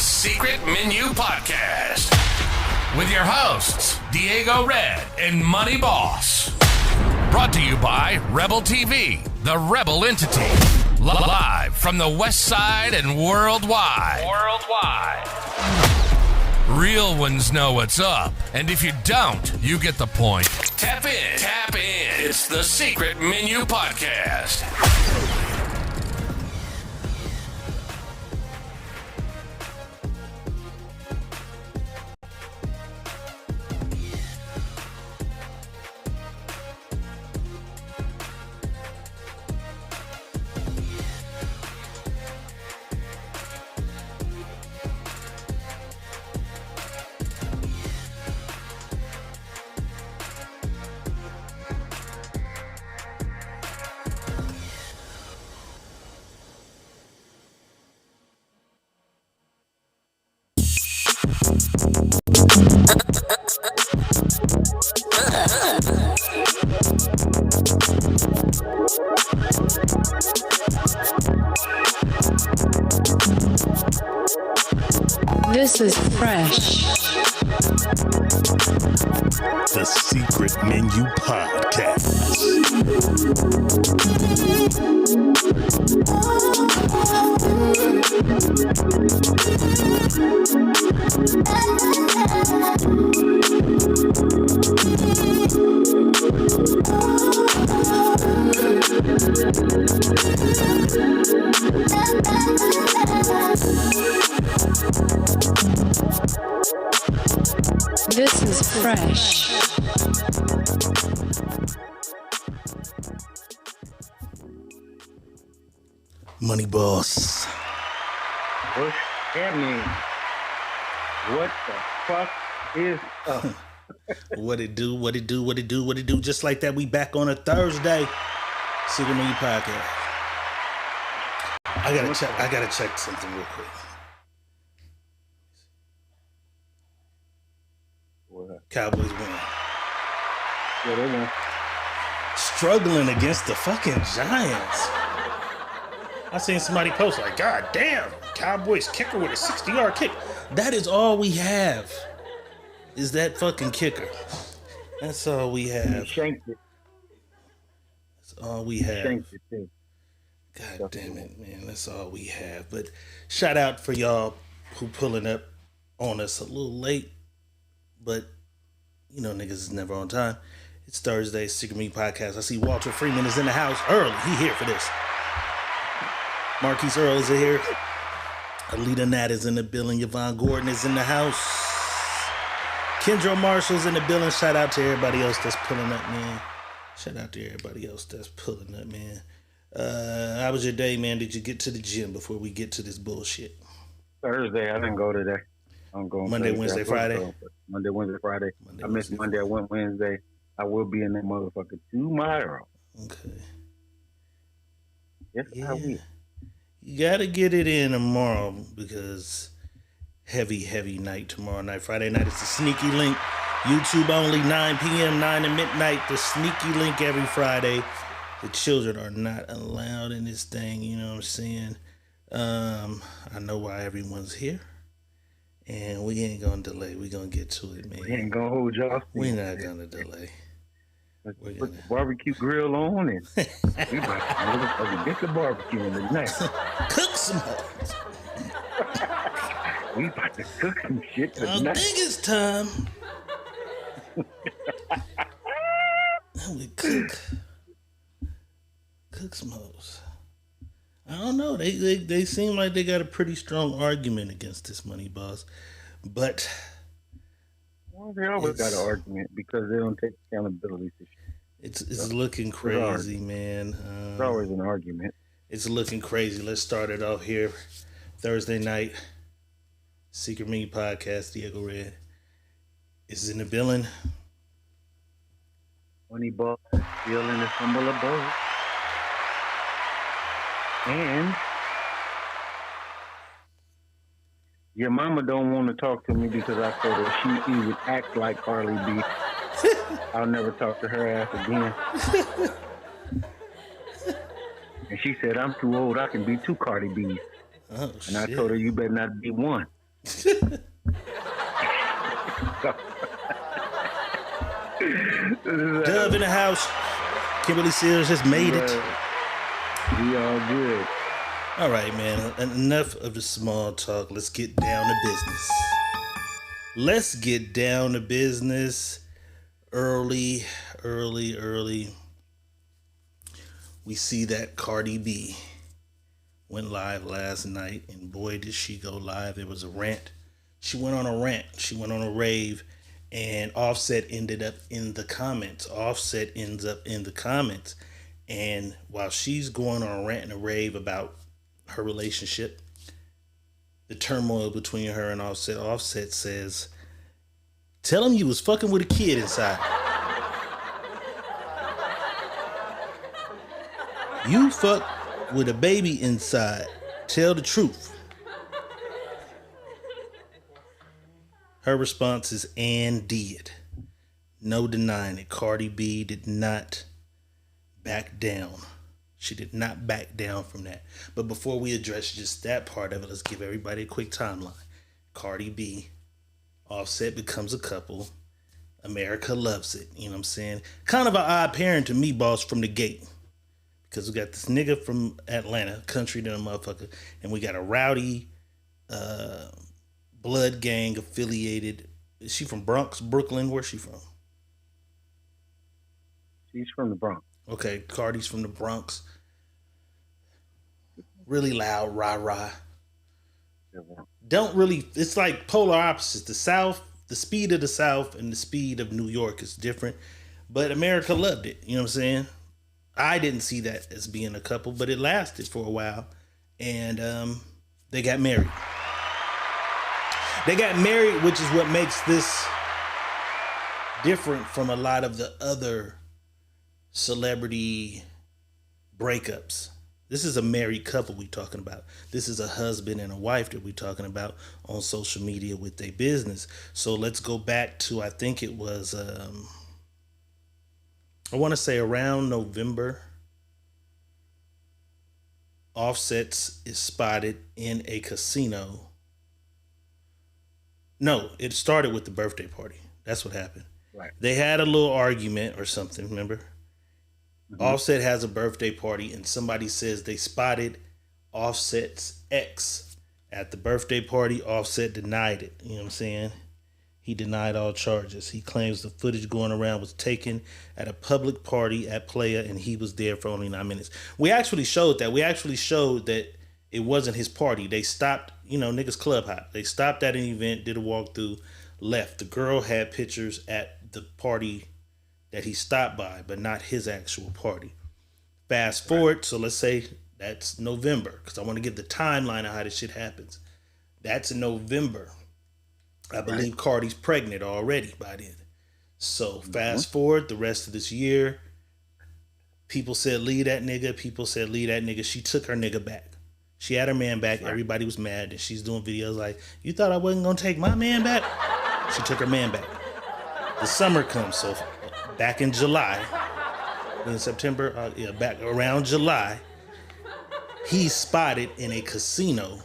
Secret Menu Podcast with your hosts, Diego Red and Money Boss. Brought to you by Rebel TV, the Rebel entity. Live from the West Side and worldwide. Real ones know what's up, and if you don't, you get the point. Tap in. It's the Secret Menu Podcast. This is fresh. The Secret Menu Podcast. This is fresh. Money Boss. What's happening? What the fuck is up? What it do? Just like that, we back on a Thursday. Secret Menu Podcast. I gotta check something real quick. What? Cowboys win. Yeah, they won. Struggling against the fucking Giants. I seen somebody post like, God damn, Cowboys kicker with a 60-yard kick. That is all we have. Is that fucking kicker. That's all we have. He shanked it. That's all we have. Shanked it too. God damn it, man. That's all we have. But shout out for y'all who pulling up on us a little late. But, you know, niggas is never on time. It's Thursday, Secret Menu Podcast. I see Walter Freeman is in the house early. He here for this. Marquise Earl is here. Alita Nat is in the building. Yvonne Gordon is in the house. Kendra Marshall's in the building. Shout out to everybody else that's pulling up, man. How was your day, man? Did you get to the gym before we get to this bullshit? Thursday, I didn't go today. I'm going Monday, Thursday. Wednesday, Friday? Monday, Wednesday, Friday. I missed Monday. I went Wednesday. I will be in that motherfucker tomorrow. Okay. Yes, I will. You gotta get it in tomorrow because heavy night tomorrow night. Friday night is the Sneaky Link. YouTube only, 9 p.m., 9 to midnight. The Sneaky Link every Friday. The children are not allowed in this thing, you know what I'm saying? I know why everyone's here. And we ain't gonna delay. We gonna get to it, man. We ain't gonna hold y'all. We're not gonna delay. Let's put the barbecue grill on and we about to get the barbecue in tonight. Cook some hoes. We about to cook some shit I tonight. think it's time. We cook some hoes. I don't know. They seem like they got a pretty strong argument against this Money Boss, but well, they always got an argument because they don't take accountability for shit. It's looking crazy, man. It's always an argument. It's looking crazy. Let's start it off here. Thursday night, Secret Menu Podcast. Diego Red is in the building. Money Boss still in the humble abode. And your mama don't want to talk to me because I told her she even act like Cardi B. I'll never talk to her ass again. And she said, I'm too old. I can be two Cardi B's. Oh, and I told her, you better not be one. Dove in the house. Kimberly Sears just made it. We all good. All right, man. Enough of the small talk. Let's get down to business. Let's get down to business. Early. We see that Cardi B went live last night, and boy, did she go live. It was a rant. She went on a rant. She went on a rave, and Offset ended up in the comments. Offset ends up in the comments, and while she's going on a rant and a rave about her relationship, the turmoil between her and Offset, Offset says, "Tell him you was fucking with a kid inside. You fucked with a baby inside. Tell the truth." Her response is, "And did." No denying it. Cardi B did not back down. She did not back down from that. But before we address just that part of it, let's give everybody a quick timeline. Cardi B, Offset becomes a couple. America loves it. You know what I'm saying? Kind of an odd parent to me, boss, from the gate. Because we got this nigga from Atlanta, country to a motherfucker, and we got a rowdy blood gang affiliated. Is she from Bronx, Brooklyn? Where's she from? She's from the Bronx. Okay, Cardi's from the Bronx. Really loud, rah-rah. Don't really, it's like polar opposites. The South, the speed of the South and the speed of New York is different. But America loved it, you know what I'm saying? I didn't see that as being a couple, but it lasted for a while. And they got married. They got married, which is what makes this different from a lot of the other celebrity breakups. This is a married couple we talking about. This is a husband and a wife that we talking about on social media with their business. So let's go back to, I think it was, I want to say around November. Offset is spotted in a casino. No, it started with the birthday party. That's what happened. Right. They had a little argument or something, remember? Mm-hmm. Offset has a birthday party, and somebody says they spotted Offset's ex at the birthday party. Offset denied it. You know what I'm saying? He denied all charges. He claims the footage going around was taken at a public party at Playa, and he was there for only 9 minutes. We actually showed that. We actually showed that it wasn't his party. They stopped, niggas club hop. They stopped at an event, did a walkthrough, left. The girl had pictures at the party that he stopped by, but not his actual party. Fast forward, so let's say that's November, because I want to give the timeline of how this shit happens. That's in November. I believe Cardi's pregnant already by then. So fast forward the rest of this year, people said leave that nigga. People said leave that nigga. She took her nigga back. She had her man back. Right. Everybody was mad, and she's doing videos like, "You thought I wasn't gonna take my man back?" She took her man back. The summer comes, so back in July, in September, back around July, he's spotted in a casino.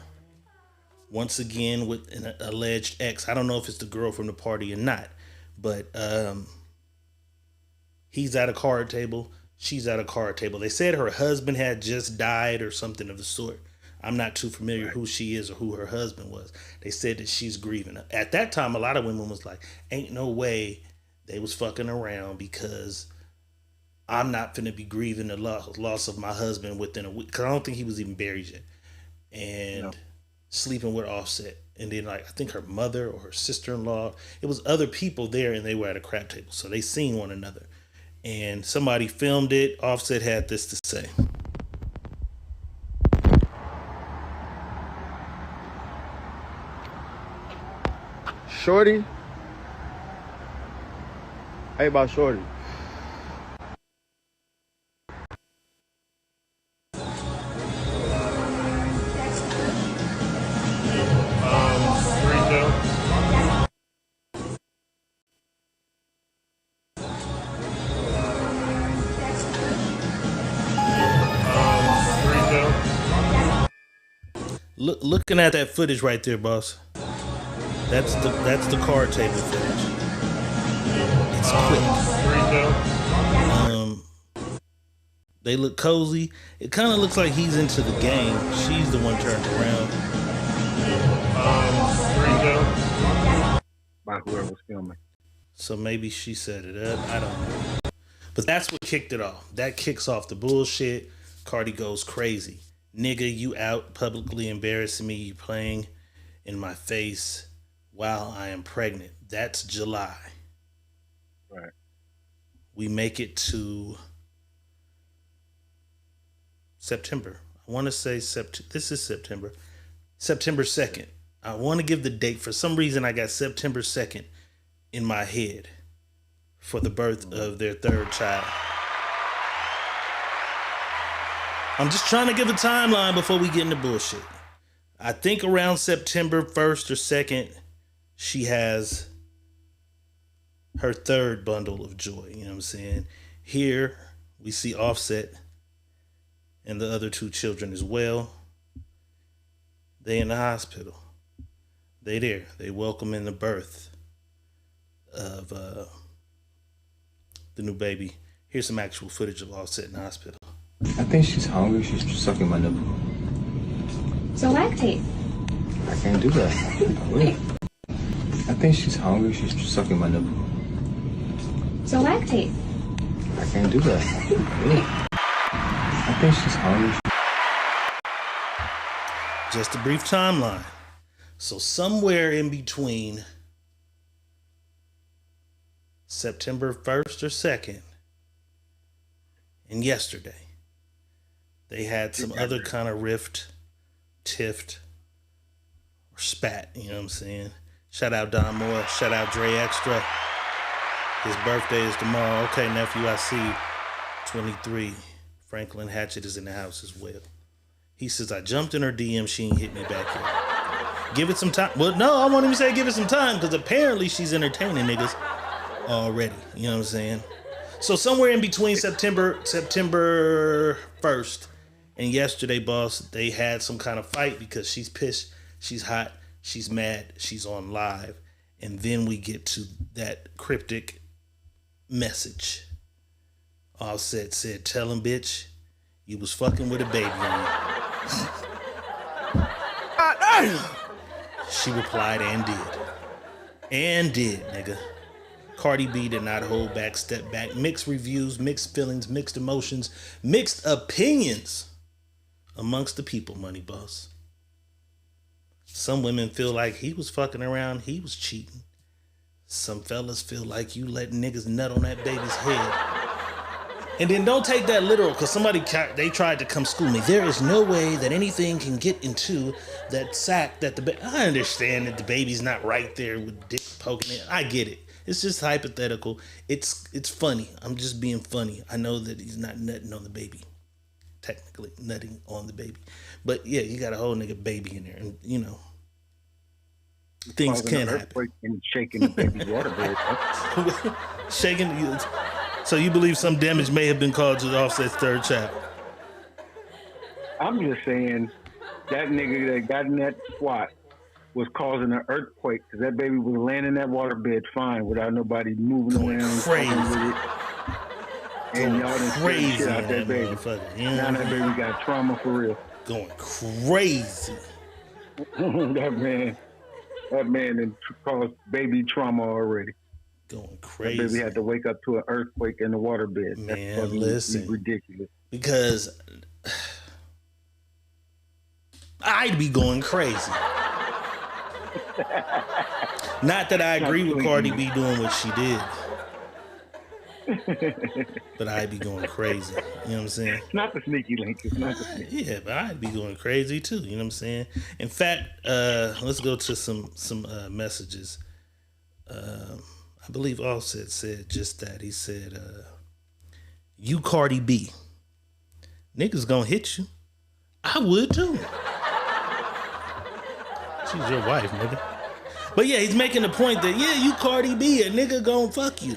Once again with an alleged ex. I don't know if it's the girl from the party or not, but he's at a card table. She's at a card table. They said her husband had just died or something of the sort. I'm not too familiar who she is or who her husband was. They said that she's grieving. At that time, a lot of women was like, ain't no way they was fucking around, because I'm not finna be grieving the loss of my husband within a week. Because I don't think he was even buried yet. And sleeping with Offset. And then, I think her mother or her sister-in-law, it was other people there, and they were at a crap table. So they seen one another. And somebody filmed it. Offset had this to say. Shorty? Hey, about Shorty. Looking at that footage right there, boss. That's the card table footage. It's quick. They look cozy. It kind of looks like he's into the game. She's the one turned around. By whoever's filming. So maybe she set it up. I don't know. But that's what kicked it off. That kicks off the bullshit. Cardi goes crazy. Nigga, you out publicly embarrassing me. You playing in my face while I am pregnant. That's July. Right. We make it to September. I want to say this is September. September 2nd. I want to give the date. For some reason, I got September 2nd in my head for the birth of their third child. I'm just trying to give a timeline before we get into bullshit. I think around September 1st or 2nd, she has her third bundle of joy. You know what I'm saying? Here, we see Offset and the other two children as well. They in the hospital. They there. They welcome in the birth of the new baby. Here's some actual footage of Offset in the hospital. I think she's hungry. She's sucking my nipple. So lactate. I can't do that. Wait. I think she's hungry. She's sucking my nipple. So lactate. I can't do that. Wait. I think she's hungry. Just a brief timeline. So somewhere in between September 1st or 2nd and yesterday, they had some other kind of rift, tiffed, or spat, you know what I'm saying? Shout out Don Moore, shout out Dre Extra. His birthday is tomorrow. Okay, nephew, I see you. 23. Franklin Hatchett is in the house as well. He says, I jumped in her DM, she ain't hit me back yet. Give it some time. Well, no, I want him to say give it some time because apparently she's entertaining niggas already. You know what I'm saying? So somewhere in between September 1st and yesterday, boss, they had some kind of fight because she's pissed, she's hot, she's mad, she's on live. And then we get to that cryptic message. Offset said, tell him, bitch, you was fucking with a baby on you. She replied and did. And did, nigga. Cardi B did not hold back, step back. Mixed reviews, mixed feelings, mixed emotions, mixed opinions amongst the people, money boss. Some women feel like he was fucking around, he was cheating. Some fellas feel like you let niggas nut on that baby's head. And then don't take that literal, because they tried to come school me. There is no way that anything can get into that sack that I understand that the baby's not right there with dick poking it. I get it. It's just hypothetical. It's funny. I'm just being funny. I know that he's not nutting on the baby. Technically, nutting on the baby. But yeah, you got a whole nigga baby in there. And, you know, things can happen. And shaking the baby's waterbed. Shaking. So you believe some damage may have been caused to the Offset's third child? I'm just saying that nigga that got in that squat was causing an earthquake because that baby was laying in that waterbed fine without nobody moving around. Crazy. With it. And y'all done crazy shit out that baby. Yeah. Now that baby got trauma for real. Going crazy. that man done caused baby trauma already. Going crazy. That baby had to wake up to an earthquake in the waterbed. Man, listen. Ridiculous. Because I'd be going crazy. Not that I agree with Cardi B doing what she did. But I'd be going crazy. You know what I'm saying? It's not the sneaky link. It's not the sneaky. Yeah, but I'd be going crazy too. You know what I'm saying? In fact, let's go to some messages. I believe Offset said just that. He said, you Cardi B. Niggas gonna hit you. I would too. She's your wife, nigga. But yeah, he's making the point that, yeah, you Cardi B, a nigga gonna fuck you.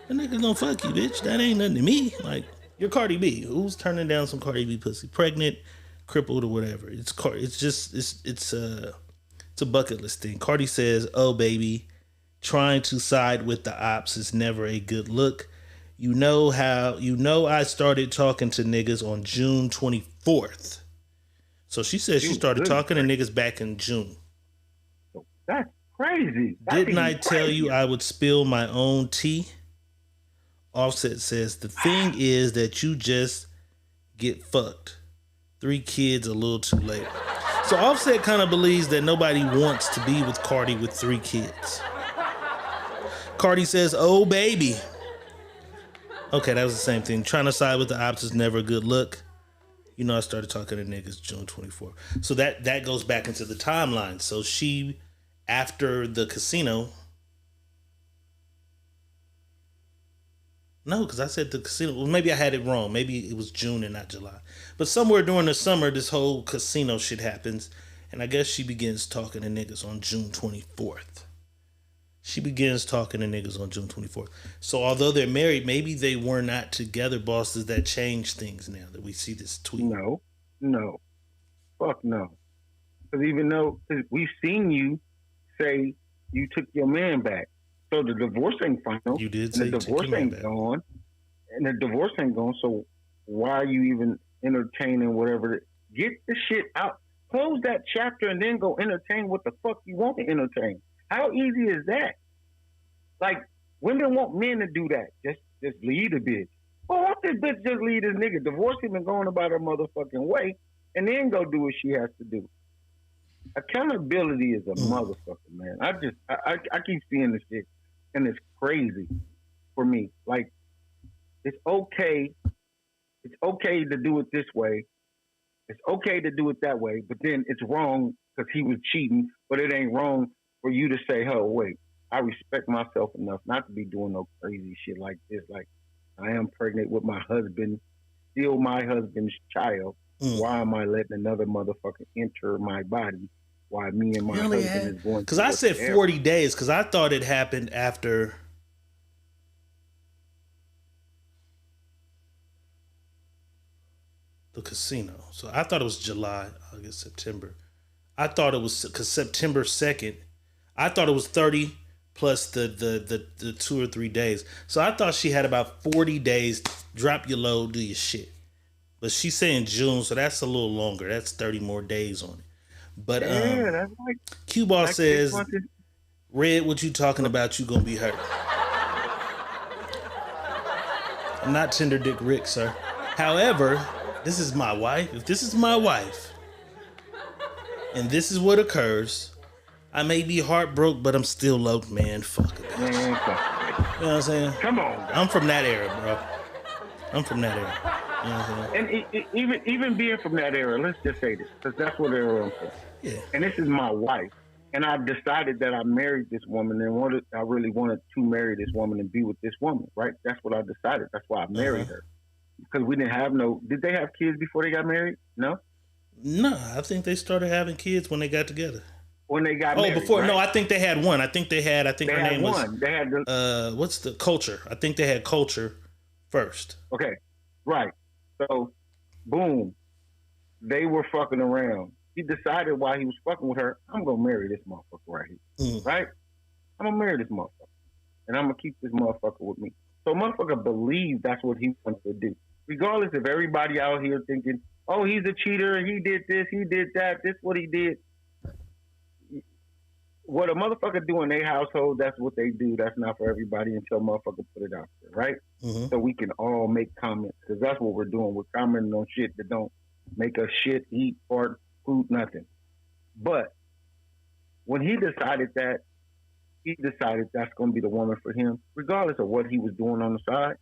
A nigga gonna fuck you, bitch. That ain't nothing to me. Like, you're Cardi B. Who's turning down some Cardi B pussy? Pregnant, crippled, or whatever. It's It's a bucket list thing. Cardi says, "Oh baby, trying to side with the ops is never a good look. You know I started talking to niggas on June 24th." So she says she started talking to niggas back in June. That's crazy. Didn't I tell you I would spill my own tea? Offset says, the thing is that you just get fucked. 3 kids a little too late. So Offset kind of believes that nobody wants to be with Cardi with 3 kids. Cardi says, "Oh baby." Okay, that was the same thing. Trying to side with the ops is never a good look. You know, I started talking to niggas June 24th. So that goes back into the timeline. So she, after the casino. No, because I said the casino. Well, maybe I had it wrong. Maybe it was June and not July. But somewhere during the summer, this whole casino shit happens. And I guess she begins talking to niggas on June 24th. She begins talking to niggas on June 24th. So although they're married, maybe they were not together, boss. Does that change things now that we see this tweet? No. Fuck no. Because even though we've seen you say you took your man back. So the divorce ain't final. You did say the divorce ain't gone. And the divorce ain't gone. So why are you even entertaining whatever? Get the shit out. Close that chapter and then go entertain what the fuck you want to entertain. How easy is that? Like, women want men to do that. Just leave the bitch. Well, why don't this bitch just leave this nigga? Divorce him and going about her motherfucking way and then go do what she has to do. Accountability is a motherfucker, man. I keep seeing this shit and it's crazy for me. Like, it's okay to do it this way. It's okay to do it that way, but then it's wrong because he was cheating, but it ain't wrong for you to say, "Oh, wait, I respect myself enough not to be doing no crazy shit like this. Like, I am pregnant with my husband, still my husband's child. Why am I letting another motherfucker enter my body? Why me and my husband is going?" Because I said 40 days because I thought it happened after the casino. So I thought it was July, August, September. I thought it was because September 2nd. I thought it was 30 plus the 2 or 3 days. So I thought she had about 40 days. Drop your load, do your shit. But she's saying June, so that's a little longer. That's 30 more days on it. But that's like Q-Ball says, "Red, what you talking about? You gonna be hurt." I'm not Tender Dick Rick, sir. However, this is my wife. If this is my wife, and this is what occurs, I may be heartbroken, but I'm still low, man. Fuck it. Man, You know what I'm saying? come on, guys. I'm from that era, bro. I'm from that era. You know what I'm saying? And even being from that era, let's just say this, because that's what era I'm from. Yeah. And this is my wife. And I decided that I married this woman and I really wanted to marry this woman and be with this woman, right? That's what I decided. That's why I married her. Because we didn't have did they have kids before they got married? No? No, I think they started having kids when they got together. When they got married. Before, right? No, I think they had one. I think her name was. Was, they had what's the Culture? I think they had Culture first. Okay. Right. So, boom. They were fucking around. He decided while he was fucking with her, I'm going to marry this motherfucker right here. Right? I'm going to marry this motherfucker. And I'm going to keep this motherfucker with me. So, motherfucker believed that's what he wanted to do. Regardless of everybody out here thinking, "Oh, he's a cheater. He did this. He did that. This what he did." What a motherfucker do in their household, that's what they do. That's not for everybody until motherfucker put it out there, right? So we can all make comments because that's what we're doing. We're commenting on shit that don't make us shit, eat, fart, food, nothing. But when he decided that's going to be the woman for him, regardless of what he was doing on the side.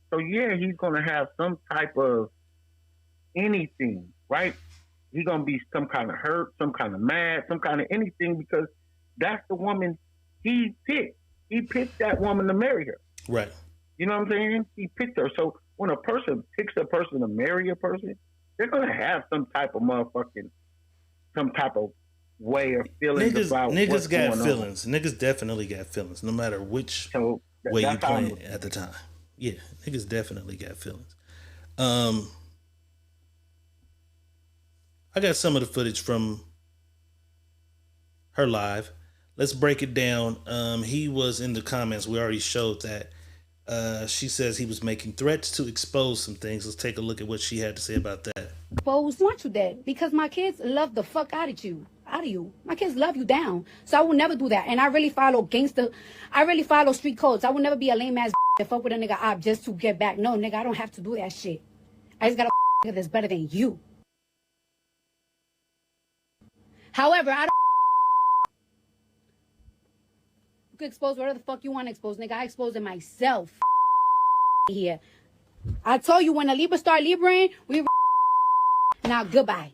So yeah, he's going to have some type of anything, right? He's going to be some kind of hurt, some kind of mad, some kind of anything because that's the woman he picked. He picked that woman to marry her. Right. You know what I'm saying? He picked her. So when a person picks a person to marry a person, they're going to have some type of way of feelings about niggas what's got going feelings. On. Niggas definitely got feelings, no matter which way you play it at the time. Yeah, niggas definitely got feelings. I got some of the footage from her live. Let's break it down. He was in the comments. We already showed that. She says he was making threats to expose some things. Let's take a look at what she had to say about that. Expose want you dead because my kids love the fuck out of you. My kids love you down. So I will never do that. And I really follow gangster. I really follow street codes. I will never be a lame ass that fuck with a nigga up just to get back. No, nigga, I don't have to do that shit. I just got a nigga that's better than you. However, I don't. You can expose whatever the fuck you want to expose, nigga. I expose it myself. Here. I told you when a Libra start Libraing, we now goodbye.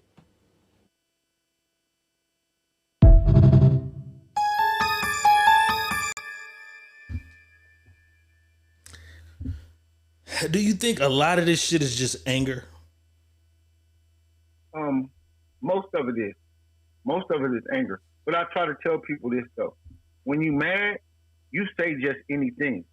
Do you think a lot of this shit is just anger? Most of it is. Most of it is anger. But I try to tell people this though. When you mad, you say just anything.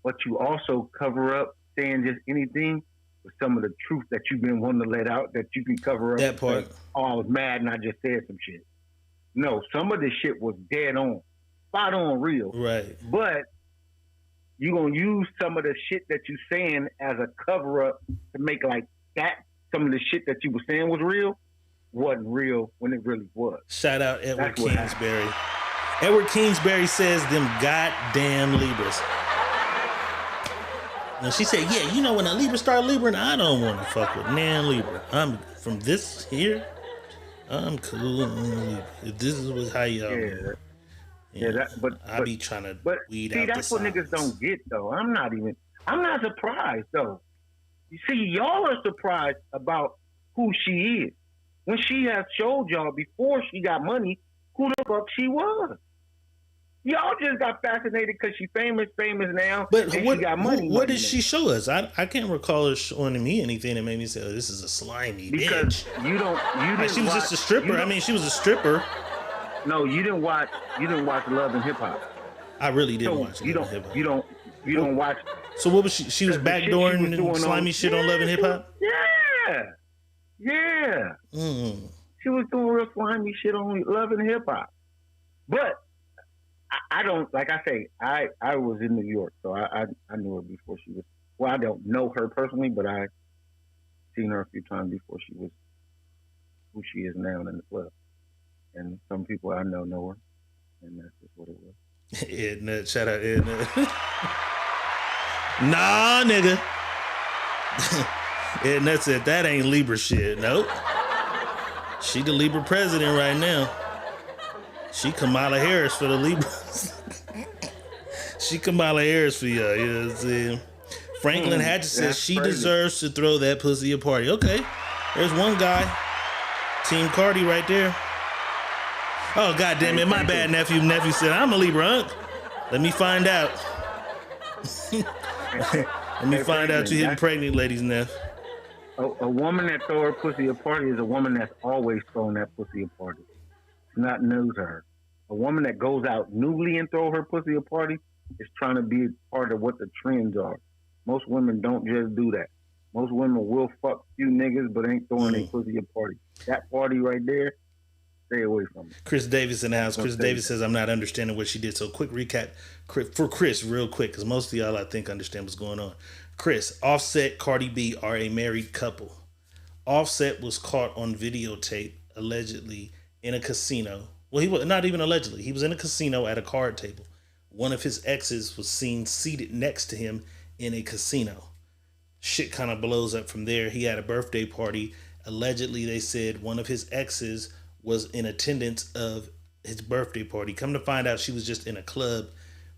But you also cover up saying just anything with some of the truth that you've been wanting to let out that you can cover up. That part. Oh, I was mad and I just said some shit. No, some of this shit was dead on. Spot on real. Right. But you're going to use some of the shit that you're saying as a cover-up to make like that, some of the shit that you were saying was real, wasn't real when it really was. Shout out Edward Kingsbury. Edward Kingsbury says them goddamn Libras. And she said, yeah, you know, when a Libra start Libraing, I don't want to fuck with nan Libra. I'm from this here, I'm cool. If this is how y'all but I be trying to weed out the that's what niggas don't get though. I'm not surprised though. You see, y'all are surprised about who she is. When she has showed y'all before she got money, who the fuck she was. Y'all just got fascinated because she famous now. But and what, she got money. What did she show us? I can't recall her showing me anything that made me say, "Oh, this is a slimy because bitch." You didn't. She was just a stripper. I mean, she was a stripper. No, you didn't watch. You didn't watch Love and Hip Hop. I really didn't watch Love and Hip Hop. You don't watch. So what was she? She was backdooring slimy shit on Love and Hip Hop. Yeah. She was doing real slimy shit on Love and Hip Hop. But I don't, like I say, I was in New York, so I knew her before she was. Well, I don't know her personally, but I seen her a few times before she was who she is now in the club. And some people I know her, and that's just what it was. Ed Nut, shout out Ed Nut. Nah, nigga. Ed Nut said that ain't Libra shit. Nope. She the Libra president right now. She Kamala Harris for the Libras. She Kamala Harris for y'all. You know what I'm saying? Franklin Hatcher says she deserves to throw that pussy a party. Okay. There's one guy. Team Cardi right there. Oh, God damn it. My bad, nephew. Nephew said, I'm a Libra, Unc. Let me find out. Let me find out you're hitting pregnant ladies, Neff. A woman that throw her pussy a party is a woman that's always throwing that pussy a party. It's not new to her. A woman that goes out newly and throw her pussy a party is trying to be part of what the trends are. Most women don't just do that. Most women will fuck few niggas, but ain't throwing their pussy a party. That party right there, stay away from it. Chris Davis in the house. Chris Davis says, I'm not understanding what she did. So quick recap for Chris, real quick, because most of y'all, I think, understand what's going on. Chris, Offset, Cardi B are a married couple. Offset was caught on videotape, allegedly, in a casino. Well, he was not even allegedly. He was in a casino at a card table. One of his exes was seen seated next to him in a casino. Shit kind of blows up from there. He had a birthday party. Allegedly, they said one of his exes was in attendance of his birthday party. Come to find out, she was just in a club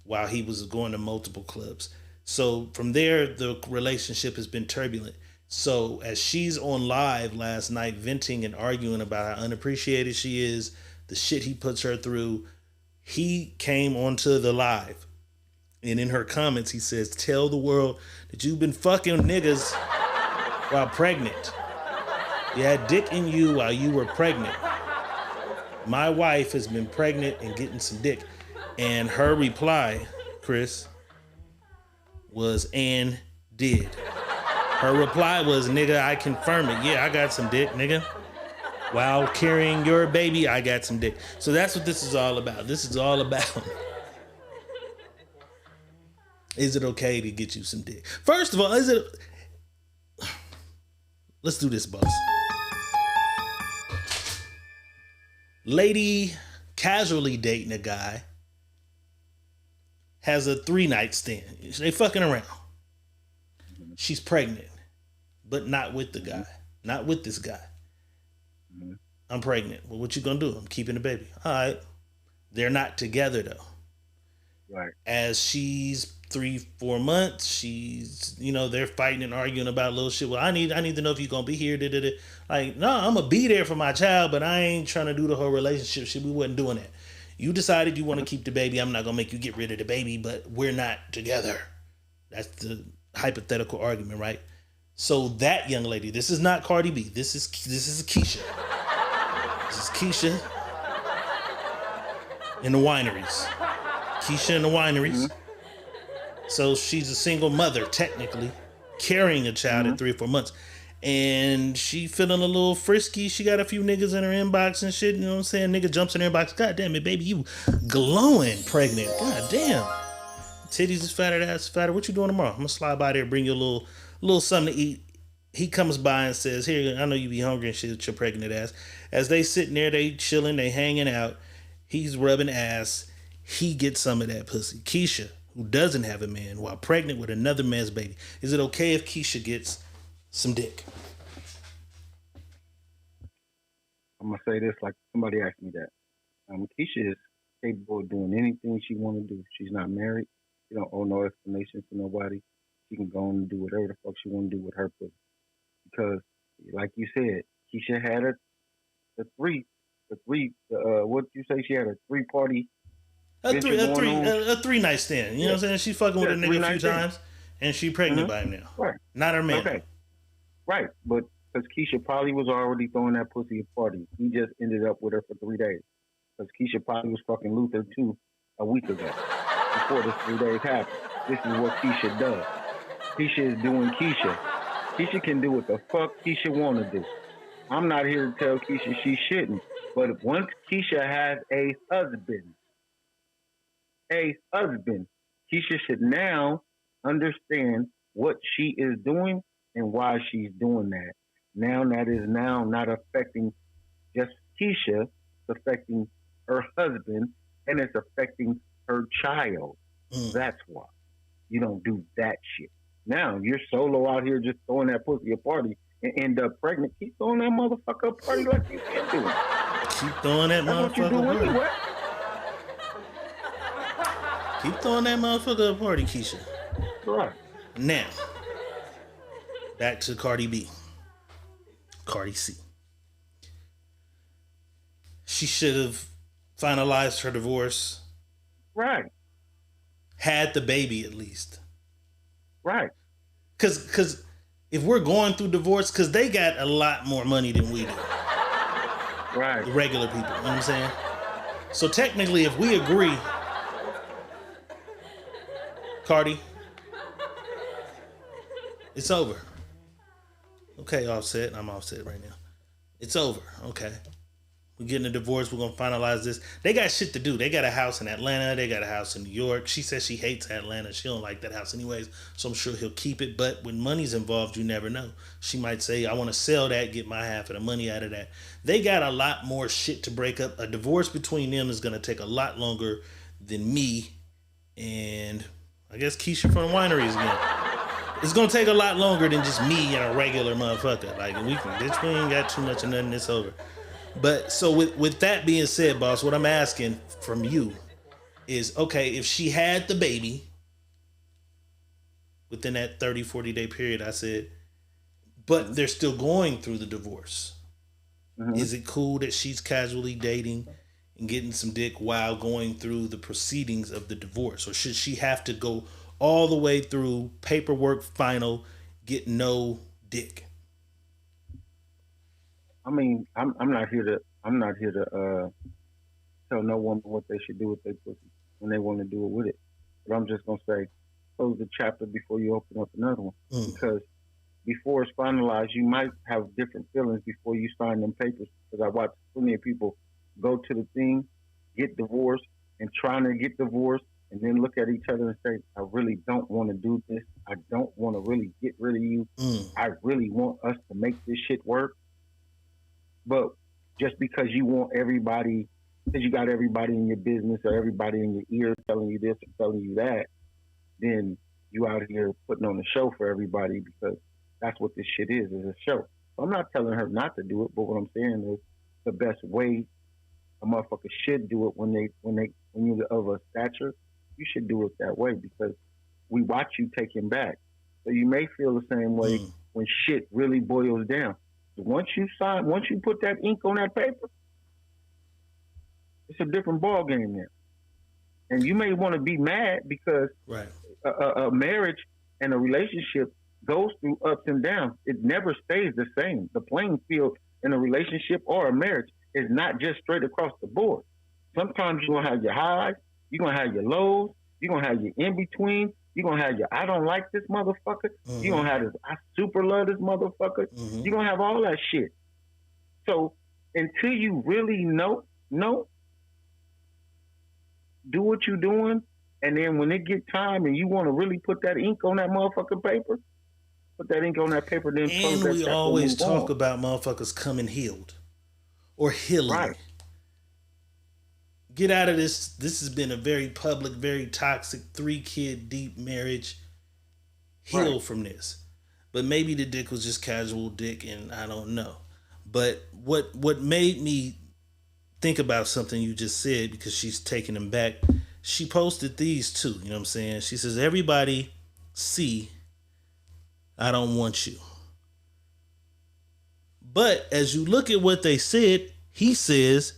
while he was going to multiple clubs. So from there, the relationship has been turbulent. So as she's on live last night venting and arguing about how unappreciated she is, the shit he puts her through, he came onto the live. And in her comments, he says, tell the world that you've been fucking niggas while pregnant. You had dick in you while you were pregnant. My wife has been pregnant and getting some dick. And her reply, Chris, was, and did. Her reply was, nigga, I confirm it. Yeah, I got some dick, nigga. While carrying your baby, I got some dick. So that's what this is all about. This is all about. Is it okay to get you some dick? First of all, is it? Let's do this, boss. Lady casually dating a guy has a 3-night stand. They fucking around. She's pregnant, but not with the guy. Not with this guy. I'm pregnant. Well, what you gonna do? I'm keeping the baby. All right. They're not together though. Right. As she's 3-4 months, they're fighting and arguing about little shit. Well, I need to know if you're gonna be here. Like, no, I'm gonna be there for my child, but I ain't trying to do the whole relationship shit. We wasn't doing that. You decided you want to keep the baby. I'm not gonna make you get rid of the baby, but we're not together. That's the hypothetical argument, right? So that young lady, this is not Cardi B. This is Keisha. This is Keisha in the wineries. Keisha in the wineries. So she's a single mother, technically, carrying a child at 3 or 4 months. And she feeling a little frisky. She got a few niggas in her inbox and shit. You know what I'm saying? Nigga jumps in her inbox. God damn it, baby, you glowing pregnant. God damn. Titties is fatter, ass is fatter. What you doing tomorrow? I'm gonna slide by there, bring you a little something to eat. He comes by and says, here, I know you be hungry and shit with your pregnant ass. As they sitting there, they chilling, they hanging out. He's rubbing ass. He gets some of that pussy. Keisha, who doesn't have a man, while pregnant with another man's baby. Is it okay if Keisha gets some dick? I'm gonna say this like somebody asked me that. Keisha is capable of doing anything she want to do. She's not married. She don't owe no explanation for nobody. She can go and do whatever the fuck she want to do with her pussy. Because, like you said, Keisha had what you say? She had a 3-party. A 3-night stand. You know what I'm saying? She's fucking with a nigga a few times, and she pregnant by him now. Right. Not her man. Okay. Right, but because Keisha probably was already throwing that pussy a party. He just ended up with her for 3 days. Because Keisha probably was fucking Luther too a week ago. Before this 3 days happened. This is what Keisha does. Keisha is doing Keisha. Keisha can do what the fuck Keisha want to do. I'm not here to tell Keisha she shouldn't. But once Keisha has a husband, Keisha should now understand what she is doing and why she's doing that. Now that is now not affecting just Keisha, it's affecting her husband, and it's affecting her child. That's why you don't do that shit. Now you're solo out here just throwing that pussy a party and end up pregnant. Keep throwing that motherfucker a party like you been doing. Keep throwing that motherfucker a party. Anyway. Keep throwing that motherfucker a party, Keisha. Right. Now, back to Cardi B. Cardi C. She should have finalized her divorce. Right. Had the baby at least. Right. Cause if we're going through divorce, cause they got a lot more money than we do. Right. The regular people, you know what I'm saying? So technically, if we agree, Cardi, it's over. Okay, Offset. I'm Offset right now. It's over. Okay. We're getting a divorce. We're going to finalize this. They got shit to do. They got a house in Atlanta. They got a house in New York. She says she hates Atlanta. She don't like that house anyways, so I'm sure he'll keep it. But when money's involved, you never know. She might say, I want to sell that, get my half of the money out of that. They got a lot more shit to break up. A divorce between them is going to take a lot longer than me and I guess Keisha from the wineries again. It's going to take a lot longer than just me and a regular motherfucker. Like, we ain't got too much of nothing. It's over. But so with that being said, boss, what I'm asking from you is, okay, if she had the baby within that 30, 40-day period, I said, but they're still going through the divorce. Mm-hmm. Is it cool that she's casually dating and getting some dick while going through the proceedings of the divorce? Or should she have to go all the way through paperwork, final, get no dick? I mean, I'm not here to tell no woman what they should do with their pussy when they want to do it with it. But I'm just gonna say, close the chapter before you open up another one. Because before it's finalized, you might have different feelings before you sign them papers. Because I watch plenty of people go to the thing, get divorced, and trying to get divorced, and then look at each other and say, I really don't want to do this. I don't want to really get rid of you. I really want us to make this shit work. But just because you want everybody, because you got everybody in your business or everybody in your ear telling you this or telling you that, then you out here putting on a show for everybody, because that's what this shit is a show. So I'm not telling her not to do it, but what I'm saying is the best way a motherfucker should do it when you're of a stature, you should do it that way, because we watch you take him back. So you may feel the same way when shit really boils down. Once you put that ink on that paper, it's a different ball game there. And you may want to be mad because a marriage and a relationship goes through ups and downs. It never stays the same. The playing field in a relationship or a marriage is not just straight across the board. Sometimes you're going to have your highs, you're going to have your lows, you're going to have your in-between, you're going to have your I don't like this motherfucker, you're going to have this I super love this motherfucker, you're going to have all that shit. So until you really know, do what you're doing, and then when it get time and you want to really put that ink on that motherfucking paper, put that ink on that paper, then and we always talk about motherfuckers coming healed or healing. Right. Get out of this. This has been a very public, very toxic 3-kid deep marriage. Heal from this. But maybe the dick was just casual dick, and I don't know. But what made me think about something you just said, because she's taking him back, she posted these too. You know what I'm saying? She says, everybody see I don't want you. But as you look at what they said, he says,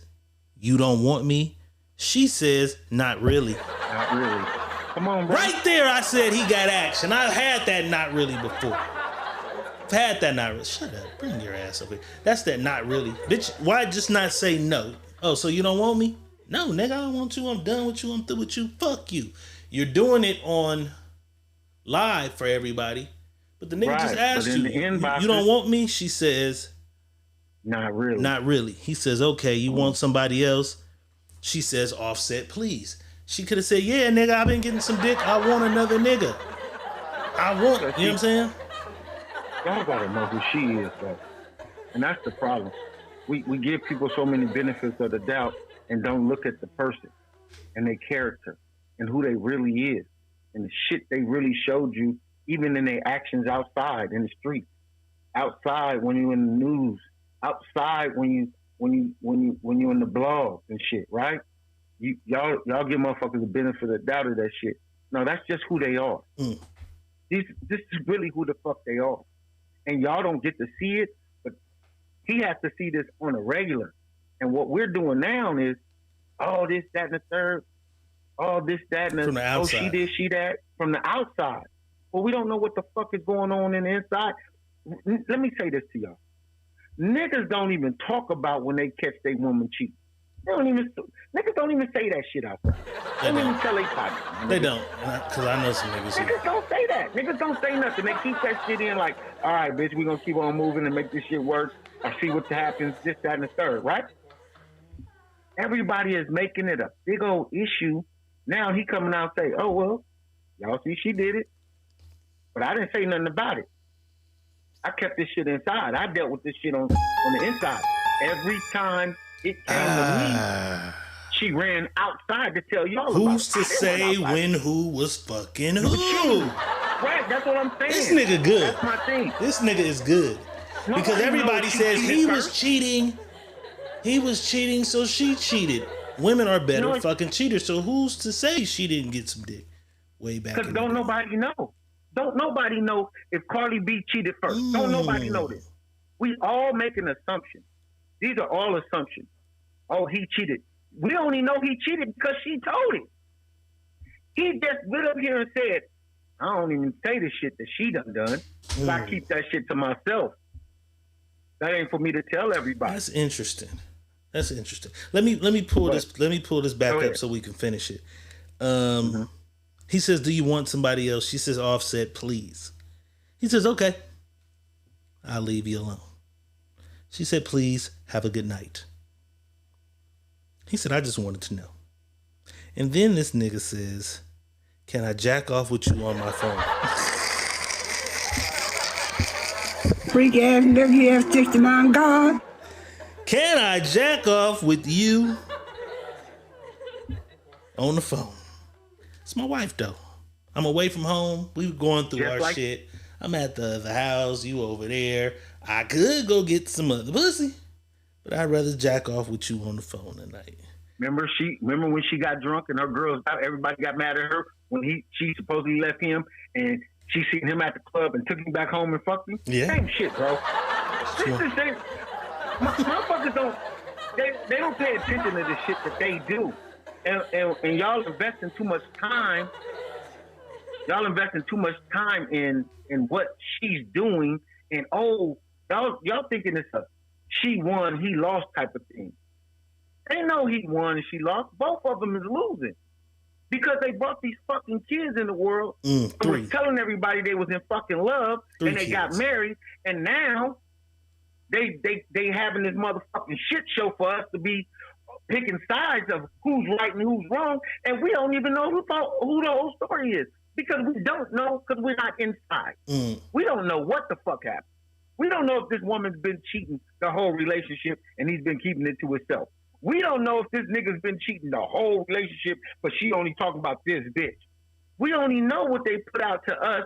you don't want me. She says, not really. Not really. Come on, bro. Right there, I said he got action. I've had that not really before. I've had that not really. Shut up. Bring your ass over here. That's that not really. Bitch, why just not say no? Oh, so you don't want me? No, nigga, I don't want you. I'm done with you. I'm through with you. Fuck you. You're doing it on live for everybody. But the nigga just asked you, you don't want me? She says, not really. Not really. He says, okay, you want somebody else? She says, Offset, please. She could have said, yeah, nigga, I've been getting some dick. I want another nigga. I want, you know what I'm saying? Y'all gotta know who she is, though. And that's the problem. We give people so many benefits of the doubt and don't look at the person and their character and who they really is and the shit they really showed you, even in their actions outside in the street, outside when you're in the news, outside when you're in the blogs and shit, right? Y'all give motherfuckers the benefit of the doubt of that shit. No, that's just who they are. This is really who the fuck they are. And y'all don't get to see it, but he has to see this on a regular. And what we're doing now is, oh, this, that, and the third. Oh, this, that, and the oh, she this, she that. From the outside. But we don't know what the fuck is going on in the inside. Let me say this to y'all. Niggas don't even talk about when they catch their woman cheating. Niggas don't even say that shit out there. They don't even tell their partner. They don't, because I know some niggas. Niggas don't say that. Niggas don't say nothing. They keep that shit in like, all right, bitch, we gonna keep on moving and make this shit work. I see what happens, this, that, and the third, right? Everybody is making it a big old issue. Now he coming out and say, oh, well, y'all see she did it. But I didn't say nothing about it. I kept this shit inside. I dealt with this shit on the inside. Every time it came to me, she ran outside to tell y'all about it. Who's to say when who was fucking who? Right, that's what I'm saying. This nigga good. That's my thing. This nigga is good. Because everybody says he was cheating. He was cheating, so she cheated. Women are better fucking cheaters, so who's to say she didn't get some dick way back? Because don't nobody know. Don't nobody know if Cardi B cheated first. Don't nobody know this. We all make an assumption. These are all assumptions. Oh, he cheated. We only know he cheated because she told him. He just went up here and said, I don't even say the shit that she done. I keep that shit to myself. That ain't for me to tell everybody. That's interesting. Let me pull this back up so we can finish it. He says, do you want somebody else? She says, Offset, please. He says, okay. I'll leave you alone. She said, please have a good night. He said, I just wanted to know. And then this nigga says, can I jack off with you on my phone? Freak ass, dirty ass, 69 God. Can I jack off with you on the phone? It's my wife, though. I'm away from home. We were going through Just our like- shit. I'm at the other house. You over there. I could go get some other pussy, but I'd rather jack off with you on the phone tonight. Remember when she got drunk and her girls, everybody got mad at her when she supposedly left him and she seen him at the club and took him back home and fucked him? Yeah. Same shit, bro. This is the same. Motherfuckers they don't pay attention to the shit that they do. And y'all investing too much time. Y'all investing too much time in what she's doing, and y'all thinking it's a she won, he lost type of thing. Ain't no he won and she lost. Both of them is losing because they brought these fucking kids in the world and was telling everybody they was in fucking love and they got married, and now they having this motherfucking shit show for us to be picking sides of who's right and who's wrong, and we don't even know who the whole story is because we don't know because we're not inside. We don't know what the fuck happened. We don't know if this woman's been cheating the whole relationship and he's been keeping it to himself. We don't know if this nigga's been cheating the whole relationship, but she only talking about this bitch. We only know what they put out to us,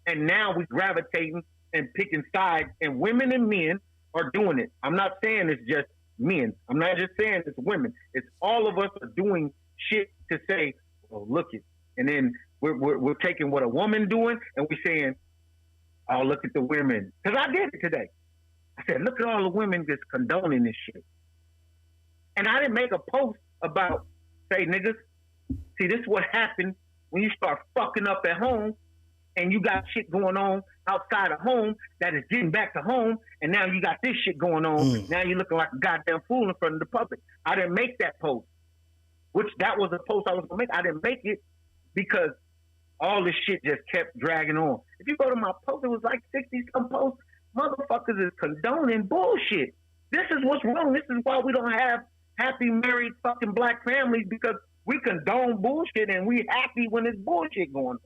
and now we gravitating and picking sides, and women and men are doing it. I'm not saying it's just men. I'm not just saying it's women. It's all of us are doing shit to say, oh, look it. And then we're taking what a woman doing and we're saying, oh, look at the women. Because I did it today. I said, look at all the women that's condoning this shit. And I didn't make a post about, say, niggas, see, this is what happened when you start fucking up at home and you got shit going on outside of home that is getting back to home, and now you got this shit going on. Now you're looking like a goddamn fool in front of the public. I didn't make that post, which that was a post I was going to make. I didn't make it because all this shit just kept dragging on. If you go to my post, it was like 60-some posts. Motherfuckers is condoning bullshit. This is what's wrong. This is why we don't have happy married fucking black families, because we condone bullshit and we happy when there's bullshit going on.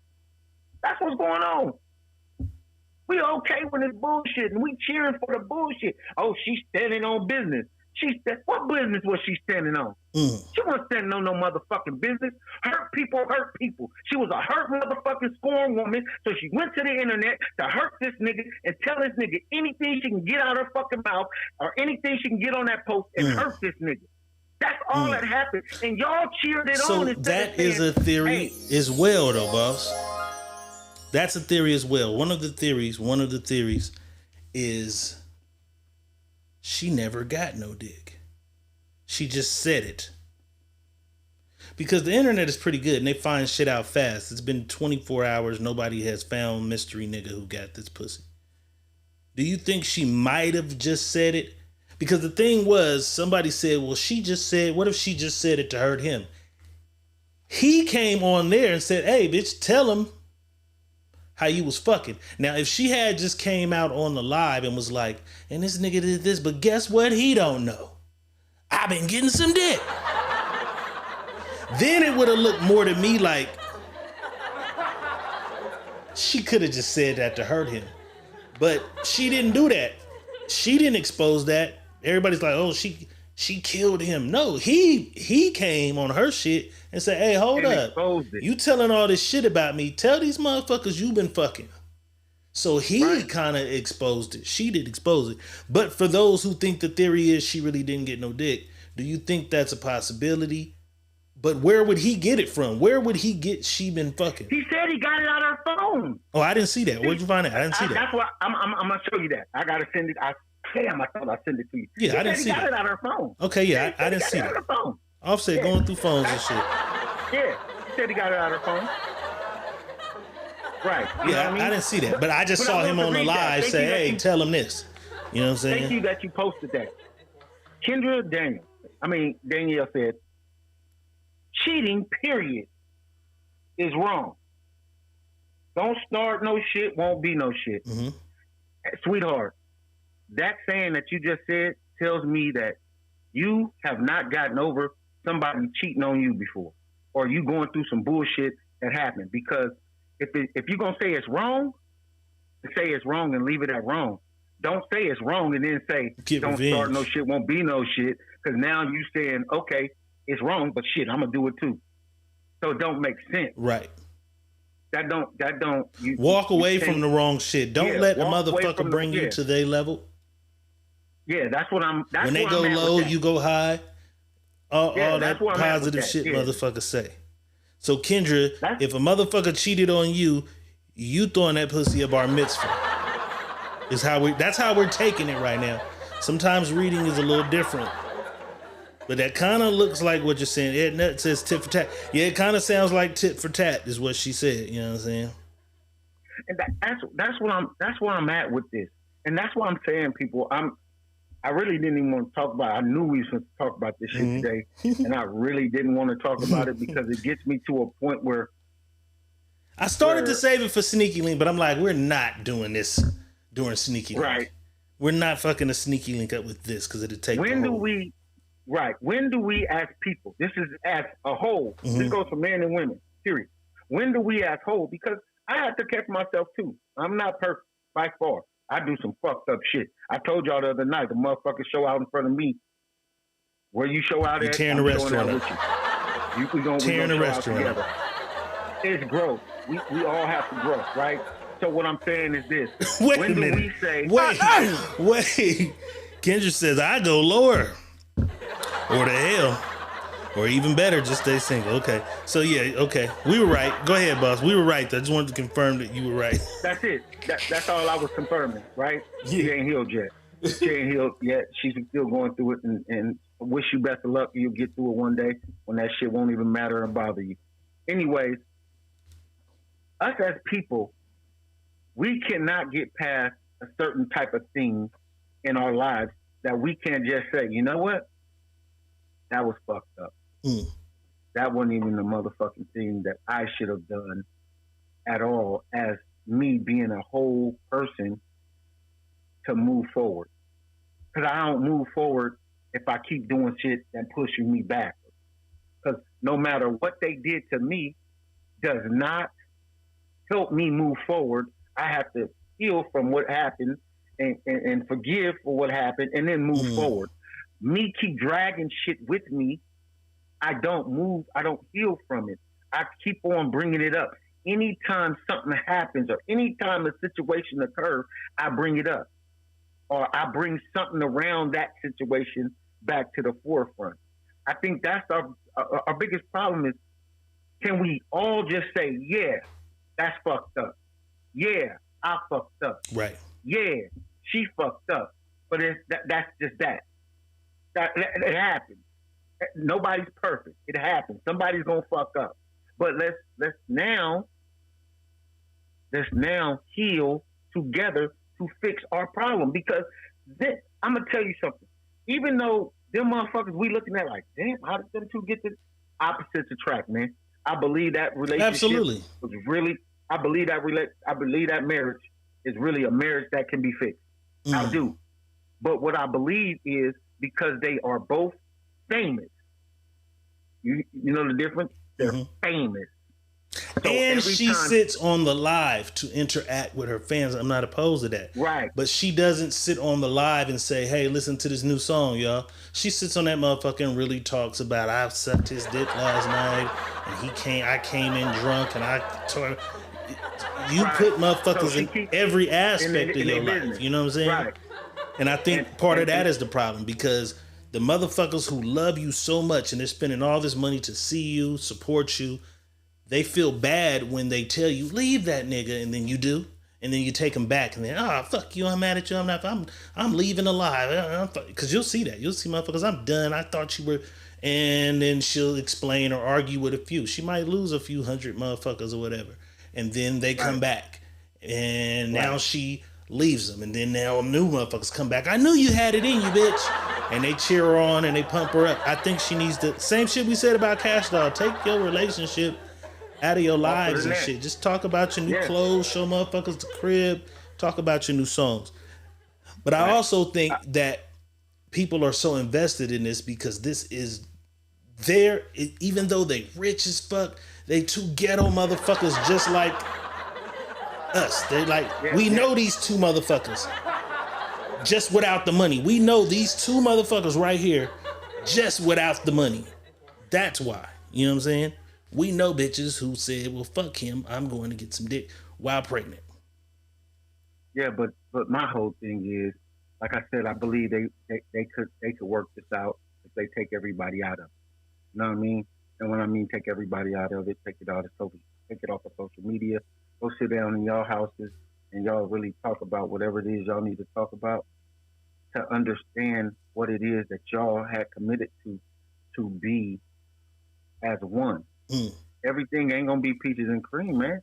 That's what's going on. We okay when it's bullshit and we cheering for the bullshit. Oh, she's standing on business. What business was she standing on? She wasn't standing on no motherfucking business. Hurt people hurt people. She was a hurt motherfucking scorned woman, so she went to the internet to hurt this nigga and tell this nigga anything she can get out her fucking mouth or anything she can get on that post and hurt this nigga. That's all that happened. And y'all cheered it on. So that is a theory as well, though, boss. That's a theory as well. One of the theories is she never got no dick. She just said it. Because the internet is pretty good and they find shit out fast. It's been 24 hours. Nobody has found mystery nigga who got this pussy. Do you think she might have just said it? Because the thing was, somebody said, well, she just said, what if she just said it to hurt him? He came on there and said, hey, bitch, tell him how you was fucking. Now, if she had just came out on the live and was like, and this nigga did this, but guess what? He don't know. I've been getting some dick. Then it would have looked more to me like she could have just said that to hurt him. But she didn't do that. She didn't expose that. Everybody's like, oh, she killed him. No, he came on her shit and said, hey, hold up. You telling all this shit about me. Tell these motherfuckers you been fucking. So he kind of exposed it. She did expose it. But for those who think the theory is she really didn't get no dick, do you think that's a possibility? But where would he get it from? Where would he get she been fucking? He said he got it out of her phone. Oh, I didn't see that. Where'd you find that? I didn't see that. That's what I'm gonna show you that. I gotta send it. I thought I sent it to you. Yeah, I didn't see that. He got it out of her phone. Okay, yeah, I didn't see that. Offset going through phones and shit. Yeah, he said he got it out of her phone. Right. Yeah, I didn't see that, but I just saw him on the live say, hey, tell him this. You know what I'm saying? Thank you that you posted that. Danielle said, cheating, period, is wrong. Don't start no shit, won't be no shit. Sweetheart, that saying that you just said tells me that you have not gotten over somebody cheating on you before, or you going through some bullshit that happened. Because if you're gonna say it's wrong, say it's wrong and leave it at wrong. Don't say it's wrong and then say don't revenge. start no shit, won't be no shit. Because now you saying, okay, it's wrong, but shit, I'm gonna do it too. So it don't make sense. Right. That don't. You walk away you from the wrong shit. Don't let a motherfucker bring you to their level. Yeah, that's what I'm. That's when they go low, you go high. All that positive shit motherfuckers say. So Kendra, if a motherfucker cheated on you, you throwing that pussy a bar mitzvah. That's how we're taking it right now. Sometimes reading is a little different. But that kind of looks like what you're saying. It says tit for tat. Yeah, it kind of sounds like tit for tat is what she said. You know what I'm saying? And that's where I'm at with this. And that's why I'm saying, people, I really didn't even want to talk about it. I knew we was going to talk about this shit today. And I really didn't want to talk about it because it gets me to a point where I started to save it for Sneaky Link, but I'm like, we're not doing this during Sneaky Link. Right. We're not fucking a Sneaky Link up with this because it'll take when do we as people, this is as a whole, this goes for men and women, period. When do we as whole, because I have to catch myself too. I'm not perfect by far. I do some fucked up shit. I told y'all the other night, the motherfucker show out in front of me. Where you show out at, tearing the restaurant up. We gonna tearing the restaurant together. It's growth. We all have to grow, right? So what I'm saying is this. Wait when a minute. do we say... Wait. Kendra says, I go lower. Or to hell. Or even better, just stay single. Okay. So yeah, okay. We were right. Go ahead, boss. We were right. I just wanted to confirm that you were right. That's it. That's all I was confirming, right? Yeah. She ain't healed yet. She ain't healed yet. She's still going through it, and wish you best of luck. You'll get through it one day when that shit won't even matter and bother you. Anyways, us as people, we cannot get past a certain type of thing in our lives that we can't just say, you know what? That was fucked up. That wasn't even the motherfucking thing that I should have done at all as me being a whole person to move forward. Because I don't move forward if I keep doing shit and pushing me back. Because no matter what they did to me does not help me move forward. I have to heal from what happened and forgive for what happened and then move forward. Me keep dragging shit with me, I don't move, I don't heal from it. I keep on bringing it up. Anytime something happens or anytime a situation occurs, I bring it up. Or I bring something around that situation back to the forefront. I think that's our biggest problem is, can we all just say, yeah, that's fucked up. Yeah, I fucked up. Right. Yeah, she fucked up. But that's just that. It happens. Nobody's perfect. It happens. Somebody's gonna fuck up. But let's now heal together to fix our problem. Because then, I'm gonna tell you something. Even though them motherfuckers we looking at like, damn, how did them two get to opposites attract, man? I believe that relationship was really. I believe that marriage is really a marriage that can be fixed. I do. But what I believe is because they are both famous. You know the difference? They're famous. So and she sits on the live to interact with her fans. I'm not opposed to that. Right. But she doesn't sit on the live and say, hey, listen to this new song, y'all. She sits on that motherfucker and really talks about, I sucked his dick last night and I came in drunk and I told you put motherfuckers in every aspect of your life. You know what I'm saying? Right. And I think part of that is the problem, because the motherfuckers who love you so much and they're spending all this money to see you, support you, they feel bad when they tell you, leave that nigga, and then you do. And then you take them back and then, fuck you, I'm mad at you, I'm leaving alive. Because you'll see that. You'll see motherfuckers, I'm done, I thought you were... And then she'll explain or argue with a few. She might lose a few hundred motherfuckers or whatever. And then they come back. And now she leaves them. And then now new motherfuckers come back. I knew you had it in you, bitch. And they cheer her on and they pump her up. I think she needs to... Same shit we said about Cash Doll. Take your relationship out of your lives and shit. Just talk about your new clothes. Show motherfuckers the crib. Talk about your new songs. But I also think that people are so invested in this because this is even though they rich as fuck, they two ghetto motherfuckers just like us. They like, we know these two motherfuckers just without the money. We know these two motherfuckers right here just without the money. That's why. You know what I'm saying? We know bitches who said, well, fuck him, I'm going to get some dick while pregnant. Yeah, but my whole thing is, like I said, I believe they could work this out if they take everybody out of it. You know what I mean? And when I mean take everybody out of it, take it off of social media, go sit down in y'all houses and y'all really talk about whatever it is y'all need to talk about to understand what it is that y'all had committed to be as one. Everything ain't gonna be peaches and cream, man. You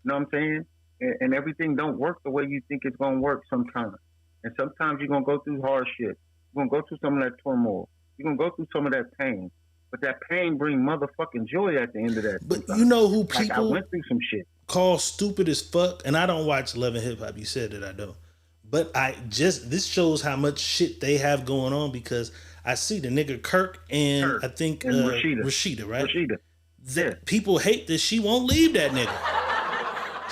know what I'm saying? And everything don't work the way you think it's gonna work sometimes. And sometimes you're gonna go through hard shit. You're gonna go through some of that turmoil. You're gonna go through some of that pain. But that pain brings motherfucking joy at the end of that. But sometimes. You know who like people I went through some shit. Call stupid as fuck, and I don't watch Love and Hip Hop. You said that I don't. But this shows how much shit they have going on because I see the nigga Kirk and I think and Rashida, right? Rashida. People hate that she won't leave that nigga.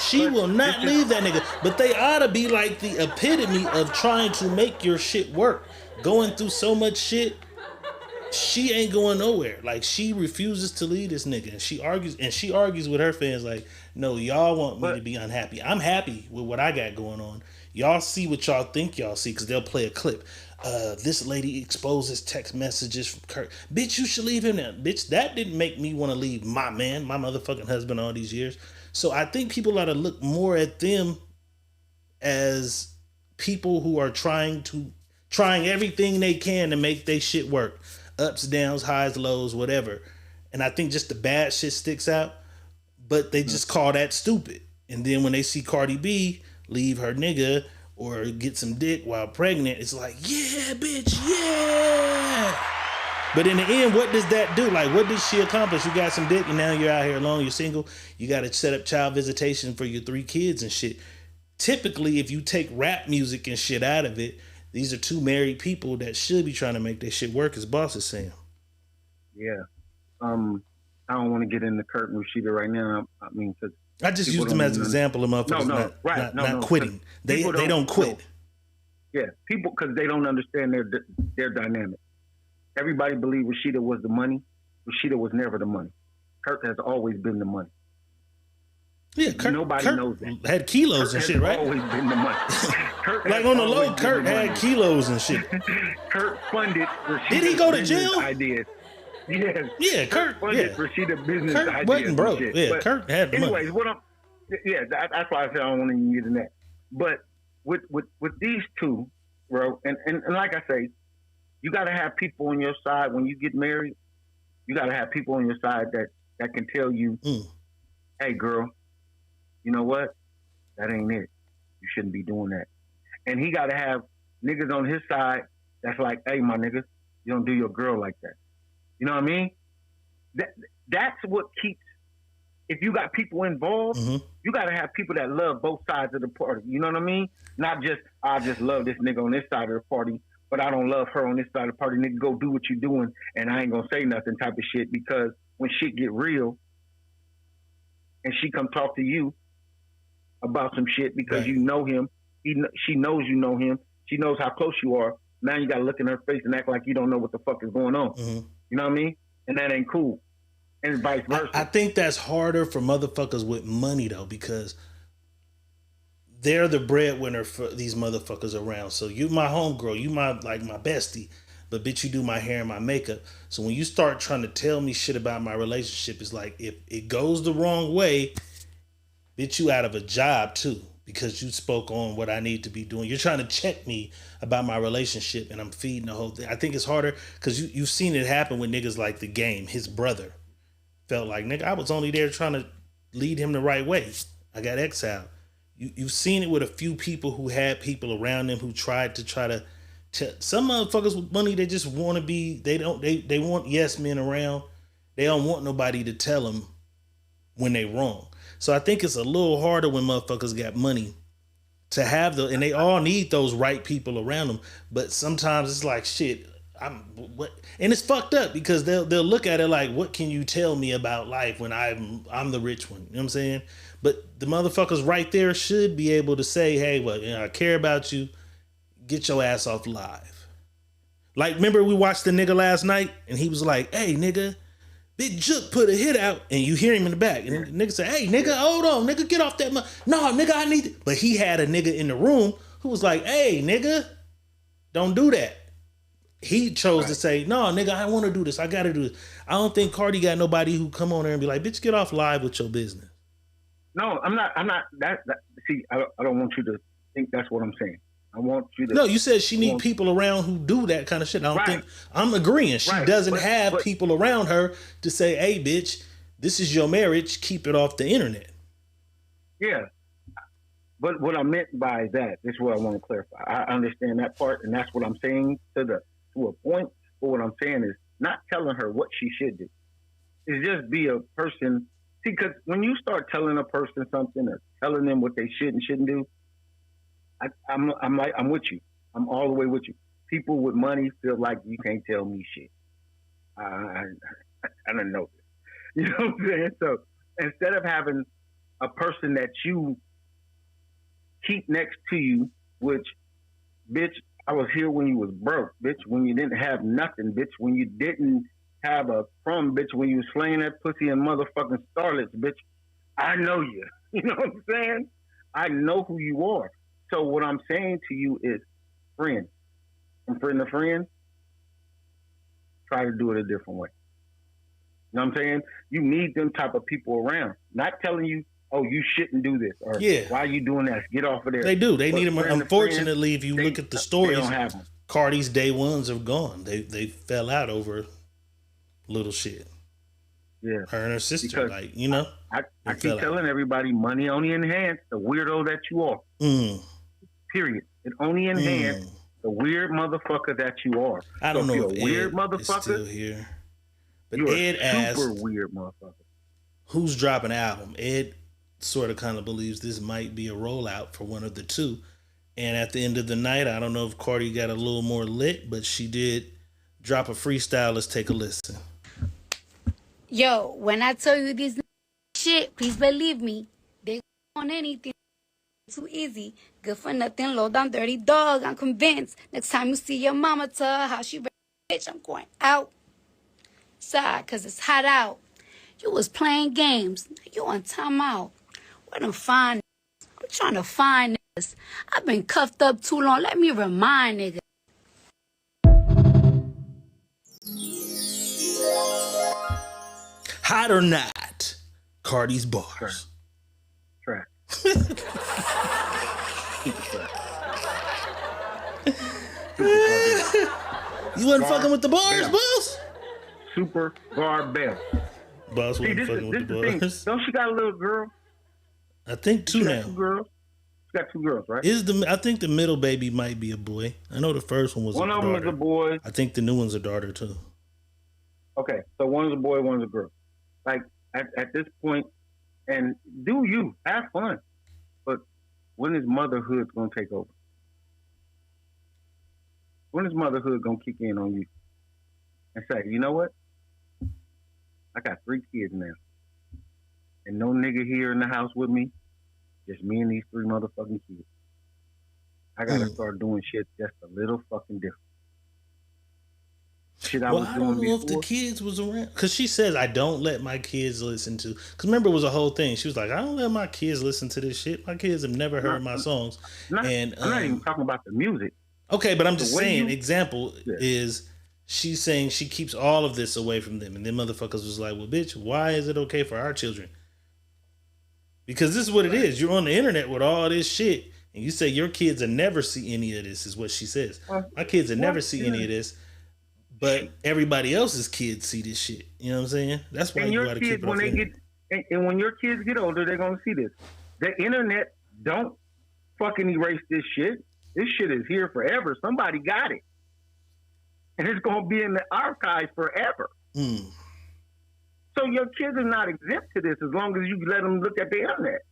She will not leave that nigga. But they ought to be like the epitome of trying to make your shit work. Going through so much shit, she ain't going nowhere. Like, she refuses to leave this nigga. And she argues with her fans like, no, y'all want me to be unhappy. I'm happy with what I got going on. Y'all see what y'all think y'all see because they'll play a clip. This lady exposes text messages from Kirk. Bitch, you should leave him now. Bitch, that didn't make me want to leave my man, my motherfucking husband all these years. So I think people ought to look more at them as people who are trying everything they can to make their shit work. Ups, downs, highs, lows, whatever. And I think just the bad shit sticks out, but they just call that stupid. And then when they see Cardi B leave her nigga or get some dick while pregnant, it's like, yeah, bitch, yeah. But in the end, what does that do? Like, what did she accomplish? You got some dick and now you're out here alone, you're single. You got to set up child visitation for your 3 kids and shit. Typically, if you take rap music and shit out of it, these are 2 married people that should be trying to make their shit work, as Boss is saying. Yeah. I don't want to get into Kurt and Rashida right now. I mean, because I just used them as an example of motherfuckers not quitting. They don't quit. Yeah, people, because they don't understand their dynamic. Everybody believed Rashida was the money. Rashida was never the money. Kurt has always been the money. Yeah, Kurt knows that. Had kilos and shit, right? Always been the money. Like on the low, Kurt had kilos and shit. Kurt funded Rashida. Did he go to jail? Ideas. Yes. Yeah, Kurt funded Rashida business Kurt ideas. wasn't broke. Shit. Yeah, but Kurt had the anyways, money. that's why I said I don't want to even get in that. But with these two, bro, and like I say, you got to have people on your side when you get married. You got to have people on your side that can tell you, hey, girl, you know what? That ain't it. You shouldn't be doing that. And he got to have niggas on his side that's like, hey, my nigga, you don't do your girl like that. You know what I mean? That's what keeps, if you got people involved, you got to have people that love both sides of the party. You know what I mean? Not just, I just love this nigga on this side of the party, but I don't love her on this side of the party. Nigga, go do what you doing, and I ain't going to say nothing type of shit, because when shit get real and she come talk to you about some shit because you know him, she knows you know him, she knows how close you are, now you got to look in her face and act like you don't know what the fuck is going on. You know what I mean? And that ain't cool. And vice versa. I think that's harder for motherfuckers with money, though, because they're the breadwinner for these motherfuckers around. So you my homegirl, you my bestie, but bitch, you do my hair and my makeup. So when you start trying to tell me shit about my relationship, it's like, if it goes the wrong way, bitch, you out of a job too, because you spoke on what I need to be doing. You're trying to check me about my relationship, and I'm feeding the whole thing. I think it's harder because you've seen it happen with niggas like The Game. His brother felt like, nigga, I was only there trying to lead him the right way. I got exiled. You've seen it with a few people who had people around them who tried to some motherfuckers with money, they just want to be, they want yes men around. They don't want nobody to tell them when they wrong. So I think it's a little harder when motherfuckers got money to have and they all need those right people around them. But sometimes it's like shit. What, and it's fucked up because they'll look at it like, what can you tell me about life when I'm the rich one? You know what I'm saying? But the motherfuckers right there should be able to say, hey, well, you know, I care about you. Get your ass off live. Like, remember we watched the nigga last night and he was like, hey, nigga, Big Jook put a hit out, and you hear him in the back. And the nigga say, hey, nigga, hold on, nigga, get off that. No, nigga, I need it. But he had a nigga in the room who was like, hey, nigga, don't do that. He chose to say, no, nigga, I want to do this. I got to do this. I don't think Cardi got nobody who come on there and be like, bitch, get off live with your business. No, I'm not. See, I don't want you to think that's what I'm saying. I want you to. No, you said she need people around who do that kind of shit. I don't think, I'm agreeing. She doesn't have people around her to say, hey, bitch, this is your marriage. Keep it off the internet. Yeah. But what I meant by that is what I want to clarify. I understand that part, and that's what I'm saying to a point. But what I'm saying is not telling her what she should do. It's just be a person. See, because when you start telling a person something or telling them what they should and shouldn't do, I'm with you. I'm all the way with you. People with money feel like you can't tell me shit. I don't know this. You know what I'm saying? So instead of having a person that you keep next to you, which, bitch, I was here when you was broke, bitch, when you didn't have nothing, bitch, when you didn't have a crumb, bitch, when you was slaying that pussy and motherfucking starlets, bitch, I know you. You know what I'm saying? I know who you are. So what I'm saying to you is, friend, from friend to friend, try to do it a different way. You know what I'm saying? You need them type of people around. Not telling you, oh, you shouldn't do this, or why are you doing that? Get off of there. They do. They need them. Unfortunately, if you look at the stories, Cardi's day ones are gone. They fell out over little shit. Yeah. Her and her sister, like, you know. I keep telling everybody, money only enhances the weirdo that you are. Period. It only enhances the weird motherfucker that you are. I don't know if if you're a weird Ed motherfucker is still here. But you're Ed a super asked, weird motherfucker. Who's dropping an album? Ed sort of kind of believes this might be a rollout for one of the two. And at the end of the night, I don't know if Cardi got a little more lit, but she did drop a freestyle. Let's take a listen. Yo, when I tell you this shit, please believe me. They on anything too easy. Good for nothing, low down dirty dog. I'm convinced. Next time you see your mama, tell her how she bitch, I'm going out. Side, cause it's hot out. You was playing games. You on timeout. Where them fine niggas? I'm trying to find niggas. I've been cuffed up too long. Let me remind niggas. Hot or not, Cardi's bars. Trash. You wasn't fucking with the bars, boss? Super garbage. Boss wasn't fucking with the bars. Don't she got a little girl? I think two now. Two girls? She got two girls, right? I think the middle baby might be a boy. I know the first one was one a daughter. One of them is a boy. I think the new one's a daughter too. Okay, so one's a boy, one's a girl. Like at this point, and do you have fun? But when is motherhood gonna take over? When is motherhood gonna kick in on you and say, you know what? I got 3 kids now, and no nigga here in the house with me. Just me and these 3 motherfucking kids. I gotta start doing shit just a little fucking different. Shit I was doing don't know before. if the kids was around. Because she says, I don't let my kids listen to... Because remember, it was a whole thing. She was like, I don't let my kids listen to this shit. My kids have never heard my songs. I'm not even talking about the music. Okay, but I'm just saying, example is... She's saying she keeps all of this away from them. And then motherfuckers was like, well, bitch, why is it okay for our children? Because this is what it is. You're on the internet with all this shit. And you say your kids will never see any of this, is what she says. My kids will never see any of this. But everybody else's kids see this shit. You know what I'm saying? That's why you got to keep it off the internet. And when your kids get older, they're going to see this. The internet don't fucking erase this shit. This shit is here forever. Somebody got it. And it's going to be in the archive forever. So your kids are not exempt to this as long as you let them look at the internet.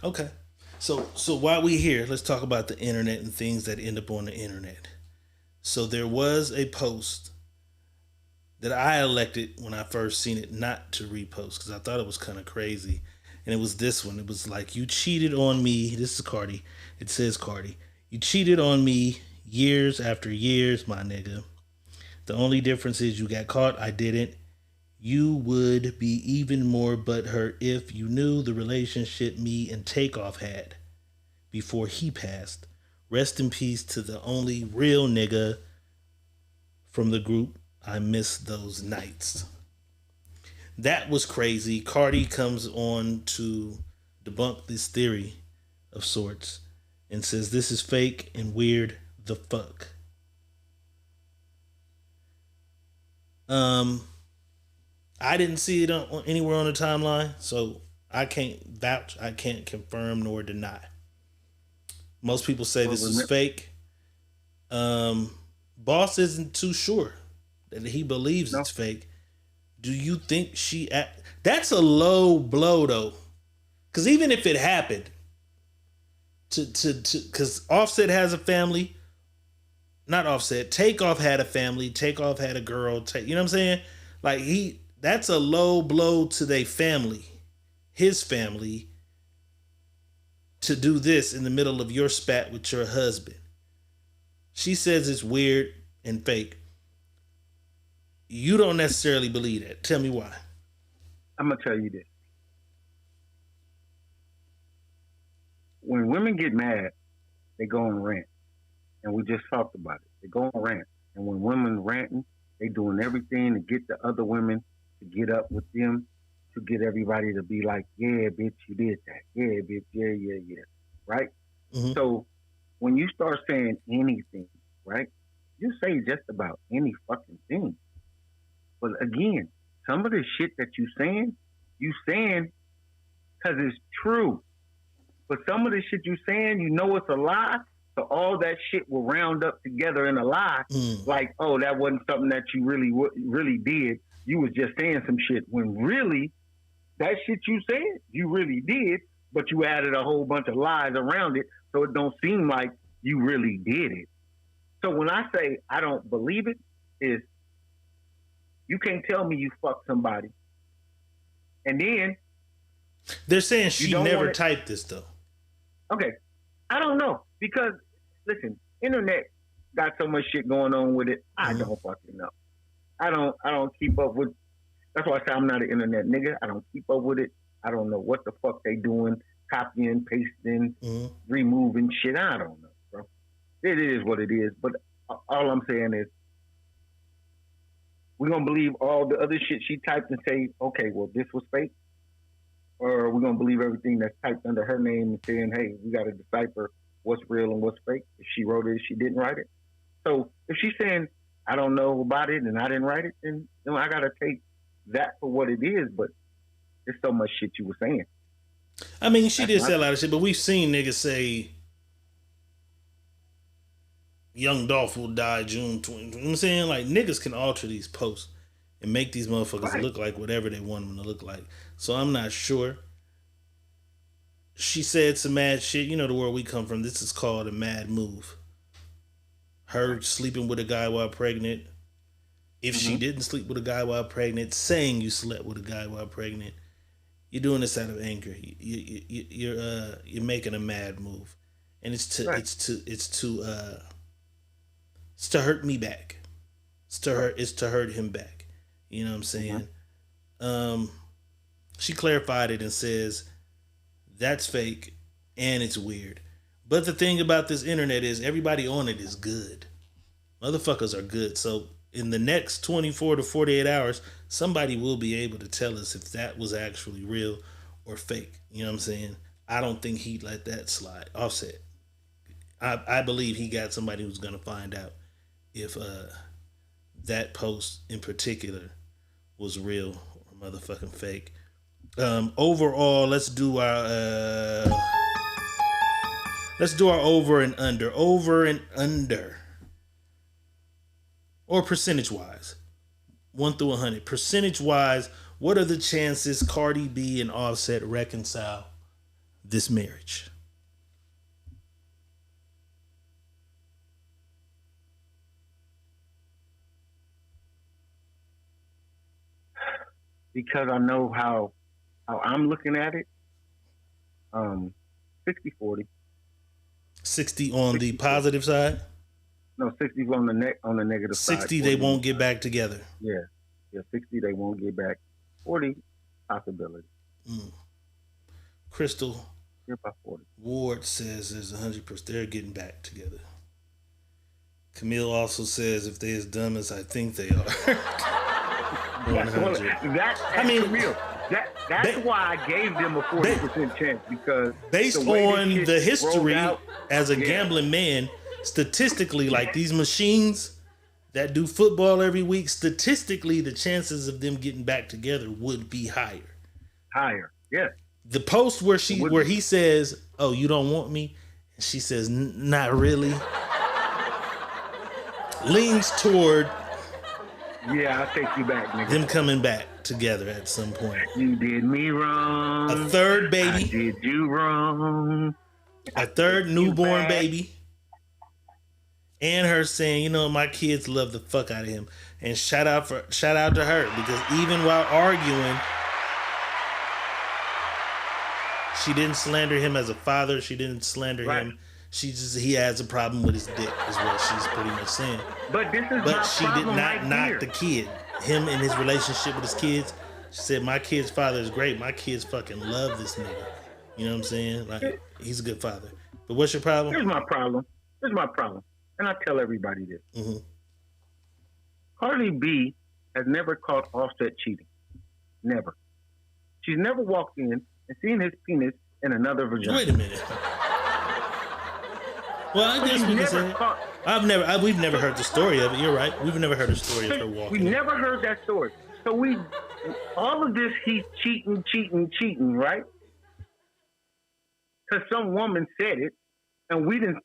Okay. So while we here, let's talk about the internet and things that end up on the internet. So there was a post that I elected when I first seen it not to repost because I thought it was kind of crazy. And it was this one. It was like, you cheated on me. This is Cardi. It says Cardi. You cheated on me years after years, my nigga. The only difference is you got caught. I didn't. You would be even more butthurt if you knew the relationship me and Takeoff had before he passed. Rest in peace to the only real nigga from the group. I miss those nights. That was crazy. Cardi comes on to debunk this theory of sorts and says this is fake and weird the fuck. I didn't see it anywhere on the timeline, so I can't vouch, I can't confirm nor deny. Most people say this is fake. Boss isn't too sure that he believes it's fake. Do you think that's a low blow though? Because even if it happened, because Offset has a family, not Offset, Takeoff had a family, Takeoff had a girl, you know what I'm saying? Like that's a low blow to their family, his family, to do this in the middle of your spat with your husband. She says it's weird and fake. You don't necessarily believe that. Tell me why. I'm going to tell you this. When women get mad, they go on rant. And we just talked about it. They go on rant. And when women ranting, they doing everything to get the other women to get up with them, to get everybody to be like, yeah, bitch, you did that. Yeah, bitch, yeah. Right? Mm-hmm. So when you start saying anything, right, you say just about any fucking thing. But again, some of the shit that you saying because it's true. But some of the shit you saying, you know it's a lie. So all that shit will round up together in a lie. Like, oh, that wasn't something that you really did. You was just saying some shit. When really, that shit you said, you really did. But you added a whole bunch of lies around it. So it don't seem like you really did it. So when I say I don't believe it, is you can't tell me you fucked somebody. And then they're saying she never typed this though. Okay. I don't know. Because listen, internet got so much shit going on with it. I don't fucking know. I don't keep up with. That's why I say I'm not an internet nigga. I don't keep up with it. I don't know what the fuck they doing, copying, pasting, removing shit. I don't know, bro. It is what it is. But all I'm saying is, we're gonna believe all the other shit she typed and say, okay, well, this was fake, or we're gonna believe everything that's typed under her name and saying, hey, we gotta decipher what's real and what's fake. If she wrote it, she didn't write it. So if she's saying I don't know about it and I didn't write it, then I gotta take that for what it is. But there's so much shit you were saying. I mean, she did say a lot of shit, but we've seen niggas say Young Dolph will die June 20. You know what I'm saying? Like, niggas can alter these posts and make these motherfuckers look like whatever they want them to look like. So I'm not sure. She said some mad shit. You know the world we come from. This is called a mad move. Her sleeping with a guy while pregnant. If she didn't sleep with a guy while pregnant, saying you slept with a guy while pregnant, you're doing this out of anger. You're making a mad move, and it's to hurt me back. It's to hurt him back. You know what I'm saying? She clarified it and says that's fake and it's weird. But the thing about this internet is everybody on it is good. Motherfuckers are good. So in the next 24 to 48 hours, somebody will be able to tell us if that was actually real or fake. You know what I'm saying? I don't think he'd let that slide. Offset. I believe he got somebody who's going to find out if that post in particular was real or motherfucking fake. Overall, let's do our over and under. Over and under. Or percentage wise. 1 through 100. Percentage wise, what are the chances Cardi B and Offset reconcile this marriage? Because I know how I'm looking at it. 60-40. 60 on the positive side? No, 60 on the negative 60 side. 60 they won't get back together. Yeah. 60 they won't get back. 40 possibility. Crystal Here by 40. Ward says there's 100% they're getting back together. Camille also says if they're as dumb as I think they are. 100. Camille. That's why I gave them a 40% chance, because based on the history as a gambling man, statistically, like these machines that do football every week, statistically, the chances of them getting back together would be higher. Higher, yeah. The post where he says, "Oh, you don't want me," and she says, "Not really," leans toward I'll take you back, nigga. them coming back together at some point. You did me wrong. A third baby. I did you wrong. A third newborn baby. And her saying, you know, my kids love the fuck out of him. And shout out to her, because even while arguing, she didn't slander him as a father. She didn't slander him. He has a problem with his dick, is what she's pretty much saying. But she did not knock the kid. Him and his relationship with his kids. She said, my kid's father is great. My kids fucking love this nigga. You know what I'm saying? Like, he's a good father. But what's your problem? Here's my problem. And I tell everybody this. Mm-hmm. Cardi B has never caught Offset cheating. Never. She's never walked in and seen his penis in another vagina. Wait a minute. Well, I guess we can say we've never heard the story of it. You're right. We've never heard the story of her walking. We never heard that story. So all of this, he's cheating, right? Because some woman said it, and we didn't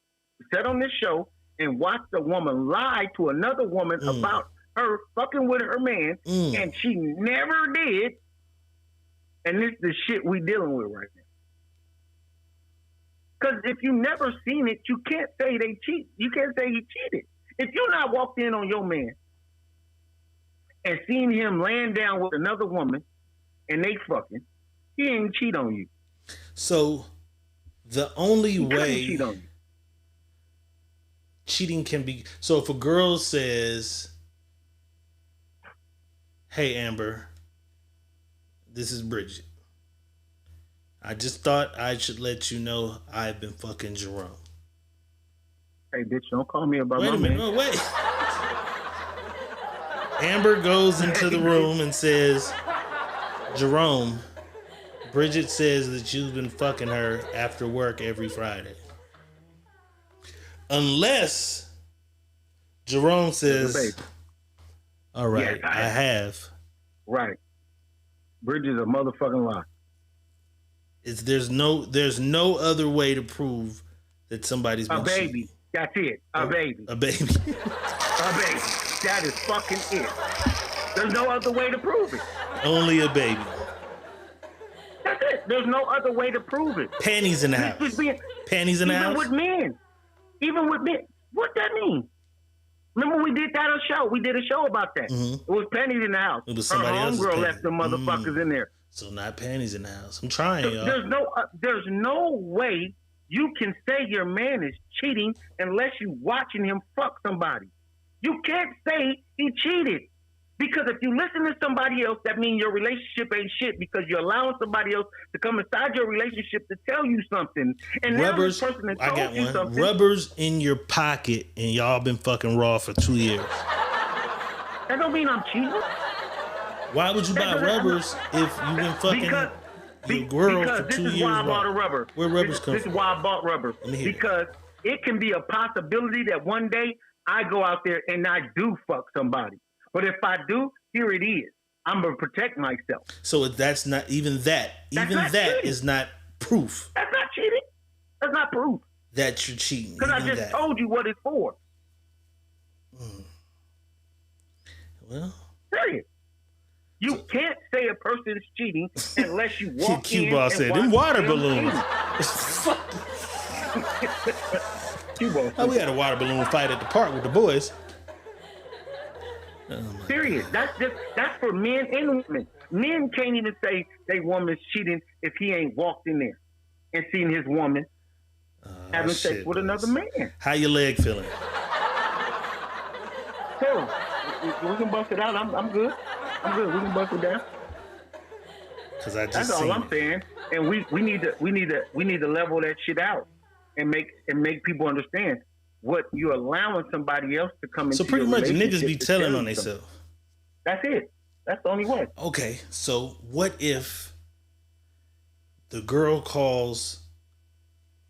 sit on this show and watch the woman lie to another woman about her fucking with her man, and she never did. And this is the shit we dealing with right now. Because if you never seen it, you can't say they cheat. You can't say he cheated. If you not walked in on your man and seen him laying down with another woman and they fucking, he ain't cheat on you. So the only way cheat on you. Cheating can be, so if a girl says, hey Amber, this is Bridget. I just thought I should let you know I've been fucking Jerome. Hey, bitch, don't call me about my man. Wait a minute. No, wait. Amber goes into the room and says, Jerome, Bridget says that you've been fucking her after work every Friday. Unless Jerome says, all right, yes, I have. Right. Bridget's a motherfucking lie. There's no other way to prove that somebody's been cheating. A baby. That's it. A baby. A baby. A baby. That is fucking it. There's no other way to prove it. Only a baby. That's it. There's no other way to prove it. Panties in the house. Panties in the house? Even with men. What that mean? Remember we did that show? We did a show about that. Mm-hmm. It was panties in the house. It was somebody else's homegirl left the motherfuckers in there. So not panties in the house. I'm trying, y'all. There's no way you can say your man is cheating unless you watching him fuck somebody. You can't say he cheated. Because if you listen to somebody else, that means your relationship ain't shit, because you're allowing somebody else to come inside your relationship to tell you something. And rubbers, now this person that I got told you one. something. Rubbers in your pocket and y'all been fucking raw for 2 years. That don't mean I'm cheating. Why would you buy rubbers if you've been fucking your girl for 2 years? This is why I bought a rubber. Where rubbers come from? This is why I bought rubber. Because it can be a possibility that one day I go out there and I do fuck somebody. But if I do, here it is. I'm going to protect myself. So that's not even that. Even that is not proof. That's not cheating. That's not proof. That you're cheating. Because I just told you what it's for. Well. Period. You can't say a person is cheating unless you walk in Q-Ball said, them water balloons. Oh, we had a water balloon fight at the park with the boys. Period. That's for men and women. Men can't even say they woman's cheating if he ain't walked in there and seen his woman having sex with another man. How your leg feeling? So we can bust it out. I'm good. I'm good. We can bust it down. Cause I just that's all I'm saying. And we need to level that shit out and make people understand what you're allowing somebody else to come into. So pretty much niggas be telling on themselves. themselves. That's it. That's the only way. Okay, so what if the girl calls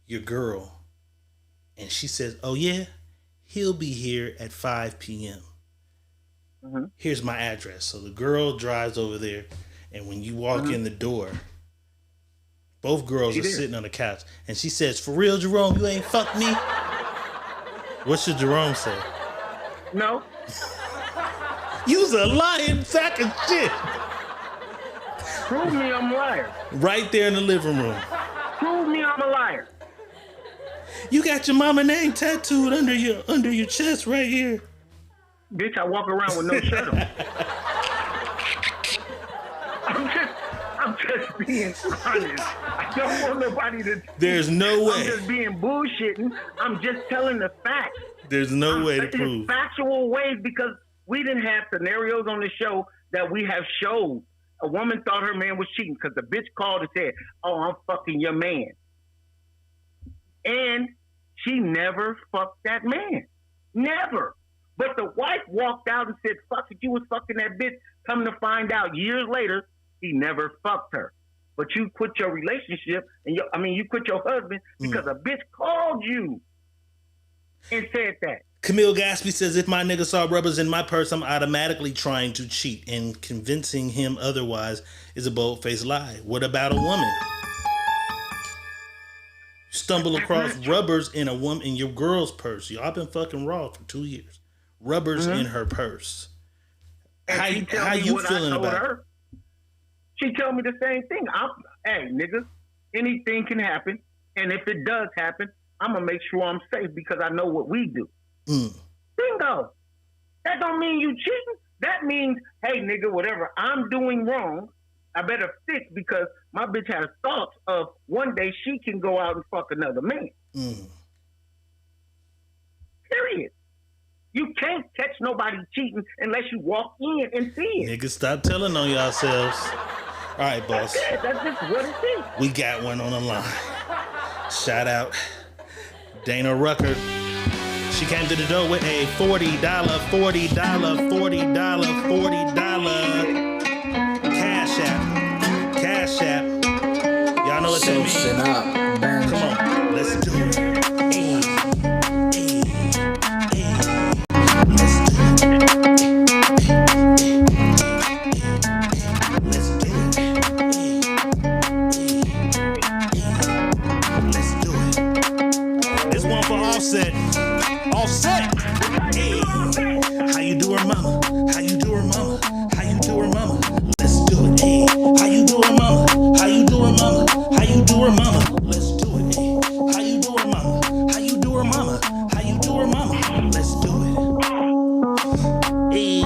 your girl and she says, "Oh yeah, he'll be here at 5 p.m. Here's my address." So the girl drives over there, and when you walk in the door, both girls are sitting on the couch, and she says, "For real, Jerome, you ain't fucked me?" What should Jerome say? No. You's a lying sack of shit. Prove me I'm a liar. Right there in the living room. Prove me I'm a liar. You got your mama name tattooed under your chest right here. Bitch, I walk around with no shirt on. I'm just being honest. I don't want nobody to. There's no way. I'm just being bullshitting. I'm just telling the facts. There's no way to prove. Factual ways, because we didn't have scenarios on the show that we have showed. A woman thought her man was cheating because the bitch called and said, "Oh, I'm fucking your man," and she never fucked that man. Never. But the wife walked out and said, "Fuck it, you was fucking that bitch." Come to find out years later, he never fucked her. But you quit your relationship, and you quit your husband because a bitch called you and said that. Camille Gaspy says, "If my nigga saw rubbers in my purse, I'm automatically trying to cheat, and convincing him otherwise is a bold-faced lie. What about a woman? Stumble across rubbers in your girl's purse. Y'all been fucking raw for 2 years. Rubbers in her purse. How you feeling about it?" She told me the same thing. Hey, nigga, anything can happen. And if it does happen, I'm going to make sure I'm safe because I know what we do. Bingo. That don't mean you cheating. That means, hey, nigga, whatever I'm doing wrong, I better fix because my bitch has thoughts of one day she can go out and fuck another man. Period. You can't catch nobody cheating unless you walk in and see it. Niggas, stop telling on yourselves. All right, boss. That's just what it is. We got one on the line. Shout out Dana Rucker. She came to the door with a $40 Cash App. Y'all know what that means? Come on, let's do it. Offset. Hey. How you do her mama? How you do her mama? How you do her mama? Let's do it. Hey. How you do her mama? How you do her mama? How you do her mama? Let's do it. Hey. How you do her mama? How you do her mama? How you do her mama? Let's do it. Hey.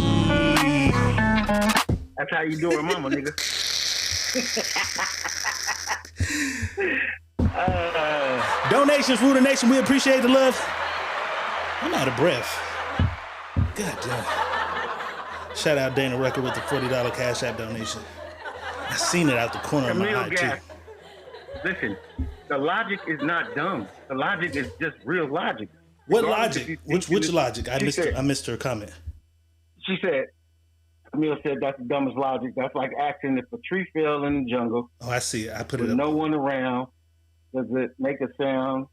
That's how you do her mama, nigga. Donations, Rooter Nation. We appreciate the love. I'm out of breath. God damn. Shout out Dana Rucker with the $40 Cash App donation. I seen it out the corner of my eye, too. Listen, the logic is not dumb. The logic is just real logic. What logic? Which logic? I missed her comment. She said, Camille said that's the dumbest logic. That's like asking if a tree fell in the jungle. Oh, I see it. I put it with up. no one around. Does it make a sound?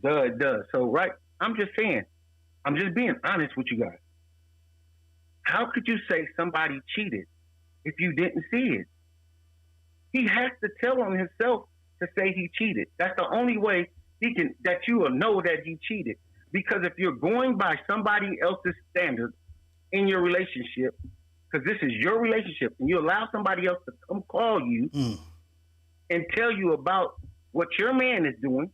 Duh, it does. So, right, I'm just saying, I'm just being honest with you guys. How could you say somebody cheated if you didn't see it? He has to tell on himself to say he cheated. That's the only way that you will know that he cheated. Because if you're going by somebody else's standards in your relationship, because this is your relationship, and you allow somebody else to come call you and tell you about what your man is doing,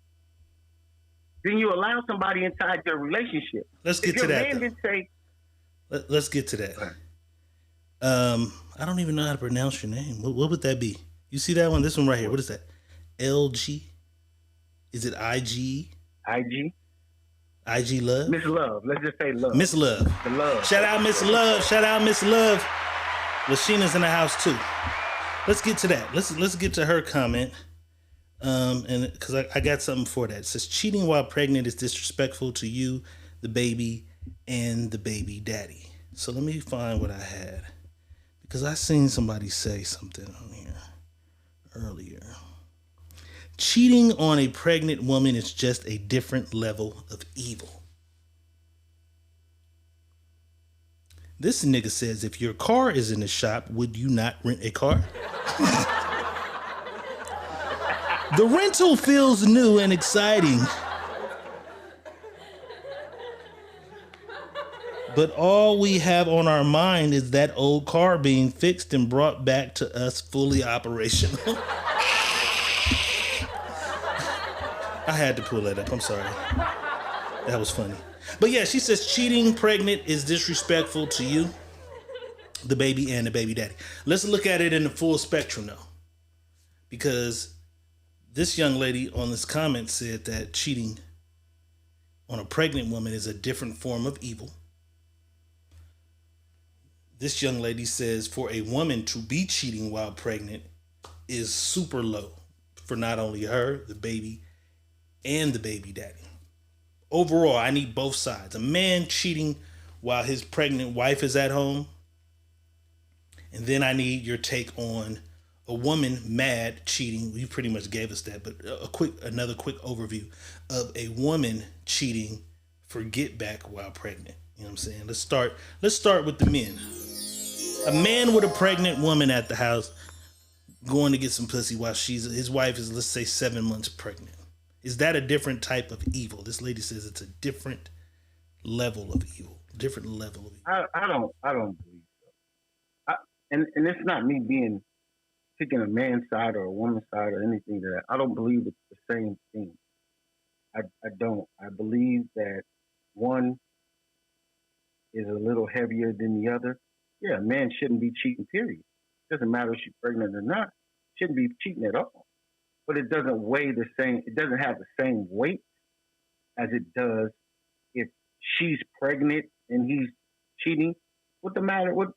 then you allow somebody inside your relationship. Let's get if to your that. Man didn't say, Let's get to that. I don't even know how to pronounce your name. What would that be? You see that one? This one right here. What is that? LG? Is it IG? IG? IG Love? Miss Love. Let's just say Love. Miss Love. The Love. Shout out Miss Love. Shout out Miss Love. Lashina's in the house too. Let's get to that. Let's get to her comment. And because I got something for that. It says cheating while pregnant is disrespectful to you, the baby, and the baby daddy. So let me find what I had. Because I seen somebody say something on here earlier. Cheating on a pregnant woman is just a different level of evil. This nigga says, if your car is in the shop, would you not rent a car? The rental feels new and exciting. But all we have on our mind is that old car being fixed and brought back to us fully operational. I had to pull that up. I'm sorry. That was funny. But yeah, she says cheating pregnant is disrespectful to you, the baby, and the baby daddy. Let's look at it in the full spectrum though. Because this young lady on this comment said that cheating on a pregnant woman is a different form of evil. This young lady says for a woman to be cheating while pregnant is super low for not only her, the baby, and the baby daddy. Overall, I need both sides. A man cheating while his pregnant wife is at home. And then I need your take on a woman mad cheating. You pretty much gave us that, but another quick overview of a woman cheating for get back while pregnant. You know what I'm saying? Let's start with the men. A man with a pregnant woman at the house going to get some pussy while his wife is, let's say, 7 months pregnant. Is that a different type of evil? This lady says it's a different level of evil. Different level of evil. I don't believe so. And it's not me being picking a man's side or a woman's side or anything like that. I don't believe it's the same thing. I don't. I believe that one is a little heavier than the other. Yeah, a man shouldn't be cheating, period. Doesn't matter if she's pregnant or not. Shouldn't be cheating at all. But it doesn't weigh the same. It doesn't have the same weight as it does if she's pregnant and he's cheating. What the matter? What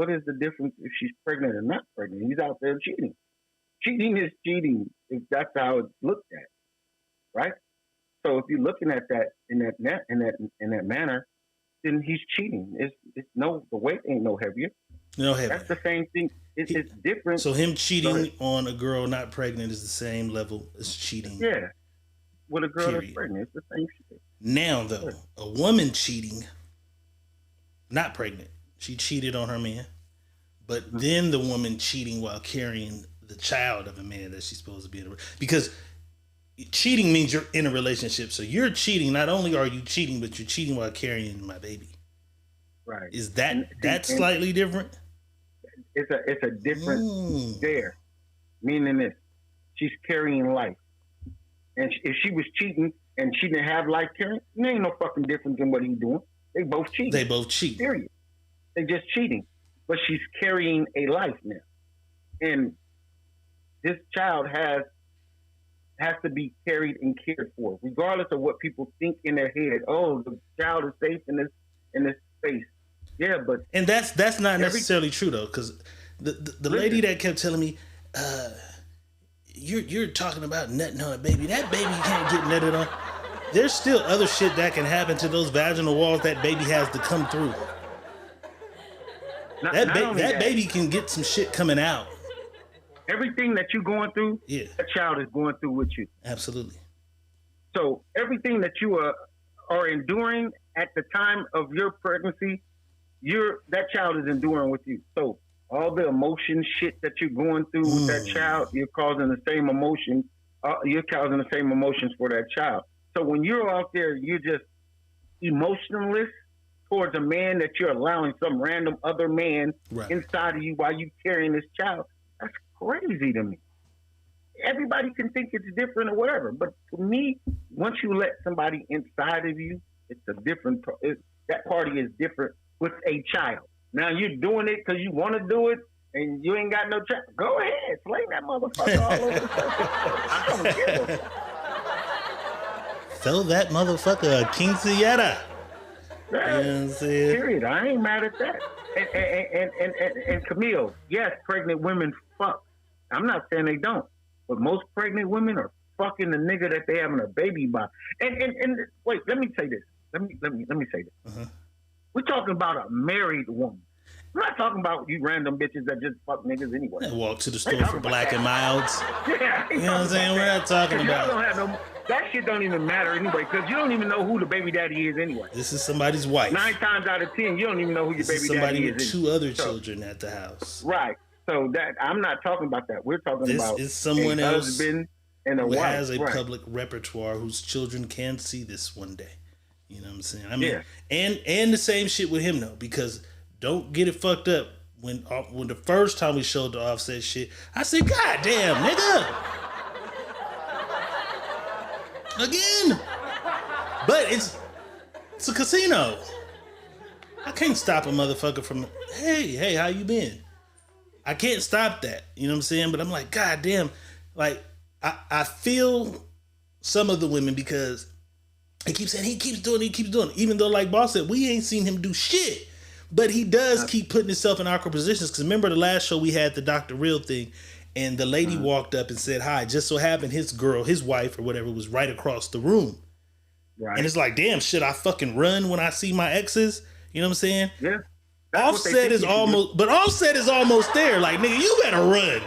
is the difference if she's pregnant or not pregnant? He's out there cheating. Cheating is cheating if that's how it's looked at, right? So if you're looking at that in that manner, then he's cheating. It's the weight ain't no heavier. No heavier. That's the same thing. It's different. So him cheating on a girl not pregnant is the same level as cheating. Yeah, with a girl that's pregnant, it's the same shit. Now though, a woman cheating, not pregnant, she cheated on her man, but then the woman cheating while carrying the child of a man that she's supposed to be in because cheating means you're in a relationship. So you're cheating. Not only are you cheating, but you're cheating while carrying my baby. Right. Is that slightly different? It's a different there. Meaning this, she's carrying life. And if she was cheating and she didn't have life carrying, there ain't no fucking difference in what he's doing. They both cheating. They both cheat. Period. They just cheating. But she's carrying a life now. And this child has to be carried and cared for, regardless of what people think in their head. Oh, the child is safe in this space. Yeah, but that's not necessarily true though, because the lady that kept telling me, you're talking about nutting on a baby. That baby can't get nutted on. There's still other shit that can happen to those vaginal walls that baby has to come through. That baby can get some shit coming out. Everything that you're going through, that child is going through with you. Absolutely. So everything that you are enduring at the time of your pregnancy, that child is enduring with you. So all the emotion shit that you're going through with that child, you're causing the same emotions. You're causing the same emotions for that child. So when you're out there, you're just emotionless towards a man that you're allowing some random other man inside of you while you carrying this child. That's crazy to me. everybody can think it's different or whatever. But for me, once you let somebody inside of you, it's a different. That party is different with a child. Now you're doing it because you want to do it, and you ain't got no child. Go ahead, sling that motherfucker all over the place. I don't give a fuck. Throw that motherfucker a quinceañera. Yeah, You know what I'm saying? period. I ain't mad at that. And Camille, yes, pregnant women fuck. I'm not saying they don't, but most pregnant women are fucking the nigga that they having a baby by. And wait, let me say this. Let me say this. Uh-huh. We're talking about a married woman. I'm not talking about you random bitches that just fuck niggas anyway. Yeah, walk to the store for Black and Milds. Yeah, You know what I'm saying? We're not talking Y'all don't about. have no. That shit don't even matter anyway, because you don't even know who the baby daddy is anyway. This is somebody's wife. 9 times out of 10, you don't even know who your This baby is somebody daddy with is. two other So, children at the house. right. So that I'm not talking about that. We're talking This about is someone a else husband and a who wife. has a right. public repertoire whose children can see this one day. You know what I'm saying? I mean, Yeah. and the same shit with him though, because don't get it fucked up. When the first time we showed the Offset shit, I said, "God damn, nigga!" Again, but it's a casino. I can't stop a motherfucker from, hey, how you been? I can't stop that. You know what I'm saying? But I'm like, God damn, like I feel some of the women because they keep saying he keeps doing it. Even though, like Boss said, we ain't seen him do shit. But he does keep putting himself in awkward positions. Because remember the last show we had the Dr. Real thing, and the lady walked up and said hi. Just so happened his wife or whatever, was right across the room. Right. And it's like, damn, should I fucking run when I see my exes? You know what I'm saying? Yeah. Offset is almost there. Like, nigga, you better run.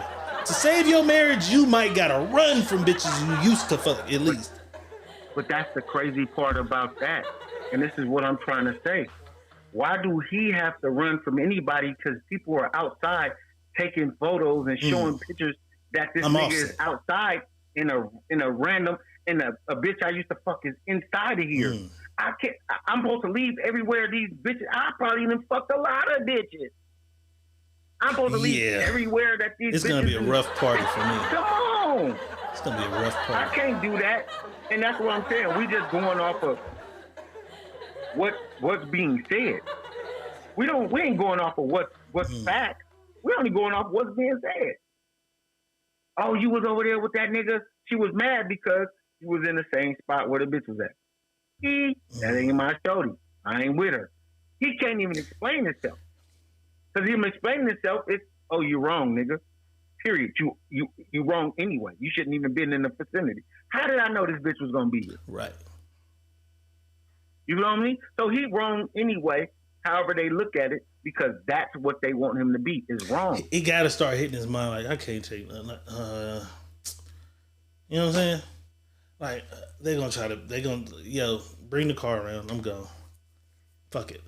To save your marriage, you might gotta run from bitches you used to fuck, at least. But that's the crazy part about that. And this is what I'm trying to say. Why do he have to run from anybody? Because people are outside taking photos and showing pictures that this nigga is outside in a random, a bitch I used to fuck is inside of here. I'm supposed to leave everywhere these bitches. I probably even fucked a lot of bitches. I'm supposed to leave everywhere that these It's bitches. gonna be a rough party for me. Come on. It's gonna be a rough party. I can't do that. And that's what I'm saying. We just going off of what's being said. We ain't going off of what's fact. We only going off what's being said. Oh, you was over there with that nigga. She was mad because you was in the same spot where the bitch was at. That ain't my shorty. I ain't with her. He can't even explain himself. Because him explaining himself, it's, oh, you wrong, nigga. Period. You wrong anyway. You shouldn't even been in the vicinity. How did I know this bitch was gonna be here? Right. You know what I mean? So he wrong anyway. However they look at it, because that's what they want him to be, is wrong. He got to start hitting his mind like, I can't take nothing. You know what I'm saying? Like, they're going to bring the car around. I'm going. Fuck it.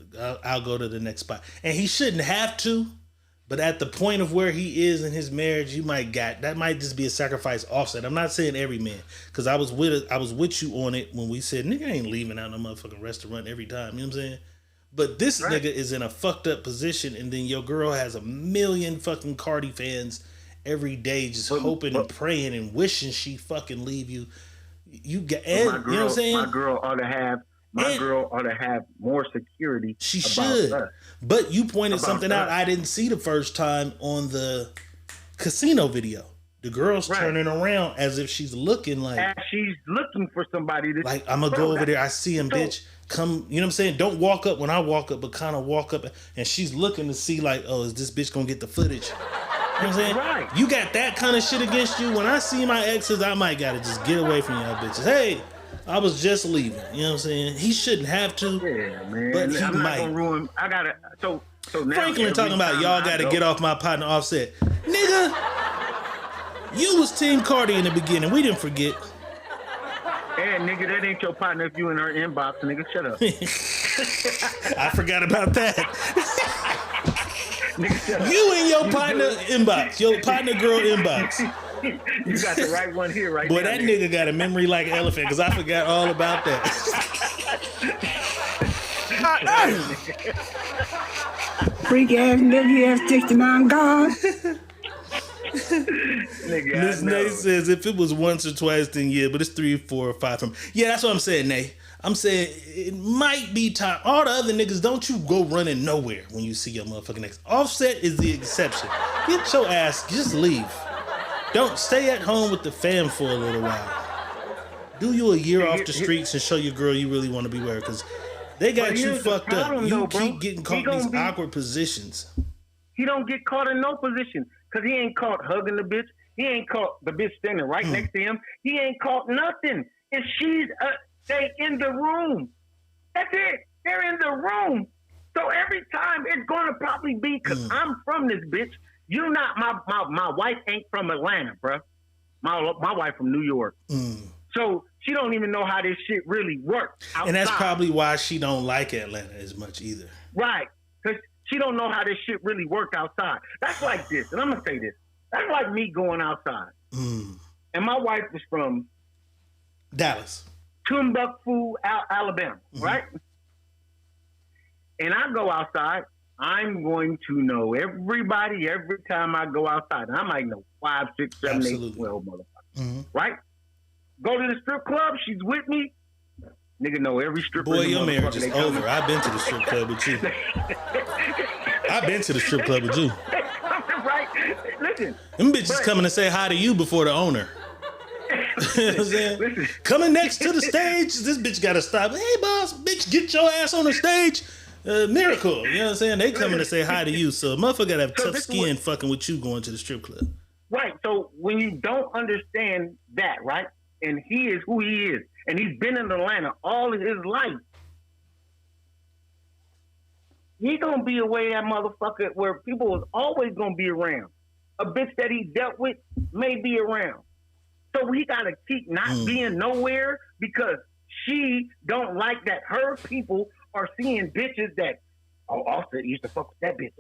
I'll go to the next spot. And he shouldn't have to, but at the point of where he is in his marriage, that might just be a sacrifice Offset. I'm not saying every man, because I was with you on it when we said, nigga ain't leaving out no motherfucking restaurant every time. You know what I'm saying? But this nigga is in a fucked up position, and then your girl has 1 million fucking Cardi fans every day just hoping and praying and wishing she fucking leave you. You know what I'm saying? My girl ought to have more security. She should. Us. But you pointed something out I didn't see the first time on the casino video. The girl's turning around as if she's looking like... As she's looking for somebody to... Like, I'm going to go over there. I see him, bitch. Come, you know what I'm saying? Don't walk up when I walk up, but kind of walk up. And she's looking to see like, oh, is this bitch going to get the footage? You know what I'm saying? Right. You got that kind of shit against you. When I see my exes, I might got to just get away from y'all bitches. Hey, I was just leaving. You know what I'm saying? He shouldn't have to. Yeah, man. But he I'm might. not going to ruin... I got to... So now... Franklin talking about y'all got to get off my partner Offset. Nigga... You was Team Cardi in the beginning. We didn't forget. Hey, nigga, that ain't your partner if you in her inbox, nigga. Shut up. I forgot about that. Nigga, shut up. You in your partner inbox. Your partner girl inbox. You got the right one here, right? Boy, that nigga got a memory like an elephant, because I forgot all about that. Freak ass nigga, you have 60 man God. Nigga, Miss I know. Nay says if it was once or twice, then yeah, but it's 3, 4, or 5 from. Yeah, that's what I'm saying, Nay. I'm saying it might be time. All the other niggas, don't you go running nowhere when you see your motherfucking ex. Offset is the exception. Get your ass, just leave. Don't stay at home with the fam for a little while. Do you a year off the streets and show your girl you really want to be with her, because they got you fucked up. You keep getting caught in these awkward positions. He don't get caught in no position because he ain't caught hugging the bitch. He ain't caught the bitch standing right next to him. He ain't caught nothing. If she's they in the room, that's it. They're in the room. So every time it's gonna probably be because I'm from this bitch. You not my wife ain't from Atlanta, bruh. My wife from New York. So she don't even know how this shit really works outside. And that's probably why she don't like Atlanta as much either. Right. Because she don't know how this shit really works outside. That's like this. And I'm going to say this. That's like me going outside. And my wife is from Dallas. Timbuktu, Alabama. Right? And I go outside. I'm going to know everybody every time I go outside. And I might know 5, 6, 7, 8, 12 motherfuckers. Right? Go to the strip club. She's with me. Nigga know every stripper. Boy, your marriage is over. I've been to the strip club with you. I've been to the strip club with you. Right? Listen. Them bitches coming to say hi to you before the owner. You know what I'm saying? Listen. Coming next to the stage. This bitch got to stop. Hey, boss, bitch, get your ass on the stage. Miracle. You know what I'm saying? They coming to say hi to you. So a motherfucker got to have tough skin fucking with you going to the strip club. Right. So when you don't understand that, right? And he is who he is. And he's been in Atlanta all of his life. He gonna be away that motherfucker where people is always gonna be around. A bitch that he dealt with may be around. So he gotta keep not being nowhere because she don't like that her people are seeing bitches that Offset used to fuck with that bitch.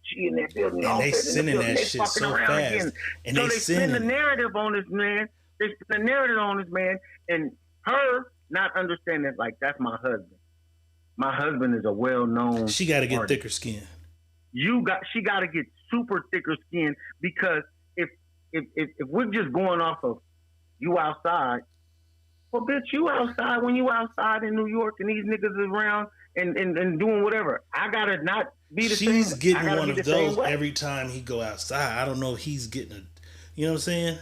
She in that building. And they sending that shit so fast. Again. And so they spin the narrative on this man. They spin the narrative on this man, and her not understanding like that's my husband. My husband is a well-known. She got to get artist. thicker skin. She got to get super thicker skin because if we're just going off of you outside, well, bitch, you outside when you outside in New York and these niggas is around and doing whatever. I gotta not be the same. She's getting one of those every time he go outside. I don't know if he's getting a, you know what I'm saying?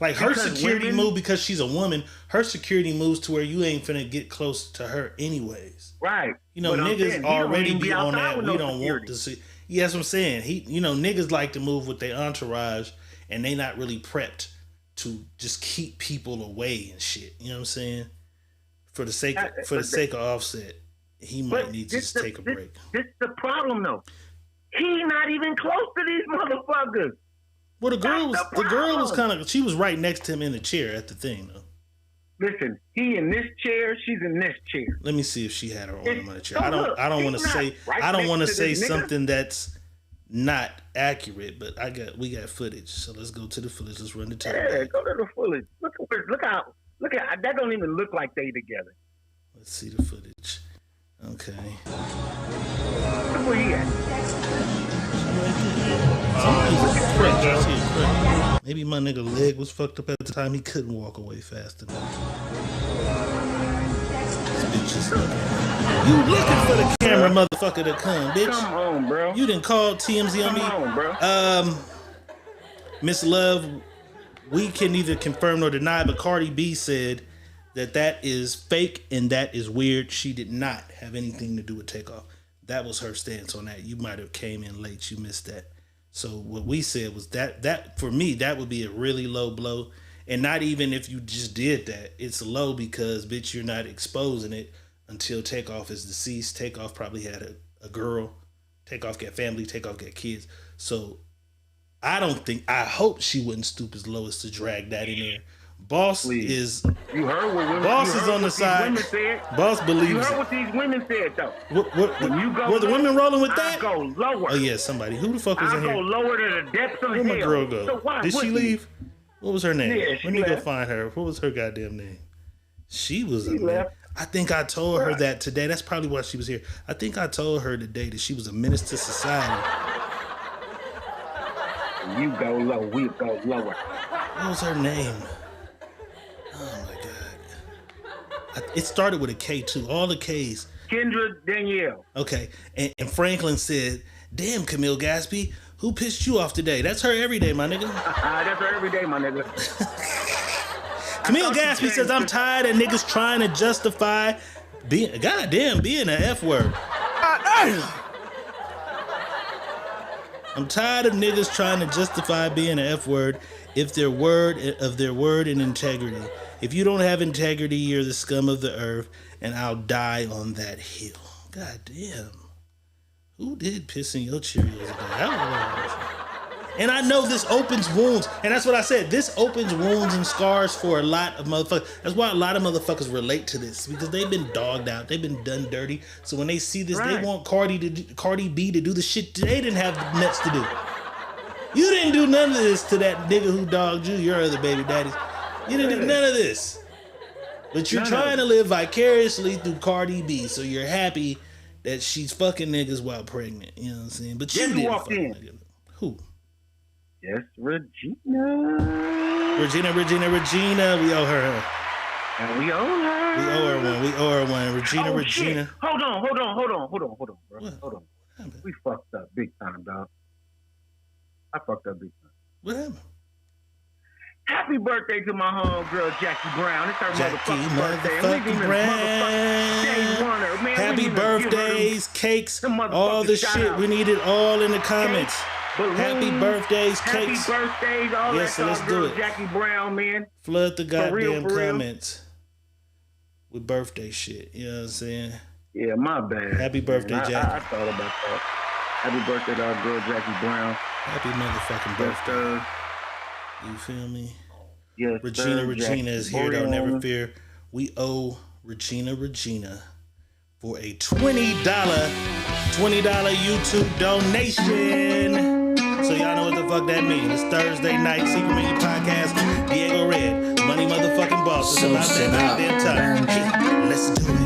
Like her security move, because she's a woman, her security moves to where you ain't finna get close to her anyways. Right. You know, niggas already be on that. We don't want to see. Yeah, that's what I'm saying. Niggas like to move with their entourage and they not really prepped to just keep people away and shit. You know what I'm saying? For the sake of Offset, he might need to just take a break. This is the problem though. He not even close to these motherfuckers. Well, the girl was kind of, she was right next to him in the chair at the thing, though. Listen, he in this chair, she's in this chair. Let me see if she had her arm in the chair. I don't want to say something that's not accurate, but we got footage. So let's go to the footage. Let's run the tape. Yeah, go to the footage. Look how that don't even look like they together. Let's see the footage. Okay. Look where he at. Maybe my nigga leg was fucked up at the time. He couldn't walk away fast enough. This bitch is looking. You looking for the camera, motherfucker, to come, bitch. Come on, bro. You didn't call TMZ on me. Come on, bro. Miss Love, we can neither confirm nor deny, but Cardi B said that is fake and that is weird. She did not have anything to do with Takeoff. That was her stance on that. You might have came in late. You missed that. So what we said was that for me, that would be a really low blow. And not even if you just did that. It's low because, bitch, you're not exposing it until Takeoff is deceased. Takeoff probably had a girl. Takeoff got family. Takeoff got kids. So I hope she wouldn't stoop as low as to drag that in there. Boss is. You heard what women. Boss is on the side. Boss believes. You heard what these women said though. Were the women rolling with that? I go lower. Oh yeah, somebody. Who the fuck was in here? I go lower to the depths of hell. Where my girl go? So Did she leave? What was her name? Yeah, Let me go find her. What was her goddamn name? She left. I think I told her that today. That's probably why she was here. I think I told her today that she was a menace to society. You go low, we go lower. What was her name? Oh my God. It started with a K too. All the Ks. Kendra Danielle. Okay. And Franklin said, damn, Camille Gatsby, who pissed you off today? That's her every day, my nigga. That's her every day, my nigga. Camille Gatsby says, I'm tired of niggas trying to justify being an F word. I'm tired of niggas trying to justify being an F word if their word and integrity. If you don't have integrity, you're the scum of the earth, and I'll die on that hill. God damn. Who did piss in your Cheerios today? And I know this opens wounds, and that's what I said. This opens wounds and scars for a lot of motherfuckers. That's why a lot of motherfuckers relate to this, because they've been dogged out, they've been done dirty. So when they see this, They want Cardi B to do the shit they didn't have the nuts to do. You didn't do none of this to that nigga who dogged you, your other baby daddies. You didn't do none of this. But you're trying to live vicariously through Cardi B, so you're happy that she's fucking niggas while pregnant. You know what I'm saying? But you didn't fuck niggas. Who? Yes, Regina. Regina. We owe her. And we owe her. We owe her one. Regina. Shit. Hold on, bro. What? Hold on. We fucked up big time, dog. I fucked up big time. What happened? Happy birthday to my homegirl, Jackie Brown. It's her motherfucking birthday. Brown. Happy birthdays, cakes, all the shit. We need it all in the comments. Happy birthdays, cakes. Happy birthdays, all that so let's do it. Jackie Brown, man. Flood the goddamn comments with birthday shit. You know what I'm saying? Yeah, my bad. Happy birthday, Jackie. I thought about that. Happy birthday to our girl, Jackie Brown. Happy motherfucking birthday. You feel me? Yes, Regina is here, though. Never fear. We owe Regina for a $20 YouTube donation. So y'all know what the fuck that means. It's Thursday night, Secret Menu Podcast. Diego Red, Money Motherfucking Boss. It's about that goddamn time. Hey, let's do it.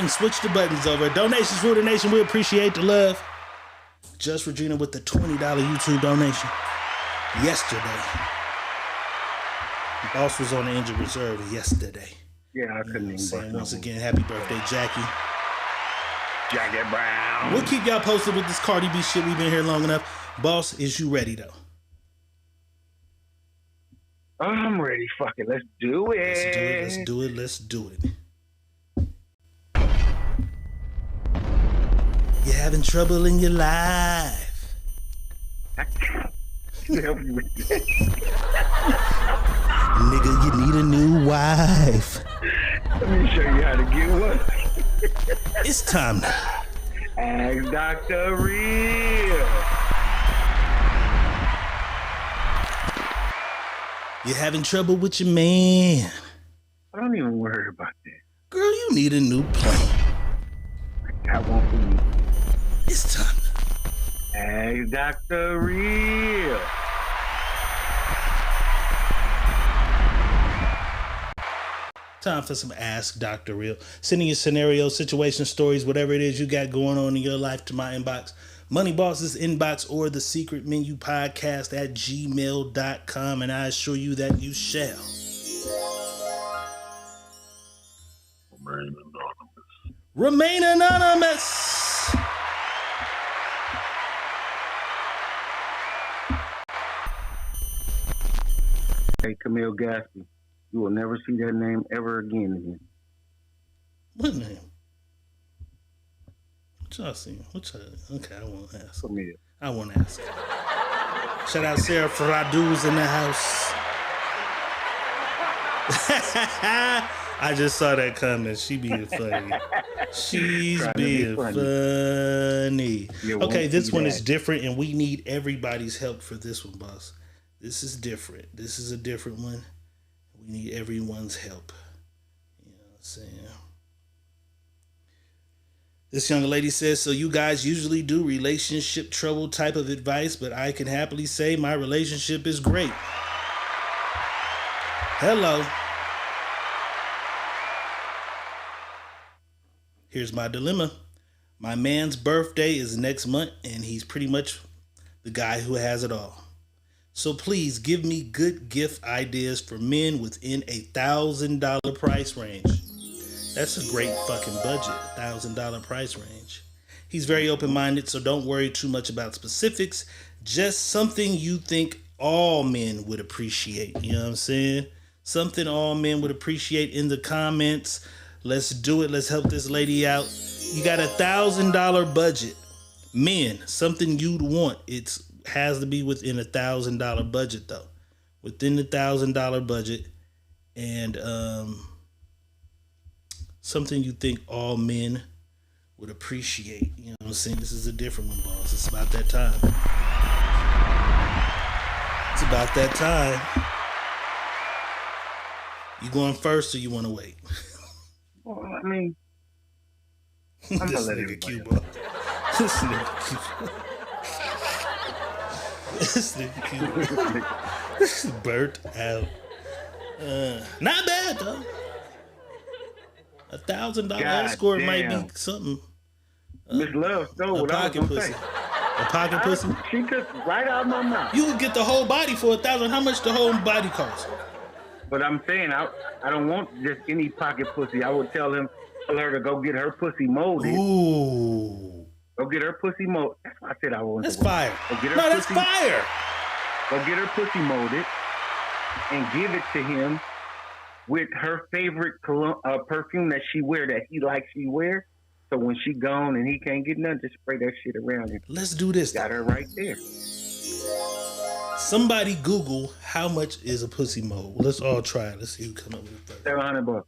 Switch the buttons over. Donations for the nation. We appreciate the love. Just Regina with the $20 YouTube donation yesterday. Boss was on the injured reserve yesterday. Yeah, I couldn't even say. Once again, happy birthday, Jackie. Jackie Brown. We'll keep y'all posted with this Cardi B shit. We've been here long enough. Boss, is you ready though? I'm ready. Fuck it. Let's do it. Let's do it. You're having trouble in your life. Nigga, you need a new wife. Let me show you how to get one. It's time now. Ask Dr. Real. You're having trouble with your man. I don't even worry about that. Girl, you need a new plane. I got one for you. It's time. Ask Dr. Real. Time for some Ask Dr. Real. Sending your scenarios, situations, stories, whatever it is you got going on in your life to my inbox. Money Boss's inbox or the Secret Menu Podcast at gmail.com, and I assure you that you shall. Remain anonymous. Hey, Camille Gatsby, you will never see that name ever again. What name? What y'all see? Okay, I won't ask. Camille. I won't ask. Shout out Sarah Fraduz in the house. I just saw that comment. She being funny. She's Trying to being be funny. You Okay, won't this see one that. is different, and we need everybody's help for this one, boss. This is different. This is a different one. We need everyone's help. You know what I'm saying? This young lady says, so you guys usually do relationship trouble type of advice, but I can happily say my relationship is great. Hello. Here's my dilemma. My man's birthday is next month, and he's pretty much the guy who has it all. So please give me good gift ideas for men within $1,000 price range. That's a great fucking budget, $1,000 price range. He's very open-minded, so don't worry too much about specifics. Just something you think all men would appreciate. You know what I'm saying? Something all men would appreciate in the comments. Let's do it. Let's help this lady out. You got $1,000 budget. Men, something you'd want. It has to be within $1,000 budget, though. Within the $1,000 budget. And something you think all men would appreciate. You know what I'm saying? This is a different one, boss. It's about that time. It's about that time. You going first or you want to wait? Well, I mean, I'm gonna This let nigga everybody Cuba. This nigga Cuba. This nigga Cuba. This is burnt out. Not bad though. $1,000 God escort might damn. be something. Miss Love stole A what I was pocket gonna pussy. say. A pocket pussy. She took right out of my mouth. You would get the whole body for $1,000. How much the whole body cost? But I'm saying I don't want just any pocket pussy. I would tell her to go get her pussy molded. Ooh, Go get her pussy molded. That's why I said I wanted. that's to work. fire. Go get her No, that's pussy, fire. Go get her pussy molded and give it to him with her favorite perfume that she wear that he likes she wear. So when she gone and he can't get nothing, just spray that shit around him. Let's do this. Got her right there. Somebody Google how much is a pussy mold. Let's all try it. Let's see who come up with it first. $700.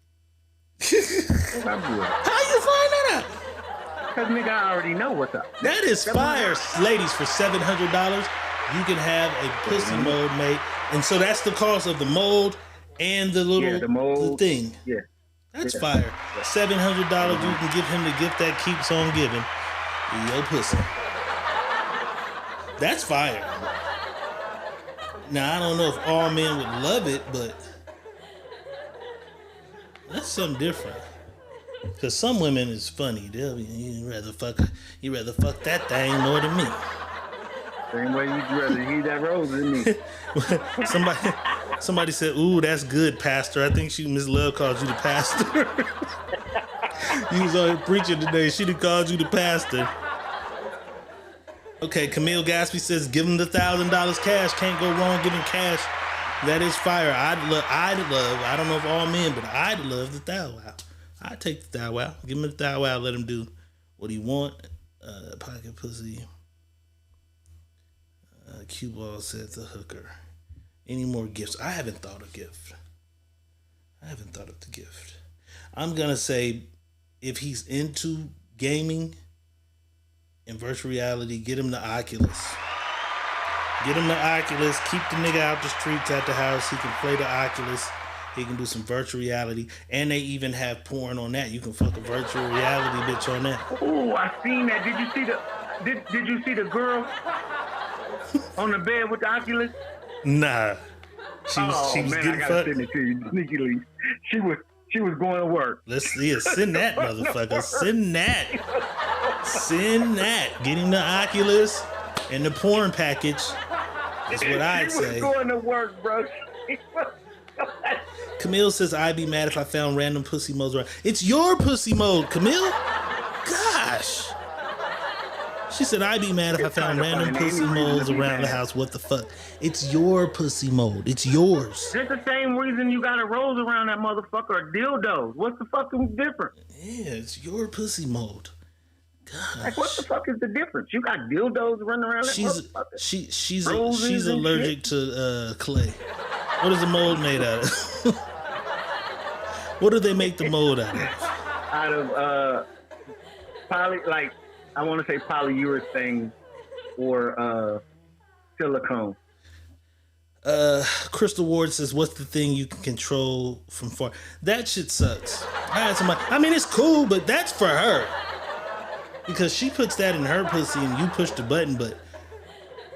I'm good. How you find that out? Cause nigga, I already know what's up. That is fire, ladies. For $700, you can have a pussy mold made, and so that's the cost of the mold and the little the mold. the thing. Yeah. That's Yeah. fire. $700, you can give him the gift that keeps on giving. Yo, pussy. That's fire. Now I don't know if all men would love it, but that's something different. Cause some women is funny. They'll be, you rather fuck that thing more than me. Same way you'd rather heat that rose than me. Somebody said, "Ooh, that's good, Pastor." I think Miss Love called you the pastor. You was on here preaching today. She'd have called you the pastor. Okay, Camille Gatsby says, "Give him the $1,000 cash. Can't go wrong giving cash. That is fire. I'd love. I don't know if all men, but I'd love the thou wow. I'd take the thou wow. Give him the thou wow. Let him do what he want. Pocket pussy. Cue ball said the hooker. Any more gifts? I haven't thought of gift. I'm gonna say, if he's into gaming and virtual reality, get him the Oculus. Keep the nigga out the streets at the house. He can play the Oculus. He can do some virtual reality. And they even have porn on that. You can fuck a virtual reality bitch on that. Oh, I seen that. Did you see the girl on the bed with the Oculus? Nah. She was man, getting I gotta fucked. send it to you sneakily. She was going to work. Let's see it. Send that, motherfucker. Send that. Get him the Oculus and the porn package. Is what I'd say. She was going to work, bro. Camille says, I'd be mad if I found random pussy modes around. It's your pussy mode, Camille. Gosh. She said, I'd be mad if I found random pussy modes around the house. What the fuck? It's your pussy mode. It's yours. It's the same reason you got a rose around that motherfucker or dildos. What's the fucking difference? Yeah, it's your pussy mode. Gosh. Like, what the fuck is the difference? You got dildos running around that motherfucker? She's allergic to clay. What is the mold made out of? What do they make the mold out of? Out of I want to say polyurethane or silicone. Crystal Ward says, "What's the thing you can control from far?" That shit sucks. I mean, it's cool, but that's for her because she puts that in her pussy, and you push the button. But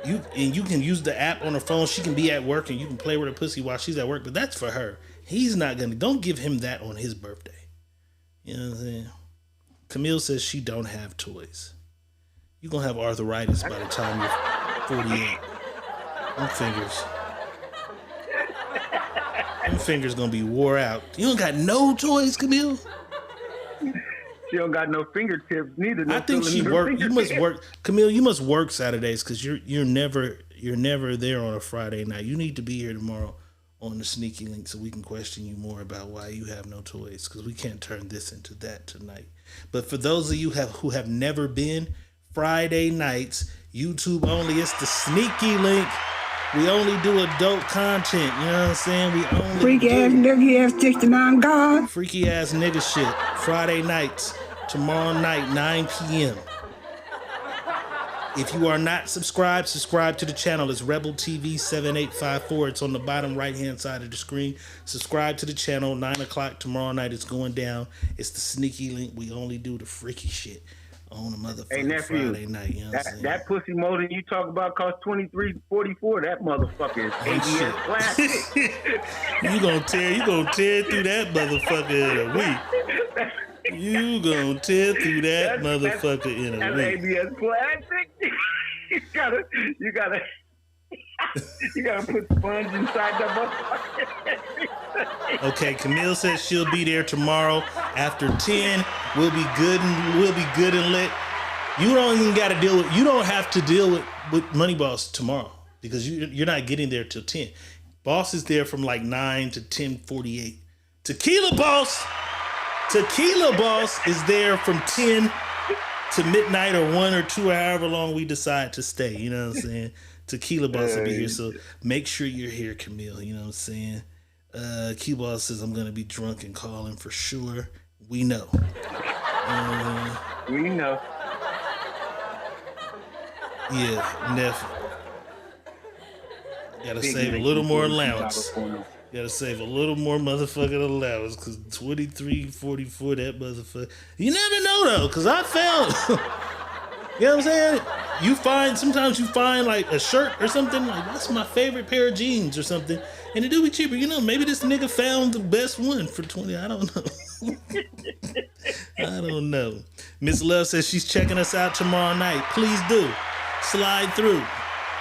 you can use the app on her phone. She can be at work, and you can play with her pussy while she's at work. But that's for her. He's not gonna. Don't give him that on his birthday. You know what I'm saying? Camille says she don't have toys. You gonna have arthritis by the time you're 48. Them fingers gonna be wore out. You don't got no toys, Camille? She don't got no fingertips neither. No, I think she work. You must work, Camille. You must work Saturdays because you're never there on a Friday night. You need to be here tomorrow on the Sneaky Link so we can question you more about why you have no toys because we can't turn this into that tonight. But for those of you who have never been, Friday nights, YouTube only. It's the Sneaky Link. We only do adult content, you know what I'm saying? We only Freak ass nigga ass 69 God. freaky ass nigga shit. Friday nights, tomorrow night, 9 p.m. If you are not subscribed, subscribe to the channel. It's Rebel TV 7854. It's on the bottom right-hand side of the screen. Subscribe to the channel. 9 o'clock tomorrow night. It's going down. It's the Sneaky Link. We only do the freaky shit on a motherfucking Friday night. You know what I'm saying? That pussy molding you talk about costs $23.44. That motherfucker is ABS plastic. You gonna tear through that motherfucker in a week. You gonna tear through that motherfucker in a That's week. ABS plastic. you gotta put sponge inside that motherfucker. Okay, Camille says she'll be there tomorrow after 10. We'll be good and lit. You don't have to deal with Money Boss tomorrow because you're not getting there till 10. Boss is there from like 9 to 10:48. Tequila Boss is there from 10 to midnight or 1 or 2 or however long we decide to stay. You know what I'm saying? Tequila Boss will be here, so make sure you're here, Camille. You know what I'm saying? Key Boss says I'm gonna be drunk and calling for sure. We know. We know. Yeah, Neff. Gotta save a little more allowance. Gotta save a little more motherfucking allowance because 23.44, that motherfucker. You never know though, because I found. You know what I'm saying? Sometimes you find like a shirt or something, like that's my favorite pair of jeans or something, and it do be cheaper. You know, maybe this nigga found the best one for 20. I don't know. I don't know. Miss Love says she's checking us out tomorrow night. Please do. Slide through.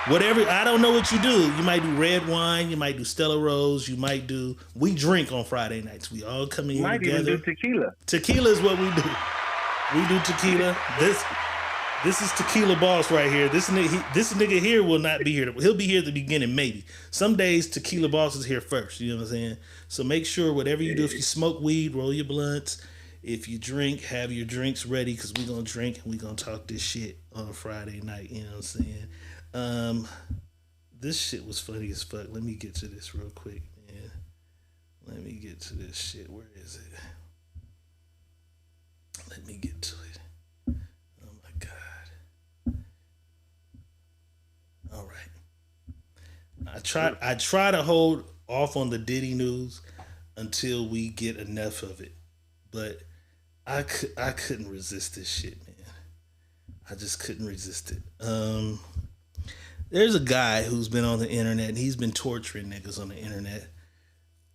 Whatever, I don't know what you do. You might do red wine, you might do Stella Rose, we drink on Friday nights. We all come in here together. Might even do tequila. Tequila is what we do. We do tequila. This is Tequila Boss right here. This nigga here will not be here. He'll be here at the beginning, maybe. Some days Tequila Boss is here first. You know what I'm saying? So make sure whatever you do, if you smoke weed, roll your blunts. If you drink, have your drinks ready because we're going to drink and we're going to talk this shit on a Friday night. You know what I'm saying? This shit was funny as fuck. Let me get to this real quick, man. Let me get to this shit. Where is it? Let me get to it. Oh my God. All right. I try to hold off on the Diddy news until we get enough of it, but I couldn't resist this shit, man. I just couldn't resist it. There's a guy who's been on the internet and he's been torturing niggas on the internet.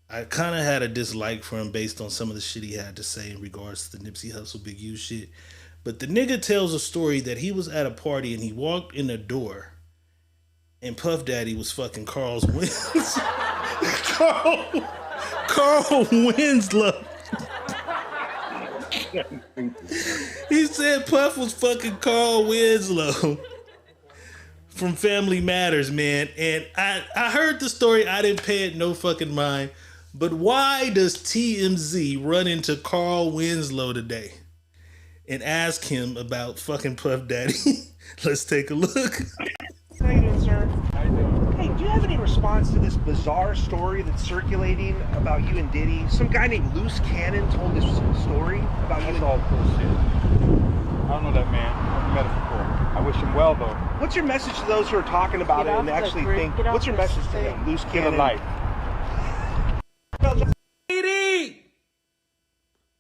I kind of had a dislike for him based on some of the shit he had to say in regards to the Nipsey Hussle Big U shit. But the nigga tells a story that he was at a party and he walked in the door and Puff Daddy was fucking Carl Winslow. He said Puff was fucking Carl Winslow from Family Matters, man. And I heard the story. I didn't pay it no fucking mind. But why does TMZ run into Carl Winslow today and ask him about fucking Puff Daddy? Let's take a look. How you doing, sir? How you doing? Hey, do you have any response to this bizarre story that's circulating about you and Diddy? Some guy named Loose Cannon told this story about you. That's all bullshit. I don't know that man. I've met him before. I wish him well, though. What's your message to those who are talking about it and actually think? What's your message to them? Loose Cannon. Give a life.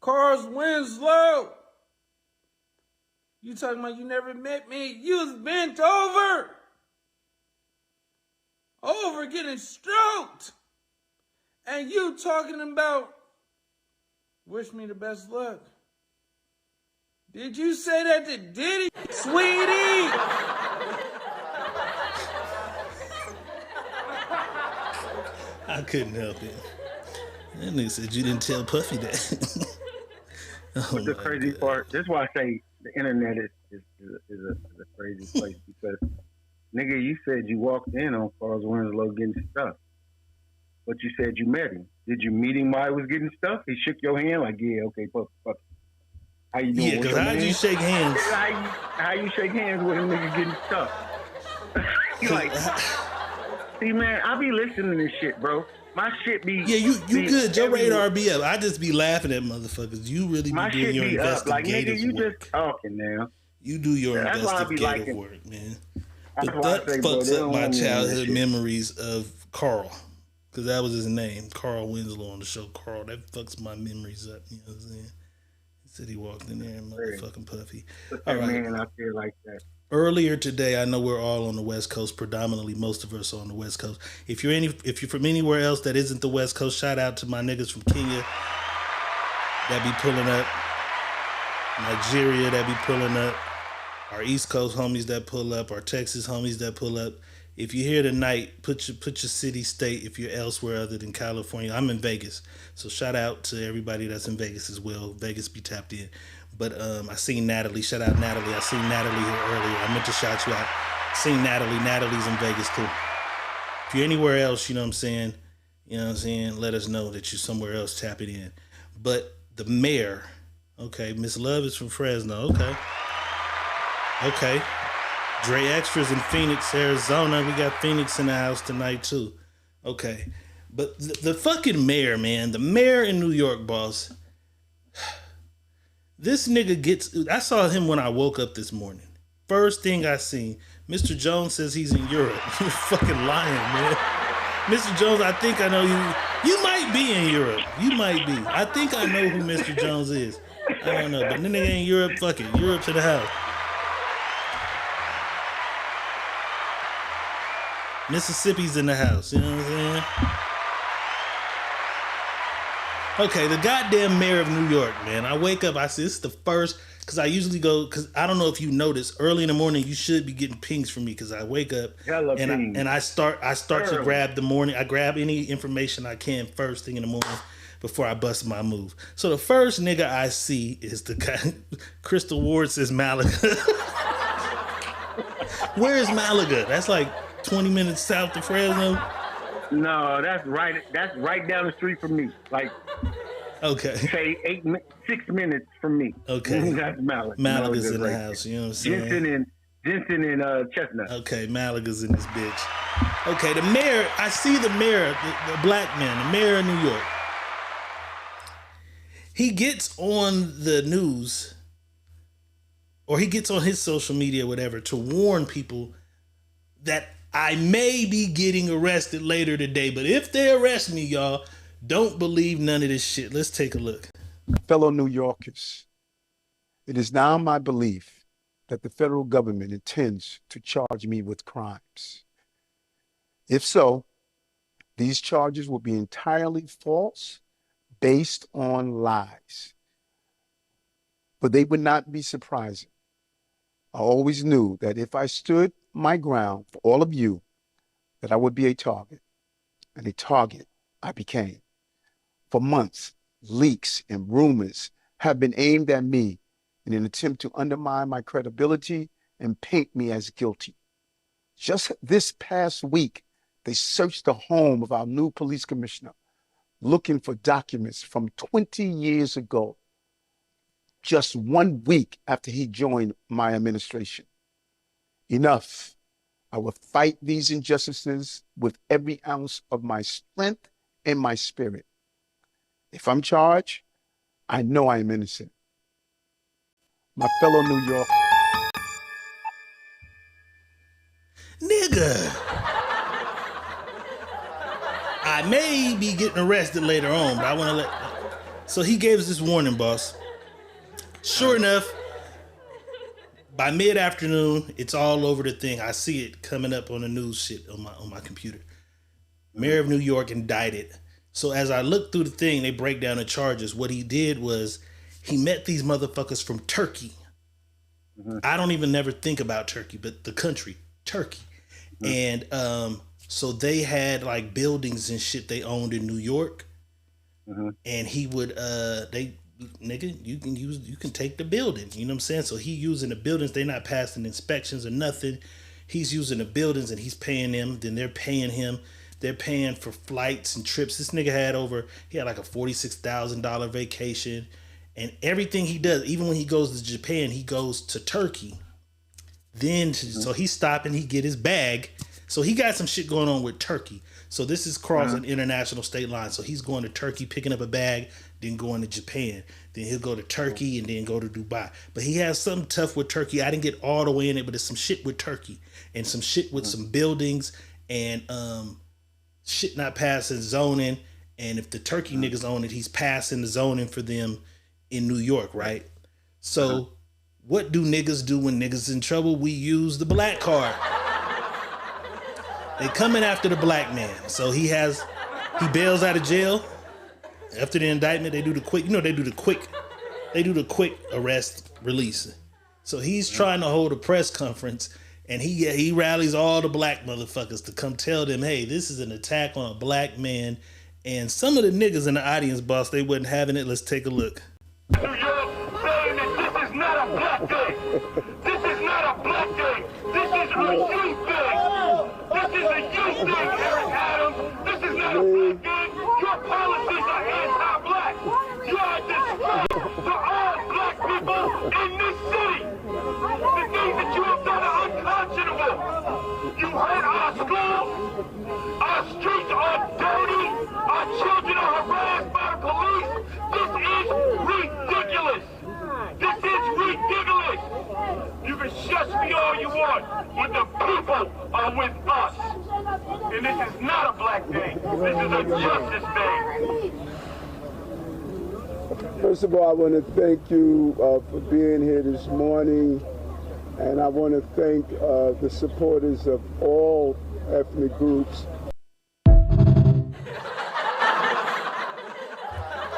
Carl Winslow. You talking about you never met me? You was bent over getting stroked. And you talking about wish me the best luck. Did you say that to Diddy? Sweetie! I couldn't help it. That nigga said you didn't tell Puffy that. But the crazy part, this is why I say the internet is a crazy place, because nigga, you said you walked in on Carl Winslow getting stuff, but you said you met him. Did you meet him while he was getting stuff? He shook your hand like, yeah, okay, fuck. How you doing? Yeah, because how'd you shake hands? How you shake hands with a nigga getting stuff? You like, see, man, I be listening to this shit, bro. My shit be you good. Your radar be up. I just be laughing at motherfuckers. You really be doing your investigative like, nigga, you work. Just talking now. You do your investigative work, man. But that fucks up my childhood memories of Carl, because that was his name, Carl Winslow on the show. Carl, that fucks my memories up. You know what I'm saying? He said he walked in there and motherfucking Puffy. All right, man, out there like that. Earlier today, I know we're all on the West Coast. Predominantly, most of us are on the West Coast. If you're from anywhere else that isn't the West Coast, shout out to my niggas from Kenya that be pulling up, Nigeria that be pulling up, our East Coast homies that pull up, our Texas homies that pull up. If you're here tonight, put your city, state. If you're elsewhere other than California, I'm in Vegas, so shout out to everybody that's in Vegas as well. Vegas be tapped in. But I seen Natalie. Shout out Natalie. I seen Natalie here earlier. I meant to shout you out. Seen Natalie. Natalie's in Vegas too. If you're anywhere else, you know what I'm saying? You know what I'm saying? Let us know that you're somewhere else. Tap it in. But the mayor, okay, Miss Love is from Fresno. Okay. Dre Extras in Phoenix, Arizona. We got Phoenix in the house tonight too. Okay. But the fucking mayor, man. The mayor in New York, boss. This nigga I saw him when I woke up this morning. First thing I seen, Mr. Jones says he's in Europe. You're fucking lying, man. Mr. Jones, I think I know you. You might be in Europe. You might be. I think I know who Mr. Jones is. I don't know, but the nigga ain't Europe. Fuck it. Europe to the house. Mississippi's in the house. You know what I'm saying? Okay, the goddamn mayor of New York, man. I wake up, I see this is the first, because I usually go, because I don't know if you notice, early in the morning you should be getting pings from me, because I wake up and I start to grab I grab any information I can first thing in the morning before I bust my move. So the first nigga I see is the guy, Crystal Ward says Malaga. Where is Malaga? That's like 20 minutes south of Fresno. No, that's right down the street from me. Like, okay, say 6 minutes from me. Okay, that's Malaga. Malaga's in the house. You know what I'm saying? Jensen and Chestnut. Okay, Malaga's in this bitch. Okay, the mayor. I see the mayor, the black man, the mayor of New York. He gets on the news, or he gets on his social media, whatever, to warn people that I may be getting arrested later today, but if they arrest me, y'all, don't believe none of this shit. Let's take a look. Fellow New Yorkers, it is now my belief that the federal government intends to charge me with crimes. If so, these charges will be entirely false, based on lies. But they would not be surprising. I always knew that if I stood my ground for all of you, that I would be a target, and a target I became. For months, leaks and rumors have been aimed at me in an attempt to undermine my credibility and paint me as guilty. Just this past week, they searched the home of our new police commissioner, looking for documents from 20 years ago, just 1 week after he joined my administration. Enough. I will fight these injustices with every ounce of my strength and my spirit. If I'm charged, I know I am innocent. My fellow New York. Nigga. I may be getting arrested later on, but I want to let... So he gave us this warning, boss. Sure enough, by mid-afternoon, it's all over the thing. I see it coming up on the news shit on my computer. Mayor of New York indicted. So as I look through the thing, they break down the charges. What he did was he met these motherfuckers from Turkey. I don't even never think about Turkey, but the country, Turkey. And so they had like buildings and shit they owned in New York. And he would nigga, you can take the building. You know what I'm saying? So he using the buildings, they not passing inspections or nothing. He's using the buildings and he's paying them, then they're paying him. They're paying for flights and trips. This nigga had like a $46,000 vacation. And everything he does, even when he goes to Japan, he goes to Turkey. Then, so he's stopping, he get his bag. So he got some shit going on with Turkey. So this is crossing international state lines. So he's going to Turkey, picking up a bag, then going to Japan. Then he'll go to Turkey and then go to Dubai. But he has something tough with Turkey. I didn't get all the way in it, but it's some shit with Turkey. And some shit with some buildings and shit not passing zoning. And if the Turkey niggas own it, he's passing the zoning for them in New York, right? So what do niggas do when niggas in trouble? We use the black card. They coming after the black man. So he bails out of jail. After the indictment, they do the quick arrest release. So he's trying to hold a press conference and he rallies all the black motherfuckers to come tell them, hey, this is an attack on a black man. And some of the niggas in the audience, boss, they wasn't having it. Let's take a look. New York saying that this is not a black day. This is not a black day. This is a youth thing. This is a youth thing, Eric Adams. This is not a black day. Your policies are anti-black. You are a disgrace to all black people in this city. The things that you have done are unconscionable. You hurt our schools. Our streets are dirty. Our children are harassed by the police. This is ridiculous. This is ridiculous. You can shush me all you want, but the people are with us. And this is not a black day. This is a justice day. First of all, I want to thank you for being here this morning. And I want to thank the supporters of all ethnic groups.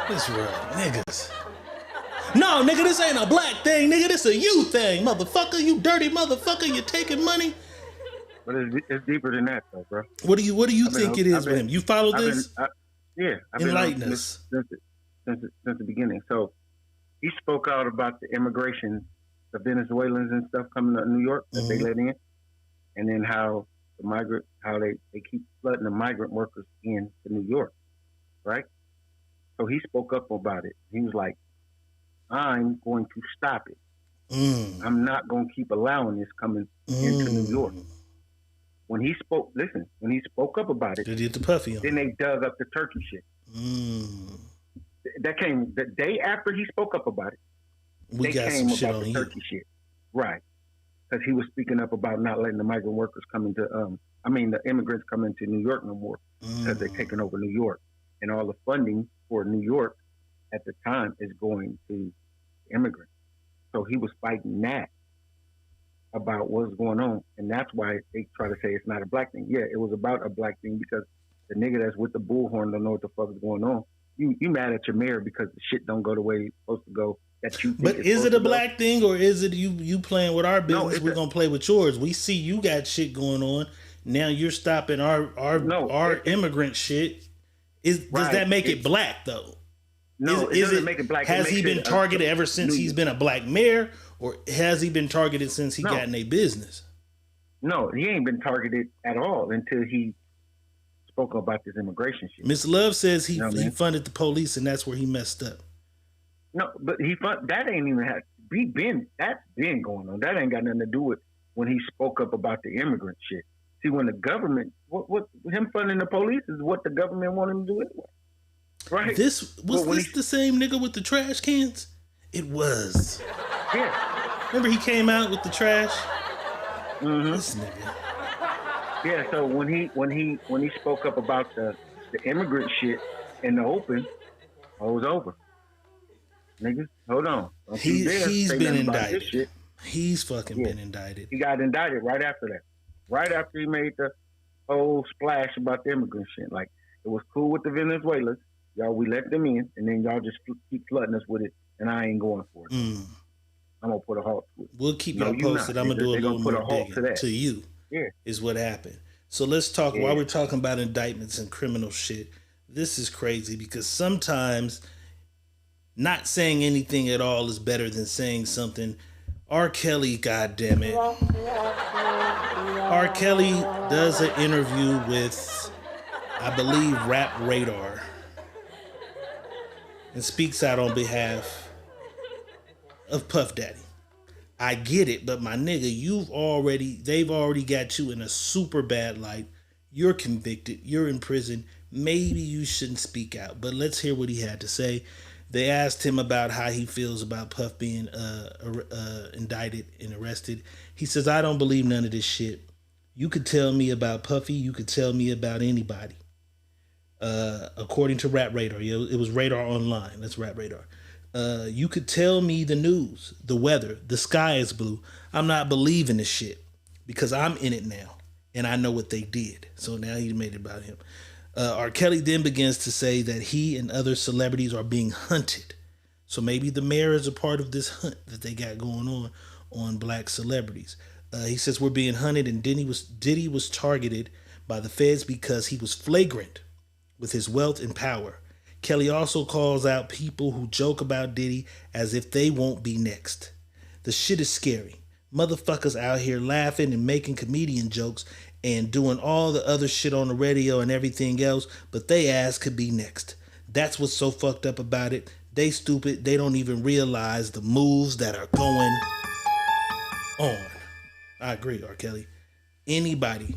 This real niggas. No, nigga, this ain't a black thing, nigga. This a you thing, motherfucker. You dirty motherfucker. You taking money. But it's deeper than that, though, bro. What do you think it is with him? You follow this? I've been Enlighten us. Since the beginning. So he spoke out about the immigration, the Venezuelans and stuff coming to New York that they let in, and then how they keep flooding the migrant workers into New York, right? So he spoke up about it. He was like, I'm going to stop it. I'm not going to keep allowing this coming into New York. When he spoke up about it, they did the puffy. Then they dug up the Turkey shit. That came the day after he spoke up about it. We got some shit on you. Turkey shit. Right. Because he was speaking up about not letting the migrant workers come into, the immigrants come into New York no more because they're taking over New York. And all the funding for New York at the time is going to immigrants. So he was fighting that about what's going on. And that's why they try to say it's not a black thing. Yeah, it was about a black thing because the nigga that's with the bullhorn don't know what the fuck is going on. You mad at your mayor because the shit don't go the way it's supposed to go. That you think but is it a black thing or is it you playing with our business? We're gonna play with yours. We see you got shit going on. Now you're stopping our immigrant shit. Does that make it black though? No, it doesn't make it black. Has he been targeted ever since he's been a black mayor, or has he been targeted since he got in a business? No, he ain't been targeted at all until he spoke about this immigration shit. Miss Love says he funded the police and that's where he messed up. No, but that ain't even that's been going on. That ain't got nothing to do with when he spoke up about the immigrant shit. See, when the government, what him funding the police is what the government want him to do anyway. Right? This the same nigga with the trash cans? It was. Yeah. Remember he came out with the trash? Mm-hmm. This nigga. Yeah. So when he spoke up about the immigrant shit in the open, it was over. Niggas, hold on. He's been indicted. He's fucking been indicted. He got indicted right after that. Right after he made the whole splash about the immigrant shit. Like, it was cool with the Venezuelans. Y'all, we let them in, and then y'all just keep flooding us with it, and I ain't going for it. I'm going to put a halt to it. We'll keep y'all posted. I'm going to do a little more digging to you. Yeah. Is what happened. So let's talk, while we're talking about indictments and criminal shit, this is crazy because sometimes not saying anything at all is better than saying something. R. Kelly, goddammit. R. Kelly does an interview with, I believe, Rap Radar, and speaks out on behalf of Puff Daddy. I get it, but my nigga, they've already got you in a super bad light. You're convicted. You're in prison. Maybe you shouldn't speak out, but let's hear what he had to say. They asked him about how he feels about Puff being indicted and arrested. He says, I don't believe none of this shit. You could tell me about Puffy. You could tell me about anybody. According to Rap Radar. It was Radar Online. That's Rap Radar. You could tell me the news, the weather, the sky is blue. I'm not believing this shit because I'm in it now and I know what they did. So now he made it about him. R. Kelly then begins to say that he and other celebrities are being hunted. So maybe the mayor is a part of this hunt that they got going on black celebrities. He says we're being hunted, and Diddy was targeted by the feds because he was flagrant with his wealth and power. Kelly also calls out people who joke about Diddy as if they won't be next. The shit is scary. Motherfuckers out here laughing and making comedian jokes and doing all the other shit on the radio and everything else, but they ass could be next. That's what's so fucked up about it. They stupid. They don't even realize the moves that are going on. I agree, R. Kelly. Anybody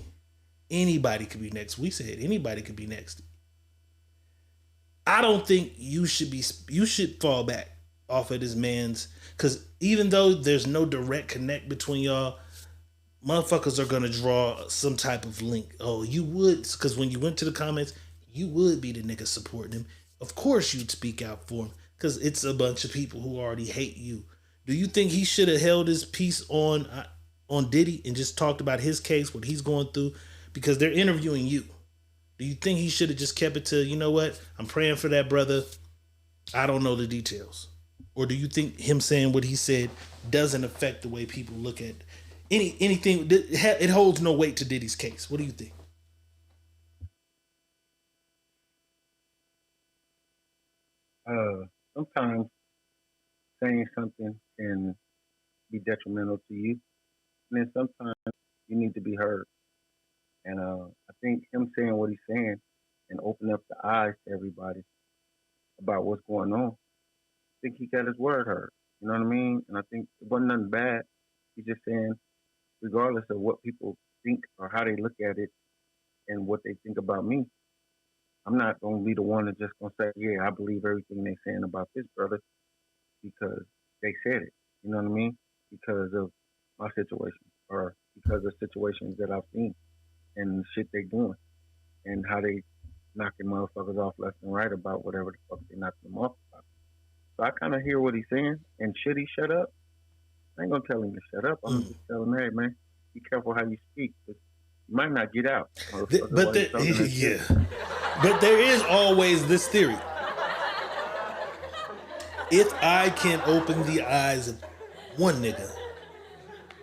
could be next. We said anybody could be next. I don't think you should fall back off of this man's, because even though there's no direct connect between y'all, motherfuckers are gonna draw some type of link. Oh, you would, because when you went to the comments, you would be the nigga supporting him. Of course you'd speak out for him, because it's a bunch of people who already hate you. Do you think he should have held his peace on Diddy and just talked about his case, what he's going through? Because they're interviewing you. Do you think he should have just kept it to, you know what, I'm praying for that brother, I don't know the details? Or do you think him saying what he said doesn't affect the way people look at anything? It holds no weight to Diddy's case. What do you think? Sometimes saying something can be detrimental to you, and then sometimes you need to be heard. And I think him saying what he's saying and opening up the eyes to everybody about what's going on, I think he got his word heard. You know what I mean? And I think it wasn't nothing bad. He's just saying, regardless of what people think or how they look at it and what they think about me, I'm not going to be the one that's just going to say, yeah, I believe everything they're saying about this brother because they said it. You know what I mean? Because of my situation or because of situations that I've seen and the shit they doing and how they knocking motherfuckers off left and right about whatever the fuck they knocking them off about. So I kind of hear what he's saying, and should he shut up? I ain't gonna tell him to shut up. I'm just telling him, hey man, be careful how you speak. You might not get out. But there is always this theory. If I can open the eyes of one nigga,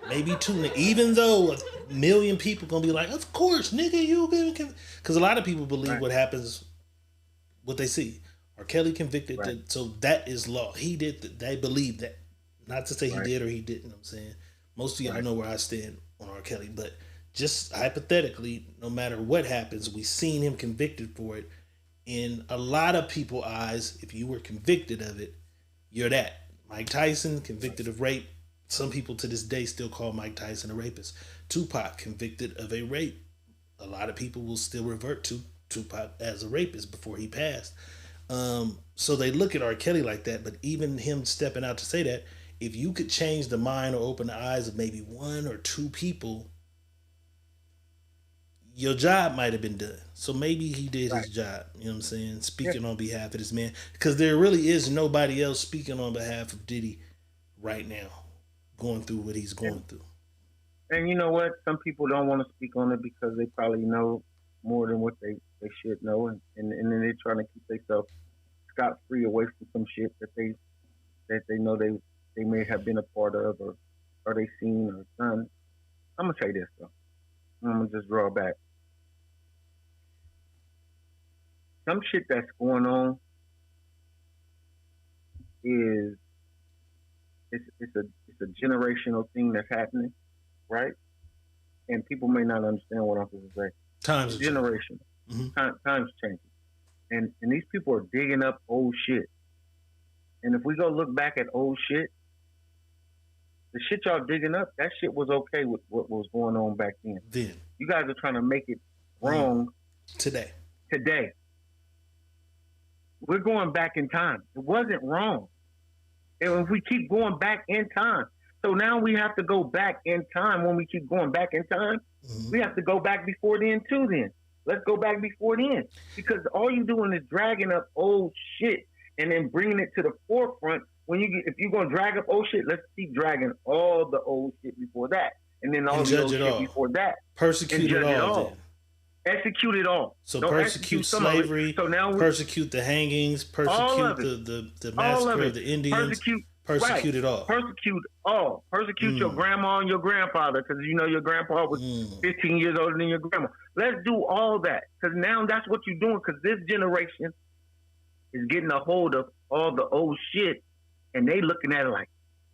maybe two niggas, even though a million people gonna be like, of course, nigga, you can, because a lot of people believe what happens, what they see. R. Kelly convicted, so that is law. He did. They believe that. Not to say he did or he didn't. I'm saying most of y'all know where I stand on R. Kelly, but just hypothetically, no matter what happens, we've seen him convicted for it. In a lot of people's eyes, if you were convicted of it, you're that. Mike Tyson convicted of rape, Some people to this day still call Mike Tyson a rapist. Tupac convicted of a rape. A lot of people will still revert to Tupac as a rapist before he passed. So they look at R. Kelly like that, but even him stepping out to say that, if you could change the mind or open the eyes of maybe one or two people, your job might have been done. So maybe he did his job, you know what I'm saying? Speaking on behalf of this man. Because there really is nobody else speaking on behalf of Diddy right now, going through what he's going through. And you know what? Some people don't want to speak on it because they probably know more than what they should know. And then they're trying to keep themselves scot-free away from some shit that they know they may have been a part of or they seen or done. I'm going to say this, though. I'm going to just draw back. Some shit that's going on is it's a generational thing that's happening, right? And people may not understand what I'm going to say. Times it's generational. Mm-hmm. Times changing, and these people are digging up old shit. And if we go look back at old shit, the shit y'all digging up, that shit was okay with what was going on back then. You guys are trying to make it wrong today. We're going back in time. It wasn't wrong. And if we keep going back in time, so now we have to go back in time. When we keep going back in time, we have to go back before then too. Then let's go back before then, because all you're doing is dragging up old shit and then bringing it to the forefront. If you're gonna drag up old shit, let's keep dragging all the old shit before that, and then all the old shit before that. Persecute it all. Execute it all. So don't persecute slavery. So now persecute the hangings. Persecute the massacre of the Indians. Persecute it all. Persecute all. Persecute your grandma and your grandfather, because you know your grandpa was 15 years older than your grandma. Let's do all that, because now that's what you're doing. Because this generation is getting a hold of all the old shit, and they looking at it like,